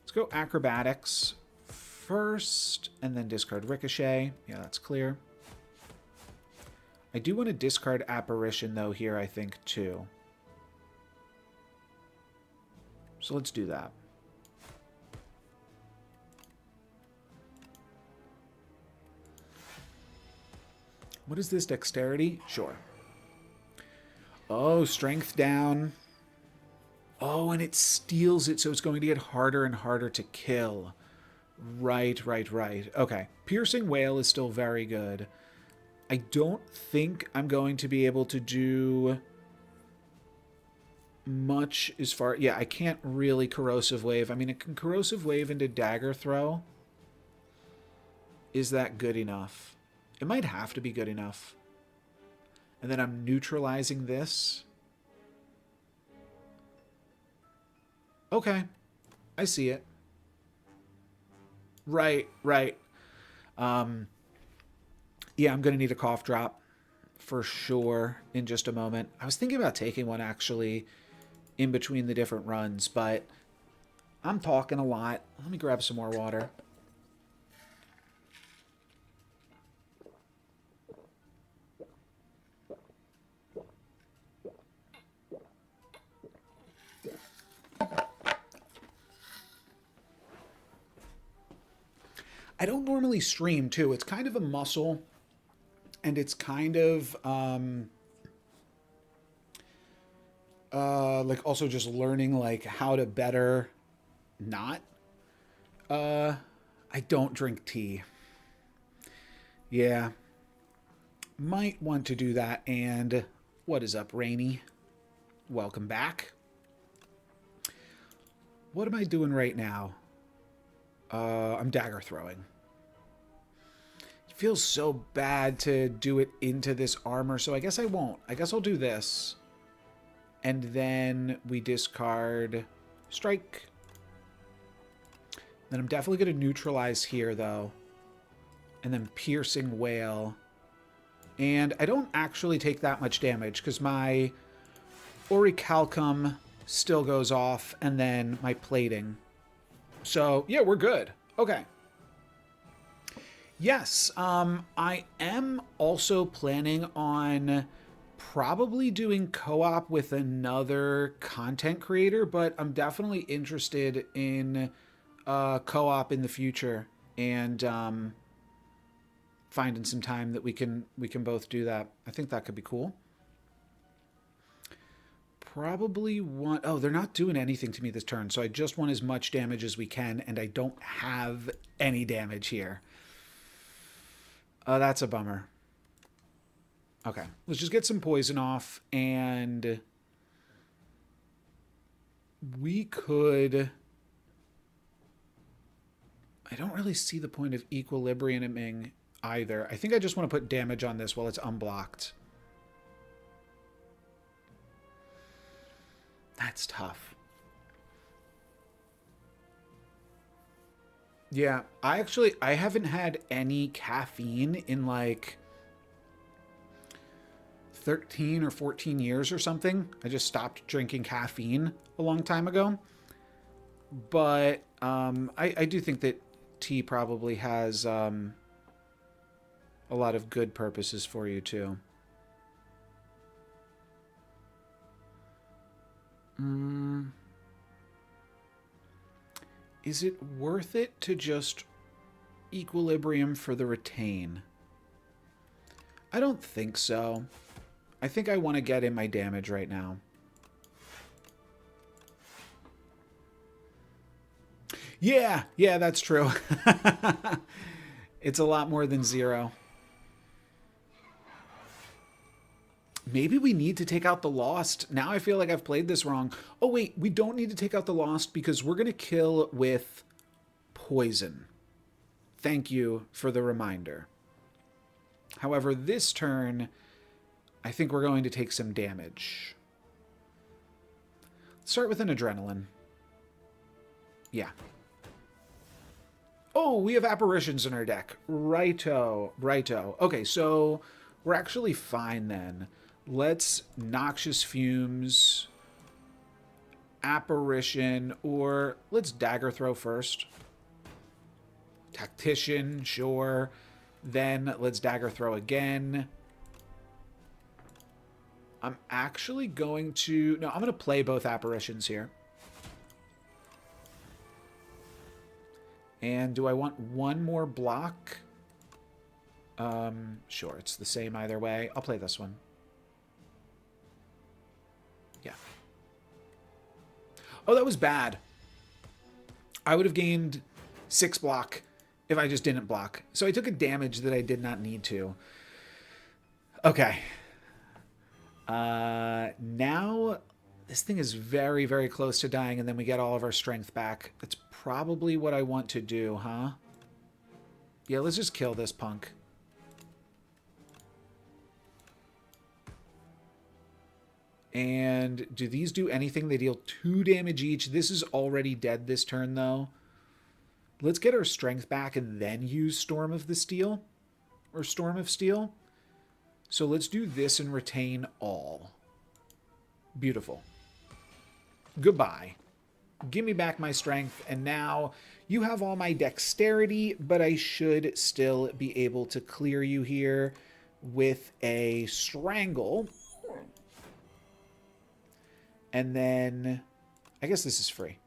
Let's go acrobatics first, and then discard ricochet. Yeah, that's clear. I do want to discard apparition, though, here, I think, too. So let's do that. What is this, dexterity? Sure. Oh, strength down. Oh, and it steals it, so it's going to get harder and harder to kill. Right. Okay. Piercing Wail is still very good. I don't think I'm going to be able to do much as far... Yeah, I can't really Corrosive Wave. I mean, it can Corrosive Wave into Dagger Throw. Is that good enough? It might have to be good enough. And then I'm neutralizing this. Okay. I see it. Right, right. Yeah, I'm going to need a cough drop for sure in just a moment. I was thinking about taking one actually in between the different runs, but I'm talking a lot. Let me grab some more water. I don't normally stream too. It's kind of a muscle, and it's kind of like also just learning like how to better not. I don't drink tea. Yeah, might want to do that. And what is up, Rainy? Welcome back. What am I doing right now? I'm dagger throwing. It feels so bad to do it into this armor, so I guess I won't. I guess I'll do this. And then we discard strike. Then I'm definitely going to neutralize here, though. And then piercing wail. And I don't actually take that much damage because my orichalcum still goes off, and then my plating. So, yeah, we're good. Okay. Yes, I am also planning on probably doing co-op with another content creator, but I'm definitely interested in co-op in the future, and finding some time that we can both do that. I think that could be cool. Probably want... Oh, they're not doing anything to me this turn, so I just want as much damage as we can, and I don't have any damage here. That's a bummer. Okay, let's just get some poison off, and we could... I don't really see the point of equilibriuming either. I think I just want to put damage on this while it's unblocked. That's tough. Yeah, I haven't had any caffeine in like 13 or 14 years or something. I just stopped drinking caffeine a long time ago. But I do think that tea probably has a lot of good purposes for you too. Is it worth it to just equilibrium for the retain? I don't think so. I think I want to get in my damage right now. Yeah, that's true. It's a lot more than 0. Maybe we need to take out the Lost. Now I feel like I've played this wrong. Oh, wait, we don't need to take out the Lost because we're going to kill with poison. Thank you for the reminder. However, this turn, I think we're going to take some damage. Let's start with an adrenaline. Yeah. Oh, we have apparitions in our deck. Righto. Okay, so we're actually fine then. Let's Noxious Fumes, Apparition, or let's Dagger Throw first. Tactician, sure. Then let's Dagger Throw again. I'm actually going to... No, I'm going to play both Apparitions here. And do I want one more block? Sure, it's the same either way. I'll play this one. Yeah. Oh, that was bad. I would have gained 6 block if I just didn't block. So I took a damage that I did not need to. Okay. Now this thing is very, very close to dying, and then we get all of our strength back. That's probably what I want to do, huh? Yeah, let's just kill this punk. And do these do anything? They deal 2 damage each. This is already dead this turn, though. Let's get our strength back and then use Storm of the Steel. Or Storm of Steel. So let's do this and retain all. Beautiful. Goodbye. Give me back my strength. And now you have all my dexterity, but I should still be able to clear you here with a Strangle. And then I guess this is free.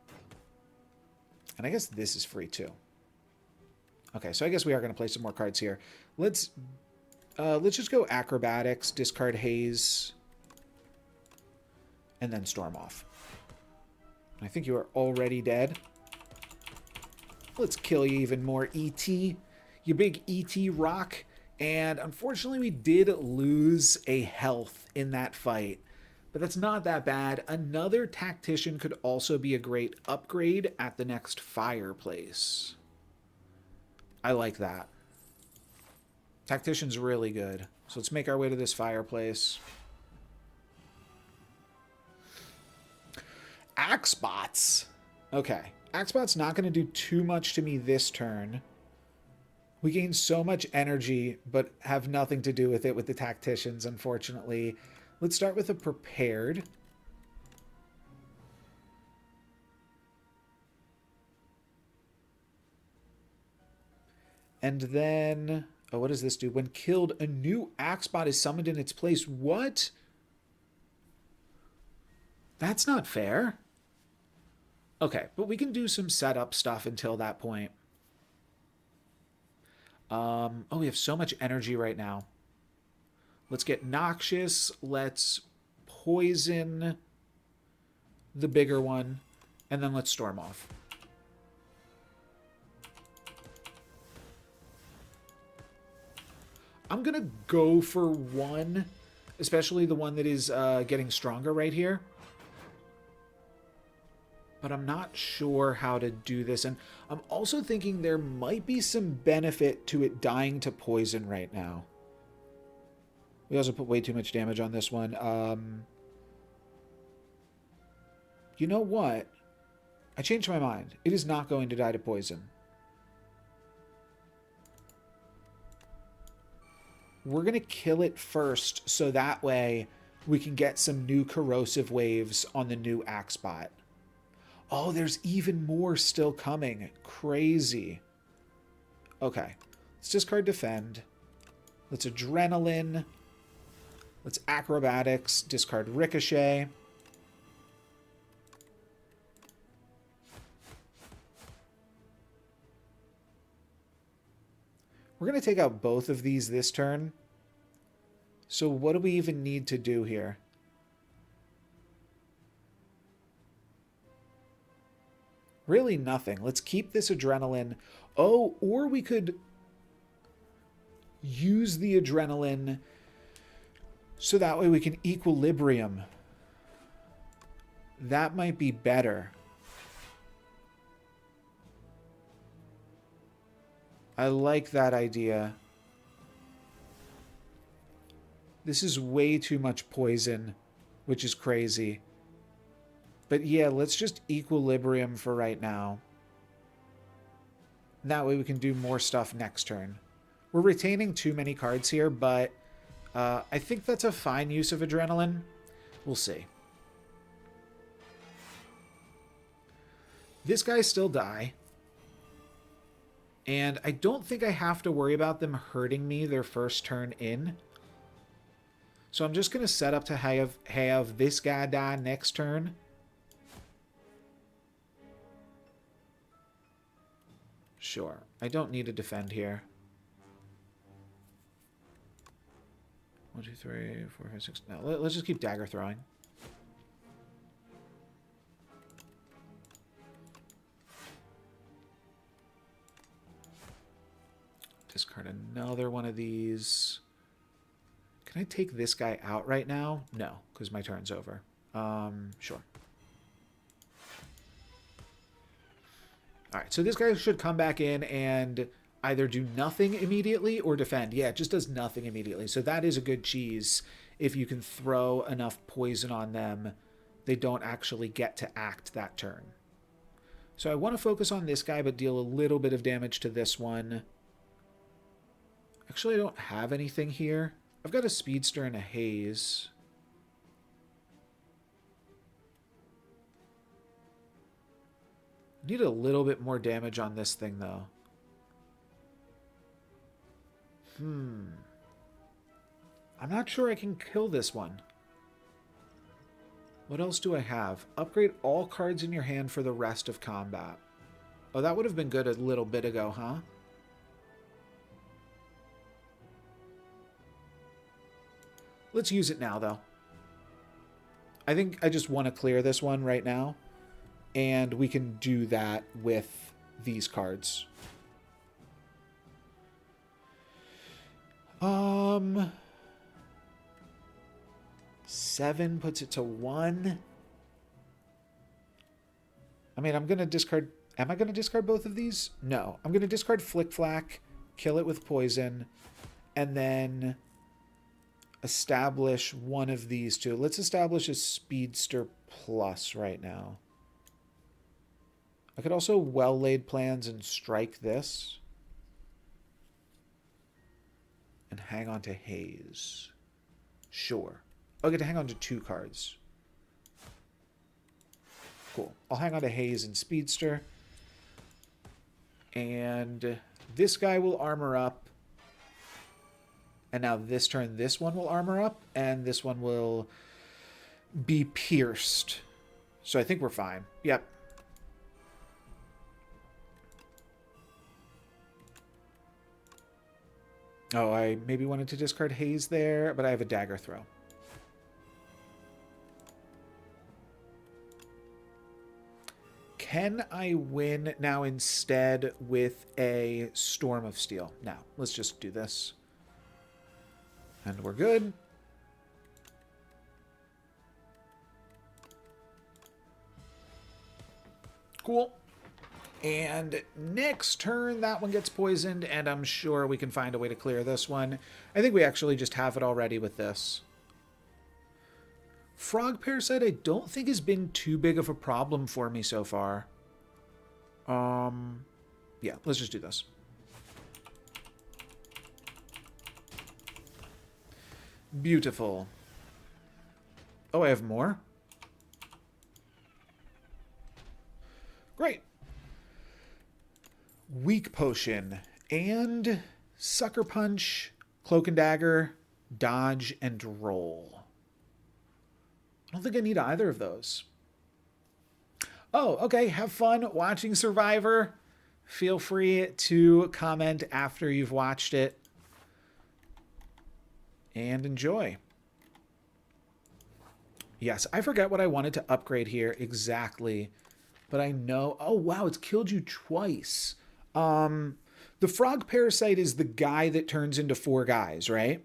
And I guess this is free too. Okay, so I guess we are going to play some more cards here. Let's just go Acrobatics, discard Haze, and then Storm off. I think you are already dead. Let's kill you even more, E.T. You big E.T. rock. And unfortunately, we did lose a health in that fight. But that's not that bad. Another Tactician could also be a great upgrade at the next fireplace. I like that. Tactician's really good. So let's make our way to this fireplace. Axebots. Okay. Axebots not going to do too much to me this turn. We gain so much energy, but have nothing to do with it with the Tacticians, unfortunately. Let's start with a Prepared. And then... oh, what does this do? When killed, a new Axebot is summoned in its place. What? That's not fair. Okay, but we can do some setup stuff until that point. Oh, we have so much energy right now. Let's get Noxious. Let's poison the bigger one. And then let's Storm off. I'm going to go for one, especially the one that is getting stronger right here. But I'm not sure how to do this. And I'm also thinking there might be some benefit to it dying to poison right now. We also put way too much damage on this one. You know what? I changed my mind. It is not going to die to poison. We're going to kill it first, so that way we can get some new Corrosive Waves on the new Axebot. Oh, there's even more still coming. Crazy. Okay. Let's discard Defend. Let's Adrenaline. Let's Acrobatics. Discard Ricochet. We're going to take out both of these this turn. So what do we even need to do here? Really nothing. Let's keep this Adrenaline. Oh, or we could use the Adrenaline so that way we can Equilibrium. That might be better. I like that idea. This is way too much poison, which is crazy. But yeah, let's just Equilibrium for right now. That way we can do more stuff next turn. We're retaining too many cards here, but I think that's a fine use of Adrenaline. We'll see. This guy still die. And I don't think I have to worry about them hurting me their first turn in. So I'm just going to set up to have this guy die next turn. Sure. I don't need to defend here. 1, 2, 3, 4, 5, 6. No, let's just keep dagger throwing. Discard another one of these. Can I take this guy out right now? No, because my turn's over. Sure. All right, so this guy should come back in and either do nothing immediately or defend. Yeah, it just does nothing immediately. So that is a good cheese. if you can throw enough poison on them, they don't actually get to act that turn. So I want to focus on this guy, but deal a little bit of damage to this one. Actually, I don't have anything here. I've got a Speedster and a Haze. Need a little bit more damage on this thing, though. I'm not sure I can kill this one. What else do I have? Upgrade all cards in your hand for the rest of combat. Oh, that would have been good a little bit ago, huh? Let's use it now, though. I think I just want to clear this one right now. And we can do that with these cards. 7 puts it to 1. I mean, I'm going to discard... Am I going to discard both of these? No. I'm going to discard Flick Flack, kill it with poison, and then establish one of these two. Let's establish a Speedster Plus right now. I could also well-laid plans and strike this. And hang on to Haze. Sure. I'll get to hang on to 2 cards. Cool. I'll hang on to Haze and Speedster. And this guy will armor up. And now this turn, this one will armor up. And this one will be pierced. So I think we're fine. Yep. Oh, I maybe wanted to discard Haze there, but I have a dagger throw. Can I win now instead with a Storm of Steel? Now, let's just do this. And we're good. Cool. And next turn, that one gets poisoned, and I'm sure we can find a way to clear this one. I think we actually just have it already with this. Phrog Parasite I don't think has been too big of a problem for me so far. Yeah, let's just do this. Beautiful. Oh, I have more? Great. Weak Potion and Sucker Punch, Cloak and Dagger, Dodge, and Roll. I don't think I need either of those. Oh, okay. Have fun watching Survivor. Feel free to comment after you've watched it. And enjoy. Yes, I forget what I wanted to upgrade here exactly. But I know... Oh, wow, it's killed you twice. The Phrog Parasite is the guy that turns into 4 guys, right?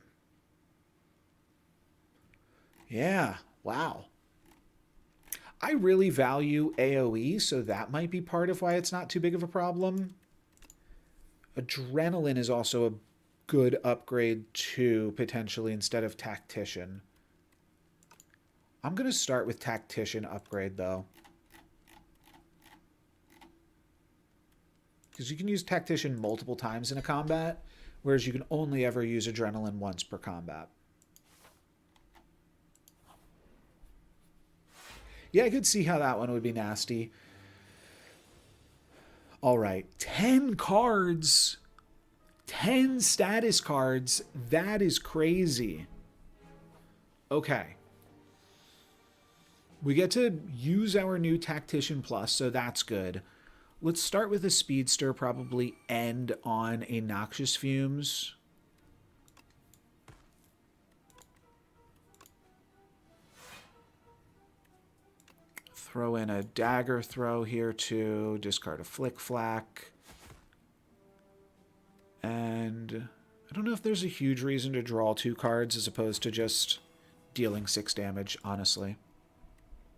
Yeah, wow. I really value AoE, so that might be part of why it's not too big of a problem. Adrenaline is also a good upgrade too, potentially, instead of Tactician. I'm going to start with Tactician upgrade, though. Because you can use Tactician multiple times in a combat, whereas you can only ever use Adrenaline once per combat. Yeah, I could see how that one would be nasty. All right, 10 cards. 10 status cards. That is crazy. Okay. We get to use our new Tactician Plus, so that's good. Let's start with a Speedster, probably end on a Noxious Fumes. Throw in a Dagger Throw here too. Discard a Flick Flack. And I don't know if there's a huge reason to draw 2 cards as opposed to just dealing 6 damage, honestly.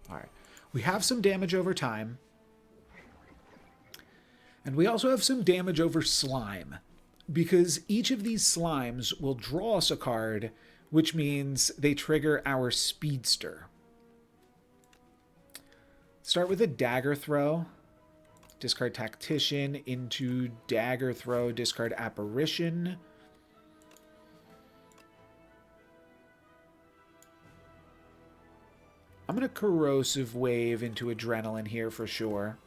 Alright. We have some damage over time. And we also have some damage over slime. Because each of these slimes will draw us a card which means they trigger our Speedster. Start with a Dagger Throw. Discard Tactician into Dagger Throw, discard Apparition. I'm going to Corrosive Wave into Adrenaline here for sure.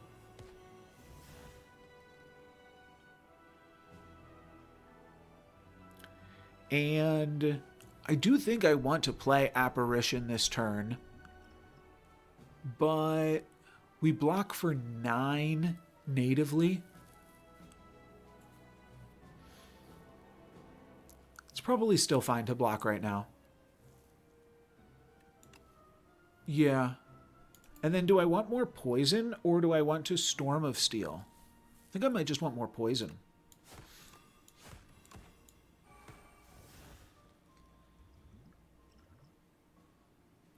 And I do think I want to play Apparition this turn. But we block for 9 natively. It's probably still fine to block right now. Yeah. And then do I want more poison or do I want to Storm of Steel? I think I might just want more poison.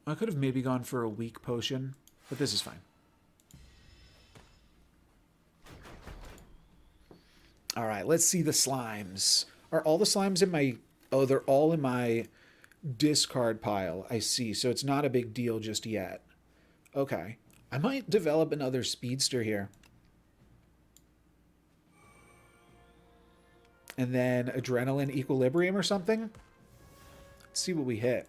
I could have maybe gone for a weak potion, but this is fine. All right, let's see the slimes. Are all the slimes in my... Oh, they're all in my discard pile. I see. So it's not a big deal just yet. Okay. I might develop another Speedster here. And then Adrenaline Equilibrium or something. Let's see what we hit.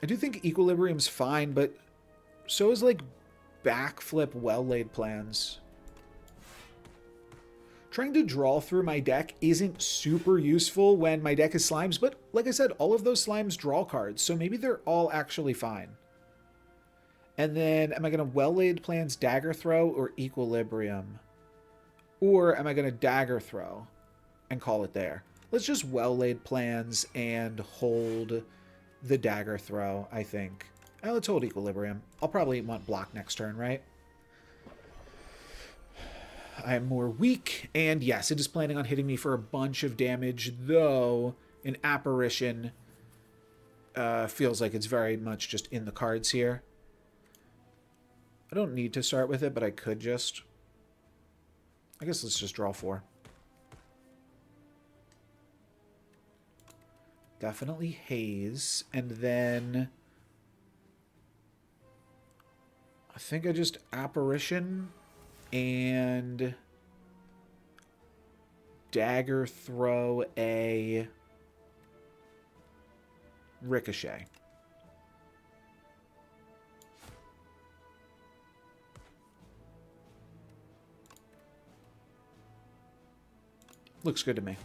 I do think Equilibrium's fine, but so is like Backflip Well-Laid Plans. Trying to draw through my deck isn't super useful when my deck is slimes, but like I said, all of those slimes draw cards, so maybe they're all actually fine. And then, am I going to Well-Laid Plans Dagger Throw or Equilibrium? Or am I going to Dagger Throw and call it there? Let's just Well-Laid Plans and hold the Dagger Throw, I think. Let's hold Equilibrium. I'll probably want block next turn, right? I am more weak, and yes, it is planning on hitting me for a bunch of damage, though an Apparition feels like it's very much just in the cards here. I don't need to start with it, but I could just... I guess let's just draw 4. Definitely Haze, and then... I think I just Apparition and Dagger Throw a Ricochet. Looks good to me.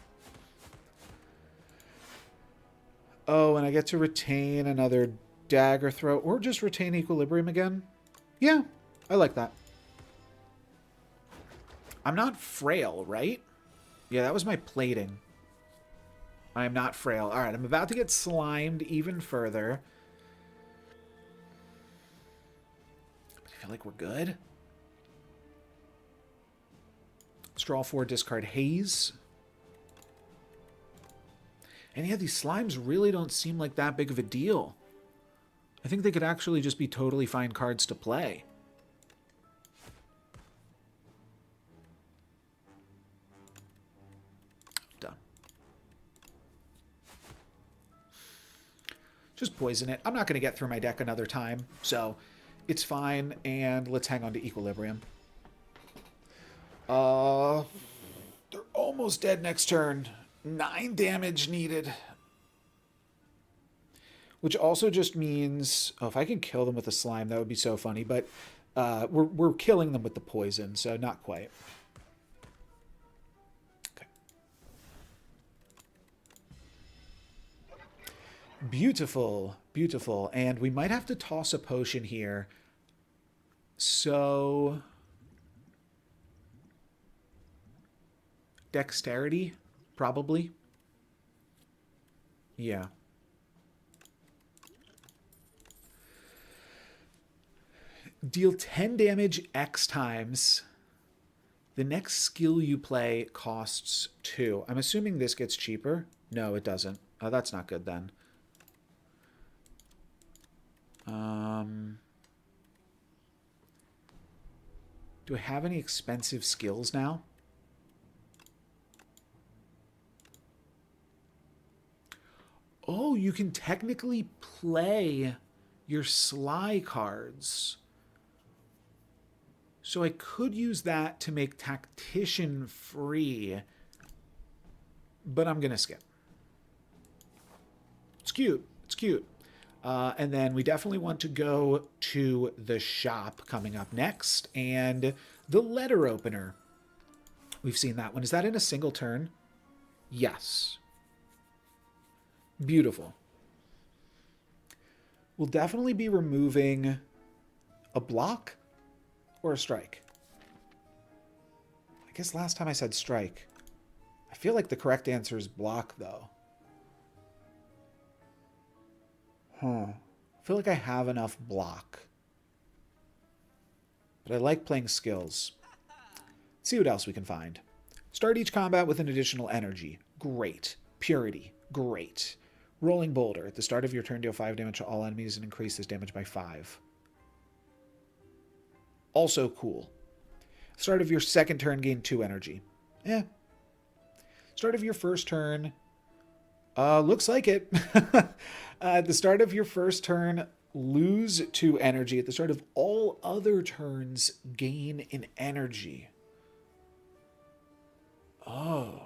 Oh, and I get to retain another Dagger Throw, or just retain Equilibrium again. Yeah, I like that. I'm not frail, right? Yeah, that was my plating. I am not frail. All right, I'm about to get slimed even further. I feel like we're good. Let's draw 4, discard Haze. And yeah, these slimes really don't seem like that big of a deal. I think they could actually just be totally fine cards to play. Done. Just poison it. I'm not going to get through my deck another time, so it's fine. And let's hang on to Equilibrium. They're almost dead next turn. 9 damage needed. Which also just means... Oh, if I can kill them with a slime, that would be so funny. But we're killing them with the poison, so not quite. Okay. Beautiful. Beautiful. And we might have to toss a potion here. So... Dexterity? Probably. Yeah. Deal 10 damage X times. The next skill you play costs 2. I'm assuming this gets cheaper. No, it doesn't. Oh, that's not good then. Do I have any expensive skills now? you can technically play your Sly cards. So I could use that to make Tactician free, but I'm going to skip. It's cute. It's cute. And then we definitely want to go to the shop coming up next, and the letter opener. We've seen that one. Is that in a single turn? Yes. Beautiful. We'll definitely be removing a block or a strike. I guess last time I said strike. I feel like the correct answer is block, though. I feel like I have enough block. But I like playing skills. Let's see what else we can find. Start each combat with an additional energy. Great. Purity. Great. Rolling Boulder. At the start of your turn, deal 5 damage to all enemies and increase this damage by 5. Also cool. Start of your second turn, gain 2 energy. Start of your first turn. Looks like it. At the start of your first turn, lose 2 energy. At the start of all other turns, gain an energy. Oh.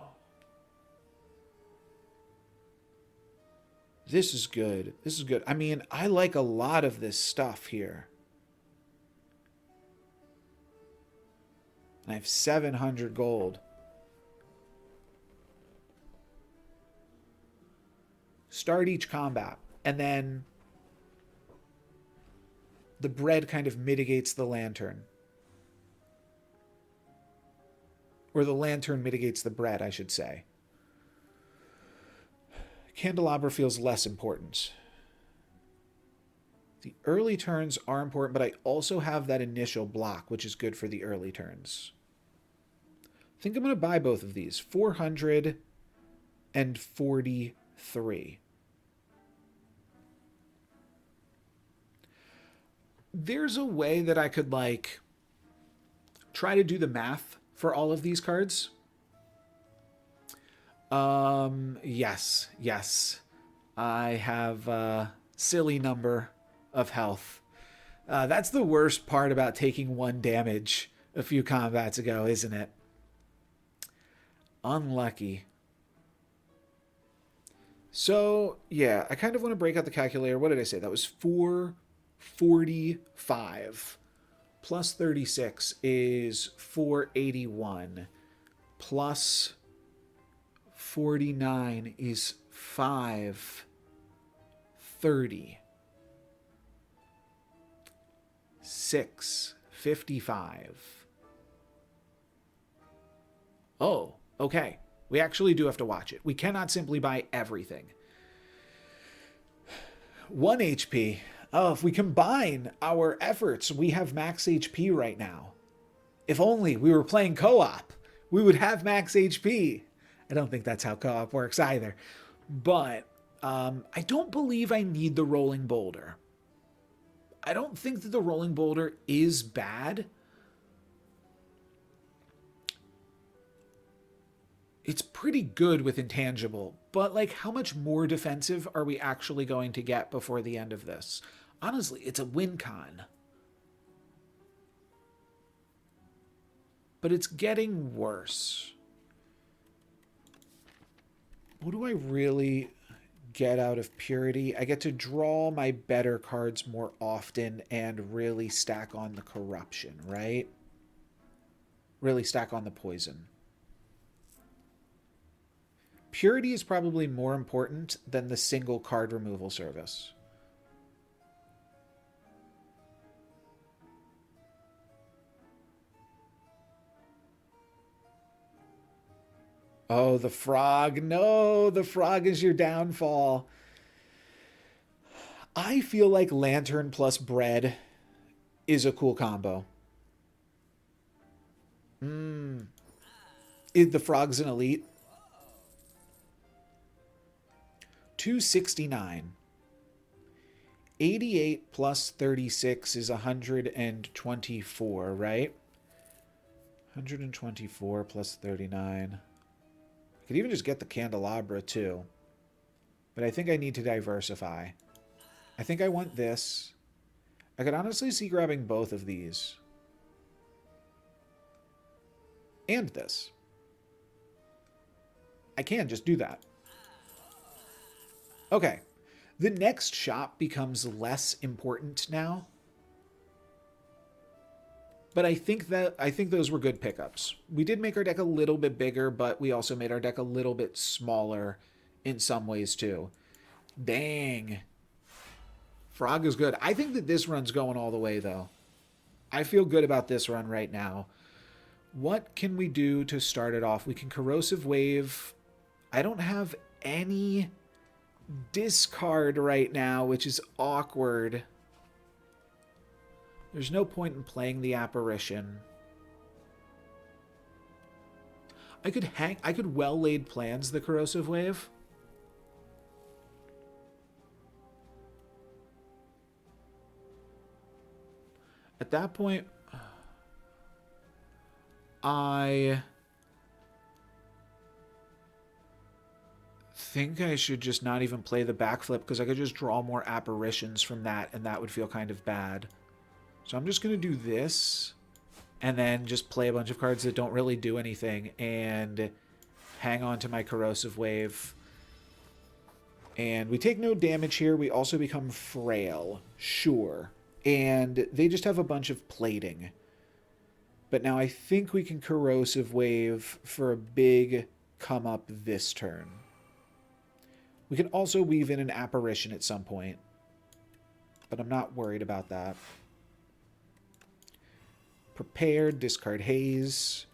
This is good. This is good. I mean, I like a lot of this stuff here. And I have 700 gold. Start each combat. And then the bread kind of mitigates the lantern. Or the lantern mitigates the bread, I should say. Candelabra feels less important. The early turns are important, but I also have that initial block, which is good for the early turns. I think I'm going to buy both of these. 443. There's a way that I could, like, try to do the math for all of these cards. Yes. I have a silly number of health. That's the worst part about taking 1 damage a few combats ago, isn't it? Unlucky. So, yeah, I kind of want to break out the calculator. What did I say? That was 445. Plus 36 is 481. Plus 49 is 530. 655. Oh, okay. We actually do have to watch it. We cannot simply buy everything. 1 HP. Oh, if we combine our efforts, we have max HP right now. If only we were playing co-op, we would have max HP. I don't think that's how co-op works either. But I don't believe I need the Rolling Boulder. I don't think that the Rolling Boulder is bad. It's pretty good with Intangible, but like, how much more defensive are we actually going to get before the end of this? Honestly, it's a win con. But it's getting worse. What do I really get out of Purity? I get to draw my better cards more often and really stack on the corruption, right? Really stack on the poison. Purity is probably more important than the single card removal service. Oh, the frog. No, the frog is your downfall. I feel like Lantern plus bread is a cool combo. The frog's an elite. 269. 88 plus 36 is 124, right? 124 plus 39. I could even just get the candelabra, too. But I think I need to diversify. I think I want this. I could honestly see grabbing both of these. And this. I can just do that. Okay. The next shop becomes less important now. But I think those were good pickups. We did make our deck a little bit bigger, but we also made our deck a little bit smaller in some ways too. Dang. Phrog is good. I think that this run's going all the way though. I feel good about this run right now. What can we do to start it off? We can Corrosive Wave. I don't have any discard right now, which is awkward. There's no point in playing the Apparition. I could well-laid plans the Corrosive Wave. At that point, I think I should just not even play the backflip because I could just draw more apparitions from that and that would feel kind of bad. So I'm just going to do this and then just play a bunch of cards that don't really do anything and hang on to my Corrosive Wave. And we take no damage here. We also become frail, sure. And they just have a bunch of plating. But now I think we can Corrosive Wave for a big come up this turn. We can also weave in an Apparition at some point. But I'm not worried about that. Prepared, discard Haze.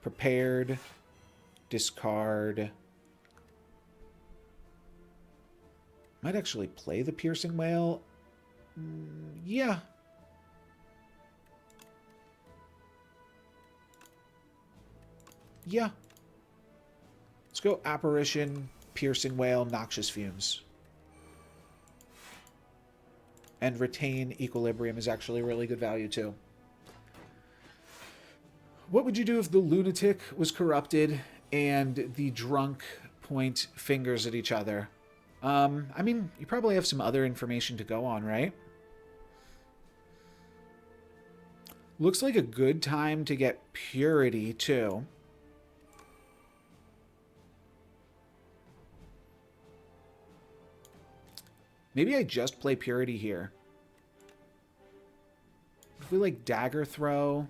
Prepared, discard. Might actually play the Piercing Wail. Yeah. Yeah. Let's go Apparition, Piercing Wail, Noxious Fumes. And retain Equilibrium is actually really good value too. What would you do if the Lunatic was corrupted and the Drunk point fingers at each other? I mean, you probably have some other information to go on, right? Looks like a good time to get Purity, too. Maybe I just play Purity here. If we, like, Dagger Throw...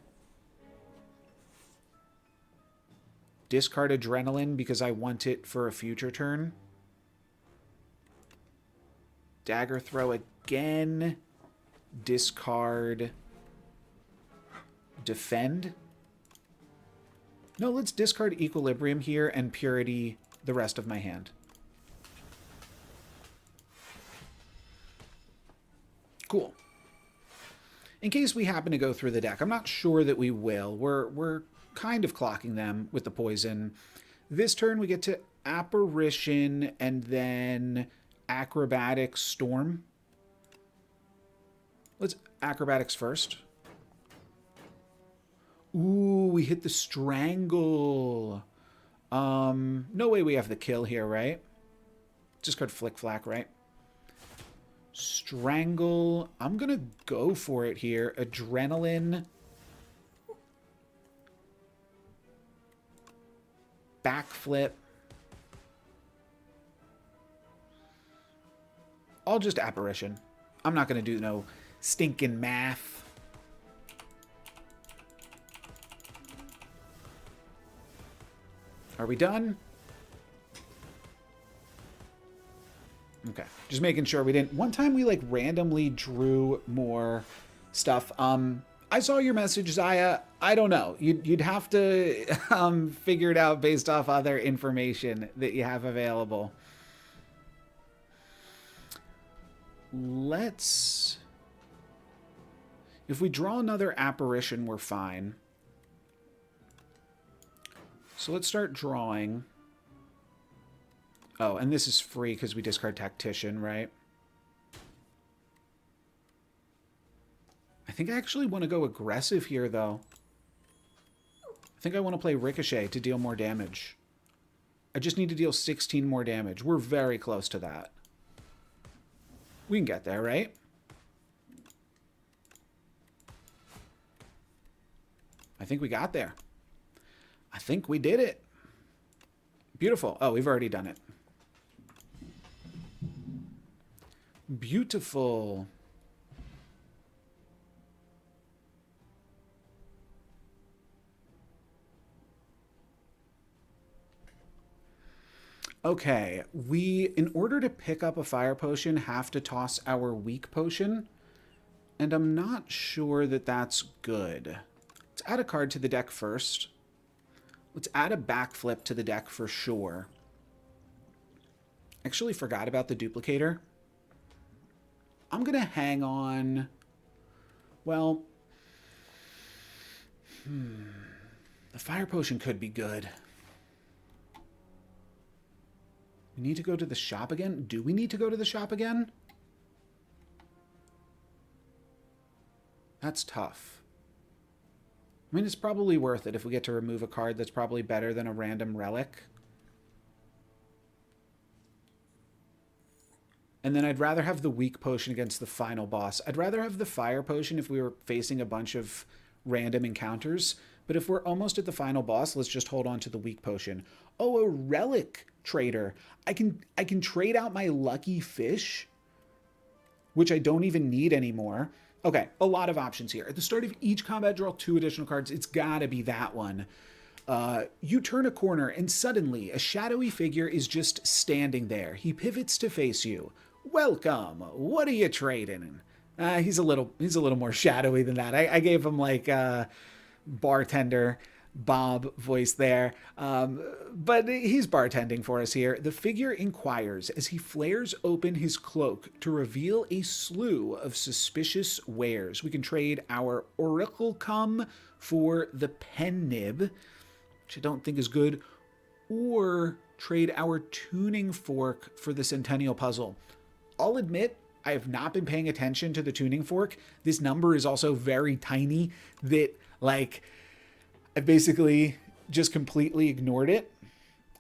Discard Adrenaline because I want it for a future turn. Dagger Throw again. Discard. Defend. No, let's discard Equilibrium here and Purity the rest of my hand. Cool. In case we happen to go through the deck, I'm not sure that we will. We're kind of clocking them with the poison. This turn we get to Apparition and then Acrobatic Storm. Let's Acrobatics first. Ooh, we hit the Strangle. No way we have the kill here, right? Discard Flick Flack, right? Strangle. I'm gonna go for it here. Adrenaline. Backflip. I'll just Apparition. I'm not going to do no stinking math. Are we done? Okay. Just making sure we didn't... One time we, like, randomly drew more stuff. I saw your message, Zaya. I don't know. You'd have to figure it out based off other information that you have available. Let's... If we draw another Apparition, we're fine. So let's start drawing. Oh, and this is free because we discard Tactician, right? I think I actually want to go aggressive here, though. I think I want to play Ricochet to deal more damage. I just need to deal 16 more damage. We're very close to that. We can get there, right? I think we got there. I think we did it. Beautiful. Oh, we've already done it. Beautiful. Okay, we, in order to pick up a fire potion, have to toss our weak potion. And I'm not sure that that's good. Let's add a card to the deck first. Let's add a backflip to the deck for sure. Actually forgot about the duplicator. I'm going to hang on. Well, the fire potion could be good. We need to go to the shop again? Do we need to go to the shop again? That's tough. I mean, it's probably worth it if we get to remove a card that's probably better than a random relic. And then I'd rather have the weak potion against the final boss. I'd rather have the fire potion if we were facing a bunch of random encounters. But if we're almost at the final boss, let's just hold on to the weak potion. Oh, a relic trader. I can trade out my Lucky Fysh, which I don't even need anymore. Okay, a lot of options here. At the start of each combat, draw 2 additional cards. It's gotta be that one. You turn a corner and suddenly a shadowy figure is just standing there. He pivots to face you. Welcome. What are you trading? He's a little more shadowy than that. I gave him like bartender Bob voice there. But he's bartending for us here. The figure inquires as he flares open his cloak to reveal a slew of suspicious wares. We can trade our Oracle Cum for the Pen Nib, which I don't think is good, or trade our Tuning Fork for the Centennial Puzzle. I'll admit, I have not been paying attention to the Tuning Fork. This number is also very tiny that, like, I basically just completely ignored it,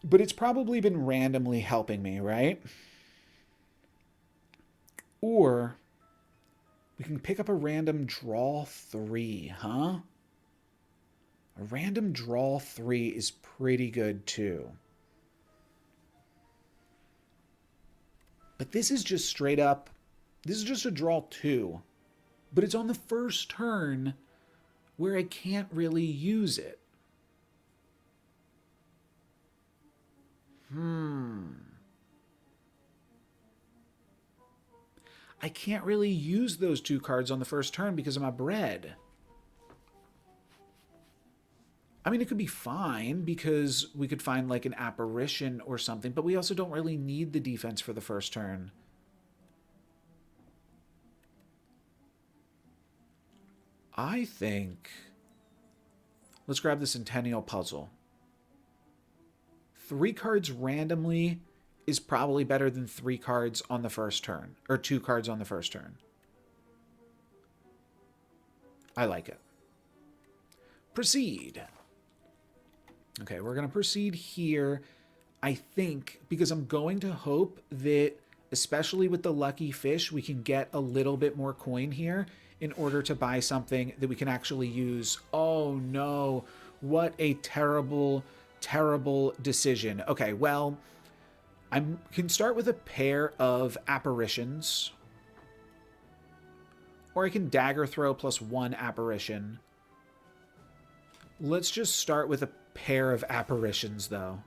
but it's probably been randomly helping me, right? Or we can pick up a random draw 3, huh? A random draw 3 is pretty good too. But this is just straight up, this is just a draw 2, but it's on the first turn where I can't really use it. I can't really use those 2 cards on the first turn because of my bread. I mean, it could be fine because we could find like an apparition or something, but we also don't really need the defense for the first turn. I think, let's grab the Centennial Puzzle. 3 cards randomly is probably better than 3 cards on the first turn, or 2 cards on the first turn. I like it. Proceed. Okay, we're going to proceed here, I think, because I'm going to hope that, especially with the Lucky Fysh, we can get a little bit more coin here in order to buy something that we can actually use. Oh no, what a terrible, terrible decision. Okay, well, I can start with a pair of apparitions, or I can dagger throw plus 1 apparition. Let's just start with a pair of apparitions, though.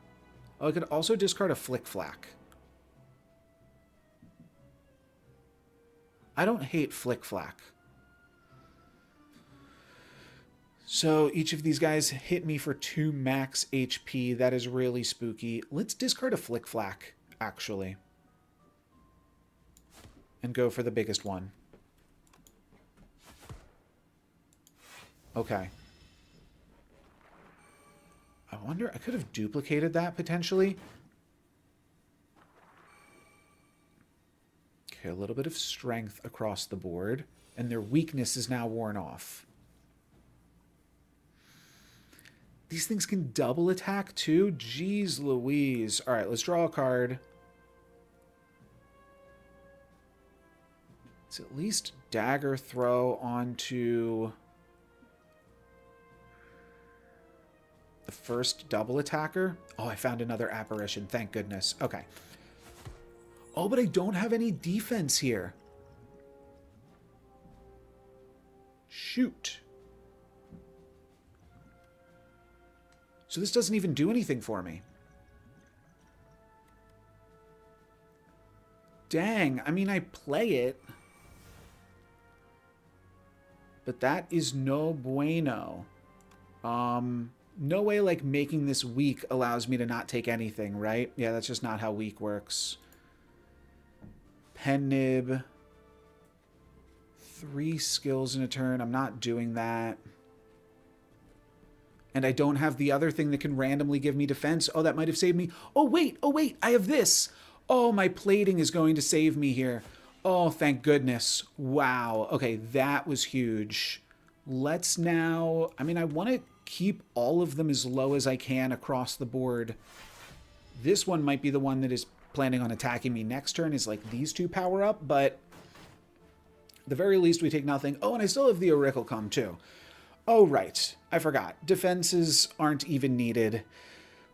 Oh, I could also discard a Flick Flack. I don't hate Flick Flack. So each of these guys hit me for 2 max HP. That is really spooky. Let's discard a Flick Flack, actually. And go for the biggest one. Okay. I wonder, I could have duplicated that potentially. Okay, a little bit of strength across the board. And their weakness is now worn off. These things can double attack too? Jeez Louise. All right, let's draw a card. It's at least dagger throw onto the first double attacker. Oh, I found another apparition. Thank goodness. Okay. Oh, but I don't have any defense here. Shoot. So this doesn't even do anything for me. Dang. I mean, I play it. But that is no bueno. No way, like, making this weak allows me to not take anything, right? Yeah, that's just not how weak works. Pen nib. 3 skills in a turn. I'm not doing that. And I don't have the other thing that can randomly give me defense. Oh, that might have saved me. Oh, wait. Oh, wait. I have this. Oh, my plating is going to save me here. Oh, thank goodness. Wow. Okay, that was huge. Let's now... I mean, I want to keep all of them as low as I can across the board. This one might be the one that is planning on attacking me next turn, is like these 2 power up, but at the very least we take nothing. Oh, and I still have the Oracle come too. Oh, right. I forgot. Defenses aren't even needed.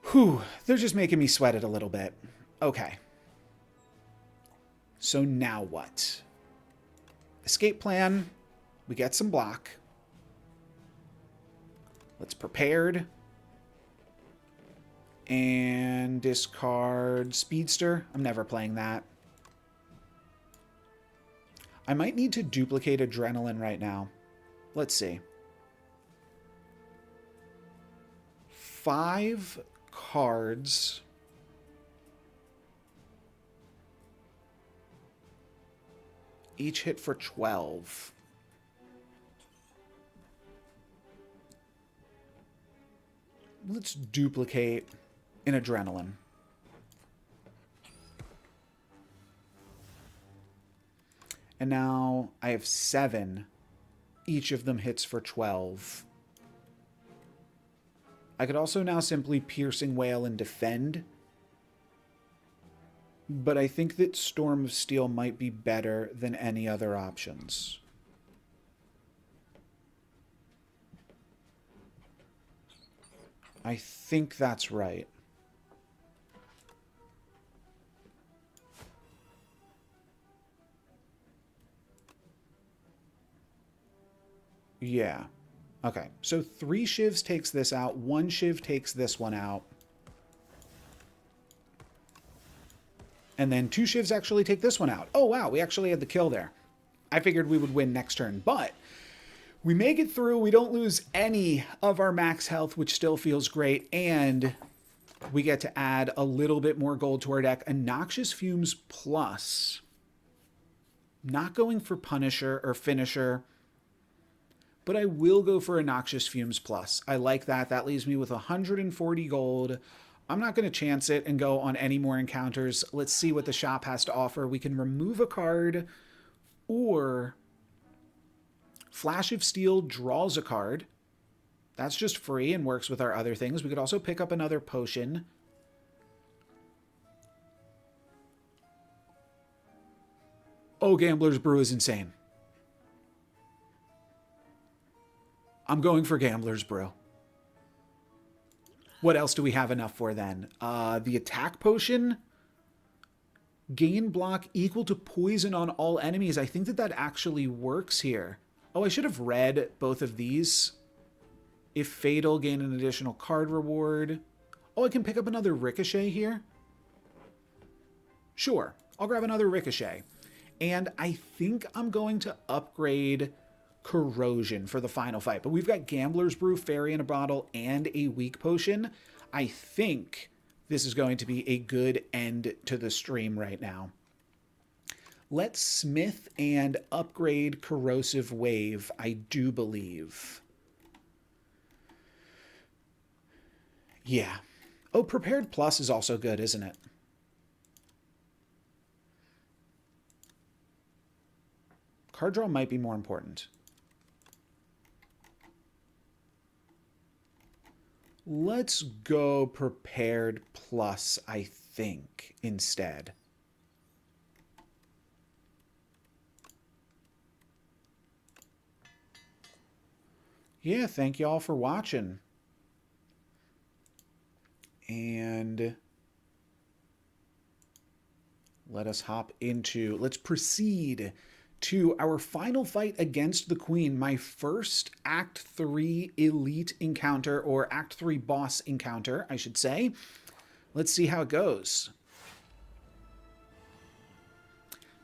Whew. They're just making me sweat it a little bit. Okay. So now what? Escape plan. We get some block. Let's prepared. And discard Speedster. I'm never playing that. I might need to duplicate Adrenaline right now. Let's see. 5 cards. Each hit for 12. Let's duplicate an Adrenaline. And now I have 7. Each of them hits for 12. I could also now simply Piercing Wail and defend. But I think that Storm of Steel might be better than any other options. I think that's right. Yeah. Okay, so 3 shivs takes this out. 1 shiv takes this one out. And then 2 shivs actually take this one out. Oh, wow, we actually had the kill there. I figured we would win next turn, but we make it through. We don't lose any of our max health, which still feels great. And we get to add a little bit more gold to our deck. A Noxious Fumes plus. Not going for Punisher or Finisher, but I will go for a Noxious Fumes plus. I like that. That leaves me with 140 gold. I'm not going to chance it and go on any more encounters. Let's see what the shop has to offer. We can remove a card, or Flash of Steel draws a card. That's just free and works with our other things. We could also pick up another potion. Oh, Gambler's Brew is insane. I'm going for Gambler's Brew. What else do we have enough for then? The attack potion. Gain block equal to poison on all enemies. I think that that actually works here. Oh, I should have read both of these. If fatal, gain an additional card reward. Oh, I can pick up another Ricochet here. Sure, I'll grab another Ricochet. And I think I'm going to upgrade Corrosion for the final fight. But we've got Gambler's Brew, Fairy in a Bottle, and a Weak Potion. I think this is going to be a good end to the stream right now. Let's smith and upgrade Corrosive Wave, I do believe. Yeah. Oh, Prepared Plus is also good, isn't it? Card draw might be more important. Let's go Prepared Plus, I think, instead. Yeah, thank you all for watching. And let us hop into, let's proceed to our final fight against the Queen, my first Act 3 elite encounter, or Act 3 boss encounter, I should say. Let's see how it goes.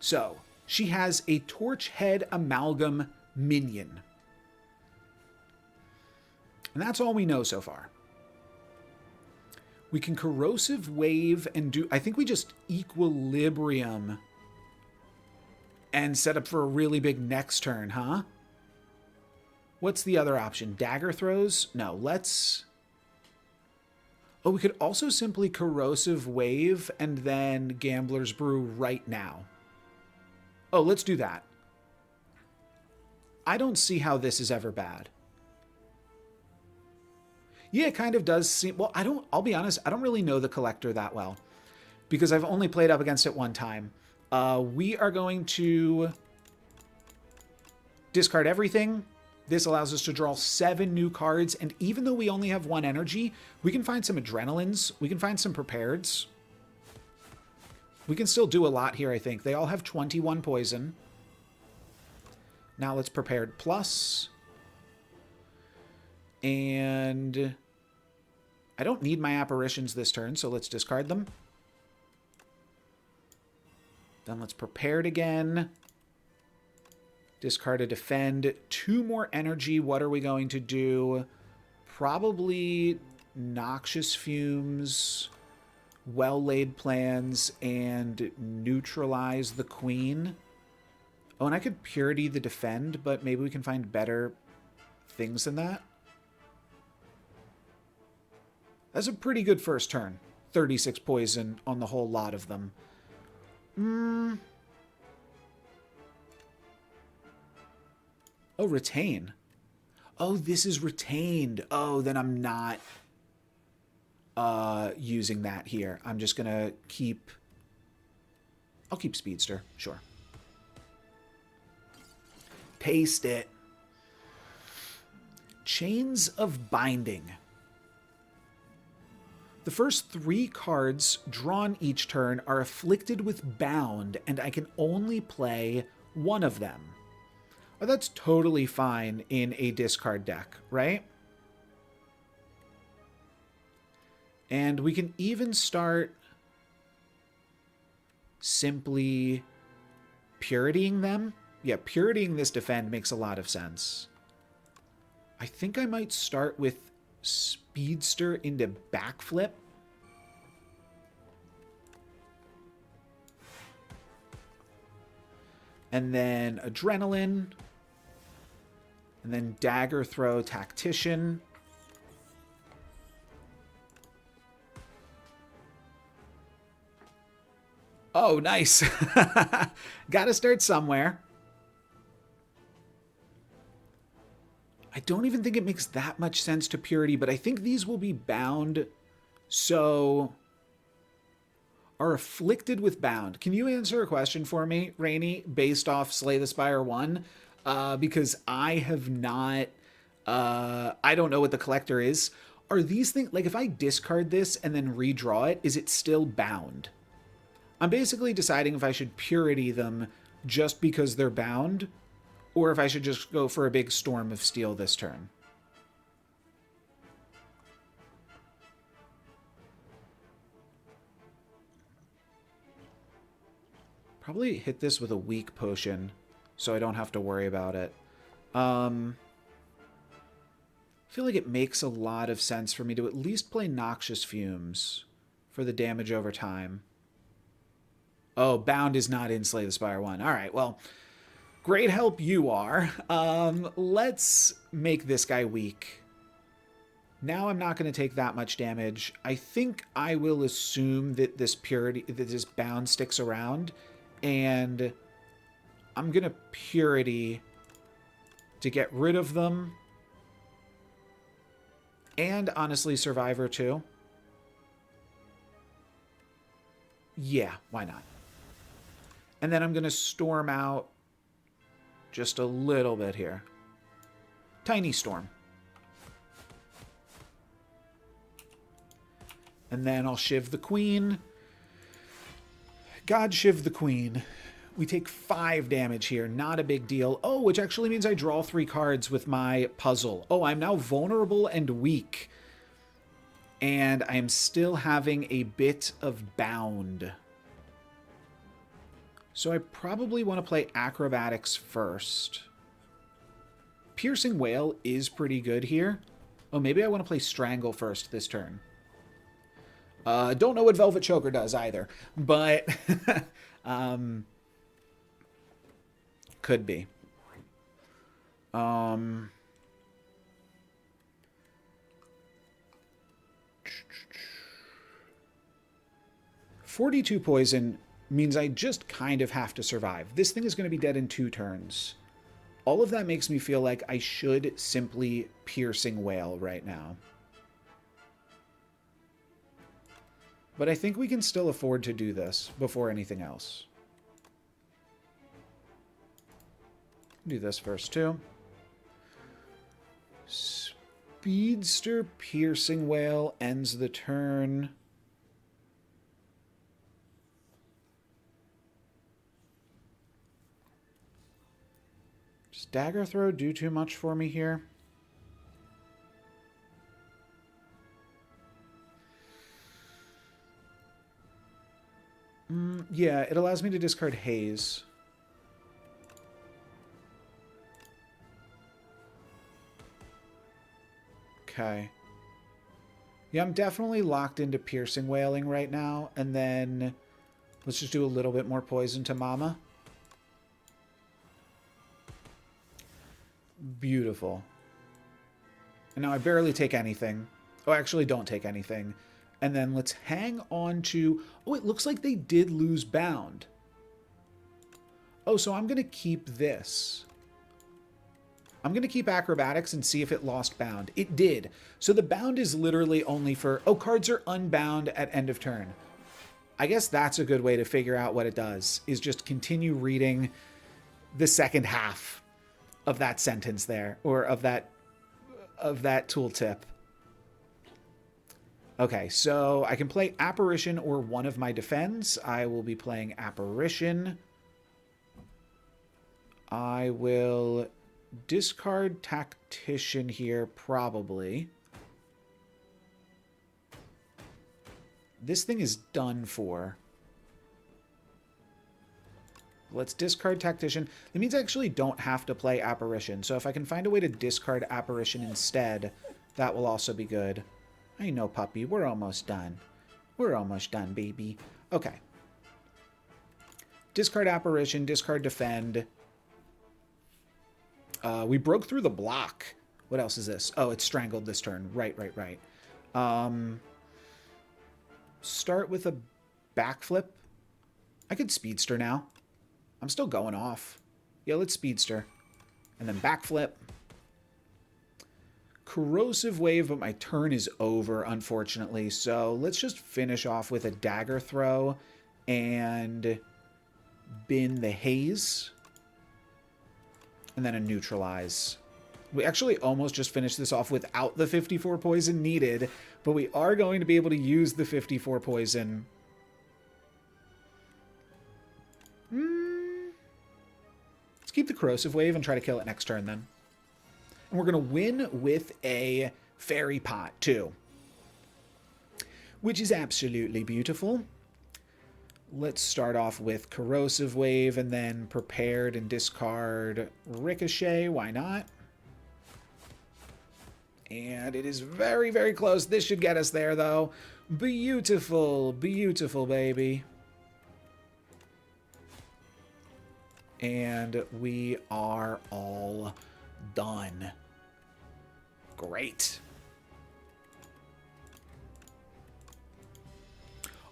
So, she has a Torch Head Amalgam minion. And that's all we know so far. We can Corrosive Wave and do... I think we just Equilibrium and set up for a really big next turn, huh? What's the other option? Dagger Throws? No, let's... Oh, we could also simply Corrosive Wave and then Gambler's Brew right now. Oh, let's do that. I don't see how this is ever bad. Yeah, it kind of does seem... Well, I'll be honest, I don't really know the Collector that well, because I've only played up against it one time. We are going to discard everything. This allows us to draw 7 new cards, and even though we only have 1 energy, we can find some Adrenalines, we can find some Prepareds. We can still do a lot here, I think. They all have 21 poison. Now let's Prepared Plus. And I don't need my Apparitions this turn, so let's discard them. Then let's Prepared again. Discard a Defend. 2 more energy. What are we going to do? Probably Noxious Fumes, Well-Laid Plans, and neutralize the Queen. Oh, and I could Purity the Defend, but maybe we can find better things than that. That's a pretty good first turn. 36 poison on the whole lot of them. Oh, Retain. Oh, this is retained. Oh, then I'm not using that here. I'm just going to keep... I'll keep Speedster, sure. Paste it. Chains of Binding. The first 3 cards drawn each turn are afflicted with Bound, and I can only play 1 of them. Oh, that's totally fine in a discard deck, right? And we can even start simply Puritying them. Yeah, Puritying this Defend makes a lot of sense. I think I might start with Speedster into Backflip. And then Adrenaline. And then Dagger Throw Tactician. Oh, nice. Gotta start somewhere. I don't even think it makes that much sense to Purity, but I think these will be bound, so are afflicted with Bound. Can you answer a question for me, Rainey, based off Slay the Spire 1? Because I have not, I don't know what the Collector is. Are these things, like if I discard this and then redraw it, is it still bound? I'm basically deciding if I should Purity them just because they're bound, or if I should just go for a big Storm of Steel this turn. Probably hit this with a weak potion, so I don't have to worry about it. I feel like it makes a lot of sense for me to at least play Noxious Fumes for the damage over time. Oh, Bound is not in Slay the Spire 1. All right, well, great help you are. Let's make this guy weak. Now I'm not going to take that much damage. I think I will assume that this Bound sticks around, and I'm going to Purity to get rid of them. And honestly, Survivor too. Yeah, why not? And then I'm going to storm out just a little bit here. Tiny storm. And then I'll Shiv the Queen. God Shiv the Queen. We take 5 damage here. Not a big deal. Oh, which actually means I draw 3 cards with my puzzle. Oh, I'm now vulnerable and weak. And I am still having a bit of bound. So I probably want to play Acrobatics first. Piercing Wail is pretty good here. Oh, maybe I want to play Strangle first this turn. Don't know what Velvet Choker does either, but could be. 42 poison means I just kind of have to survive. This thing is going to be dead in 2 turns. All of that makes me feel like I should simply Piercing Wail right now. But I think we can still afford to do this before anything else. Do this first too. Speedster Piercing Wail ends the turn. Does Dagger Throw do too much for me here? Yeah, it allows me to discard Haze. Okay. Yeah, I'm definitely locked into Piercing Wailing right now. And then let's just do a little bit more poison to Mama. Beautiful. And now I barely take anything. Oh, actually don't take anything. And then let's hang on to... Oh, it looks like they did lose Bound. Oh, so I'm going to keep this. I'm going to keep Acrobatics and see if it lost Bound. It did. So the Bound is literally only for... Oh, cards are unbound at end of turn. I guess that's a good way to figure out what it does, is just continue reading the second half of that sentence there, or of that tooltip. Okay, so I can play Apparition or one of my defends. I will be playing Apparition. I will discard Tactician here, probably. This thing is done for. Let's discard Tactician. It means I actually don't have to play Apparition. So if I can find a way to discard Apparition instead, that will also be good. I know, puppy. We're almost done. We're almost done, baby. Okay. Discard Apparition, discard Defend. We broke through the block. What else is this? Oh, it's Strangled this turn. Right. Start with a Backflip. I could Speedster now. I'm still going off. Yeah, let's Speedster. And then Backflip. Corrosive Wave, but my turn is over, unfortunately. So let's just finish off with a Dagger Throw and bin the Haze. And then a Neutralize. We actually almost just finished this off without the 54 poison needed, but we are going to be able to use the 54 poison. Let's keep the Corrosive Wave and try to kill it next turn then. And we're going to win with a Fairy Pot, too. Which is absolutely beautiful. Let's start off with Corrosive Wave and then Prepared and discard Ricochet. Why not? And it is very, very close. This should get us there, though. Beautiful, beautiful, baby. And we are all done. Great.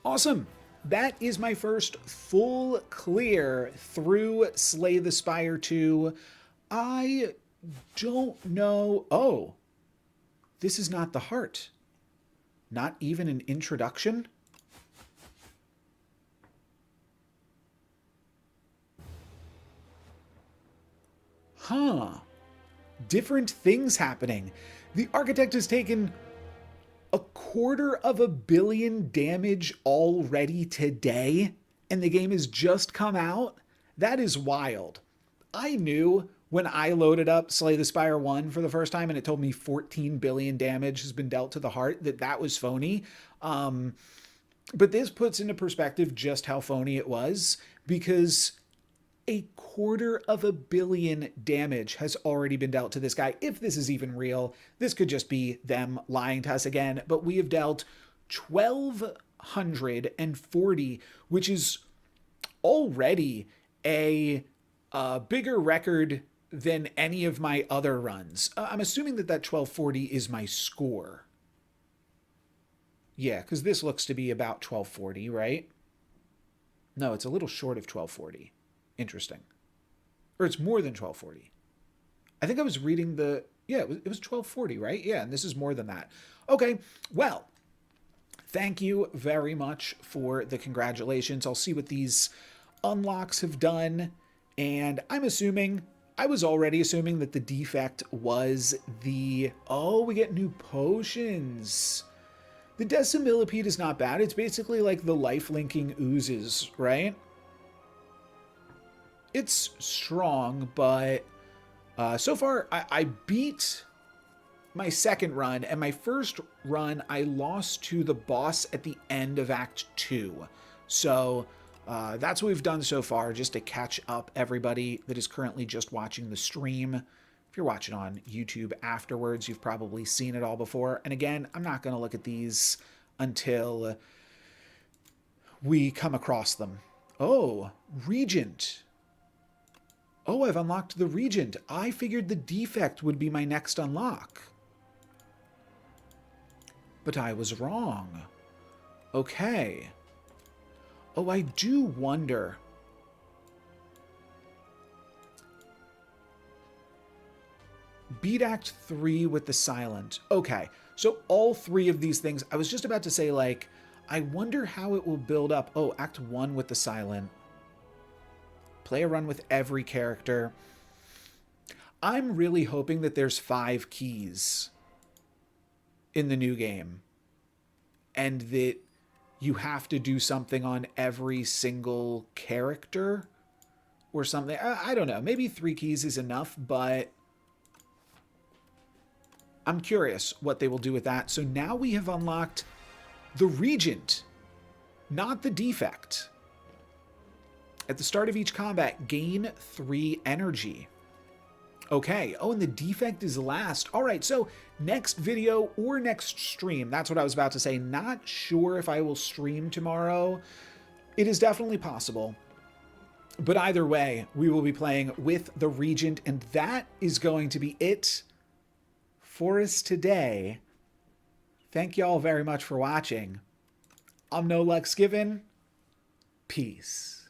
Awesome. That is my first full clear through Slay the Spire 2. I don't know. Oh. This is not the heart. Not even an introduction? Huh. Different things happening. The architect has taken 250 million damage already today, and the game has just come out. That is wild. I knew when I loaded up Slay the Spire 1 for the first time and it told me 14 billion damage has been dealt to the heart, that was phony. But this puts into perspective just how phony it was, because 250 million damage has already been dealt to this guy. If this is even real, this could just be them lying to us again. But we have dealt 1,240, which is already a bigger record than any of my other runs. I'm assuming that 1240 is my score. Yeah, because this looks to be about 1240, right? No, it's a little short of 1240. Interesting. Or it's more than 1240. I think I was reading the... Yeah, it was 1240, right? Yeah, and this is more than that. Okay, well, thank you very much for the congratulations. I'll see what these unlocks have done. And I was already assuming that the defect was the... Oh, we get new potions. The Decimilipede is not bad. It's basically like the life-linking oozes, right? It's strong, but so far I beat my second run, and my first run I lost to the boss at the end of Act 2. So that's what we've done so far, just to catch up everybody that is currently just watching the stream. If you're watching on YouTube afterwards, you've probably seen it all before. And again, I'm not going to look at these until we come across them. Oh, Regent. Oh, I've unlocked the Regent. I figured the defect would be my next unlock. But I was wrong. Okay. Oh, I do wonder. Beat Act 3 with the Silent. Okay, so all three of these things, I was just about to say, like, I wonder how it will build up. Oh, Act 1 with the Silent. Play a run with every character. I'm really hoping that there's 5 keys in the new game, and that you have to do something on every single character or something. I don't know. Maybe 3 keys is enough, but I'm curious what they will do with that. So now we have unlocked the Regent, not the defect. At the start of each combat, gain 3 energy. Okay. Oh, and the defect is last. All right. So next video or next stream, that's what I was about to say. Not sure if I will stream tomorrow. It is definitely possible. But either way, we will be playing with the Regent, and that is going to be it for us today. Thank you all very much for watching. I'm NoLucksGiven. Peace.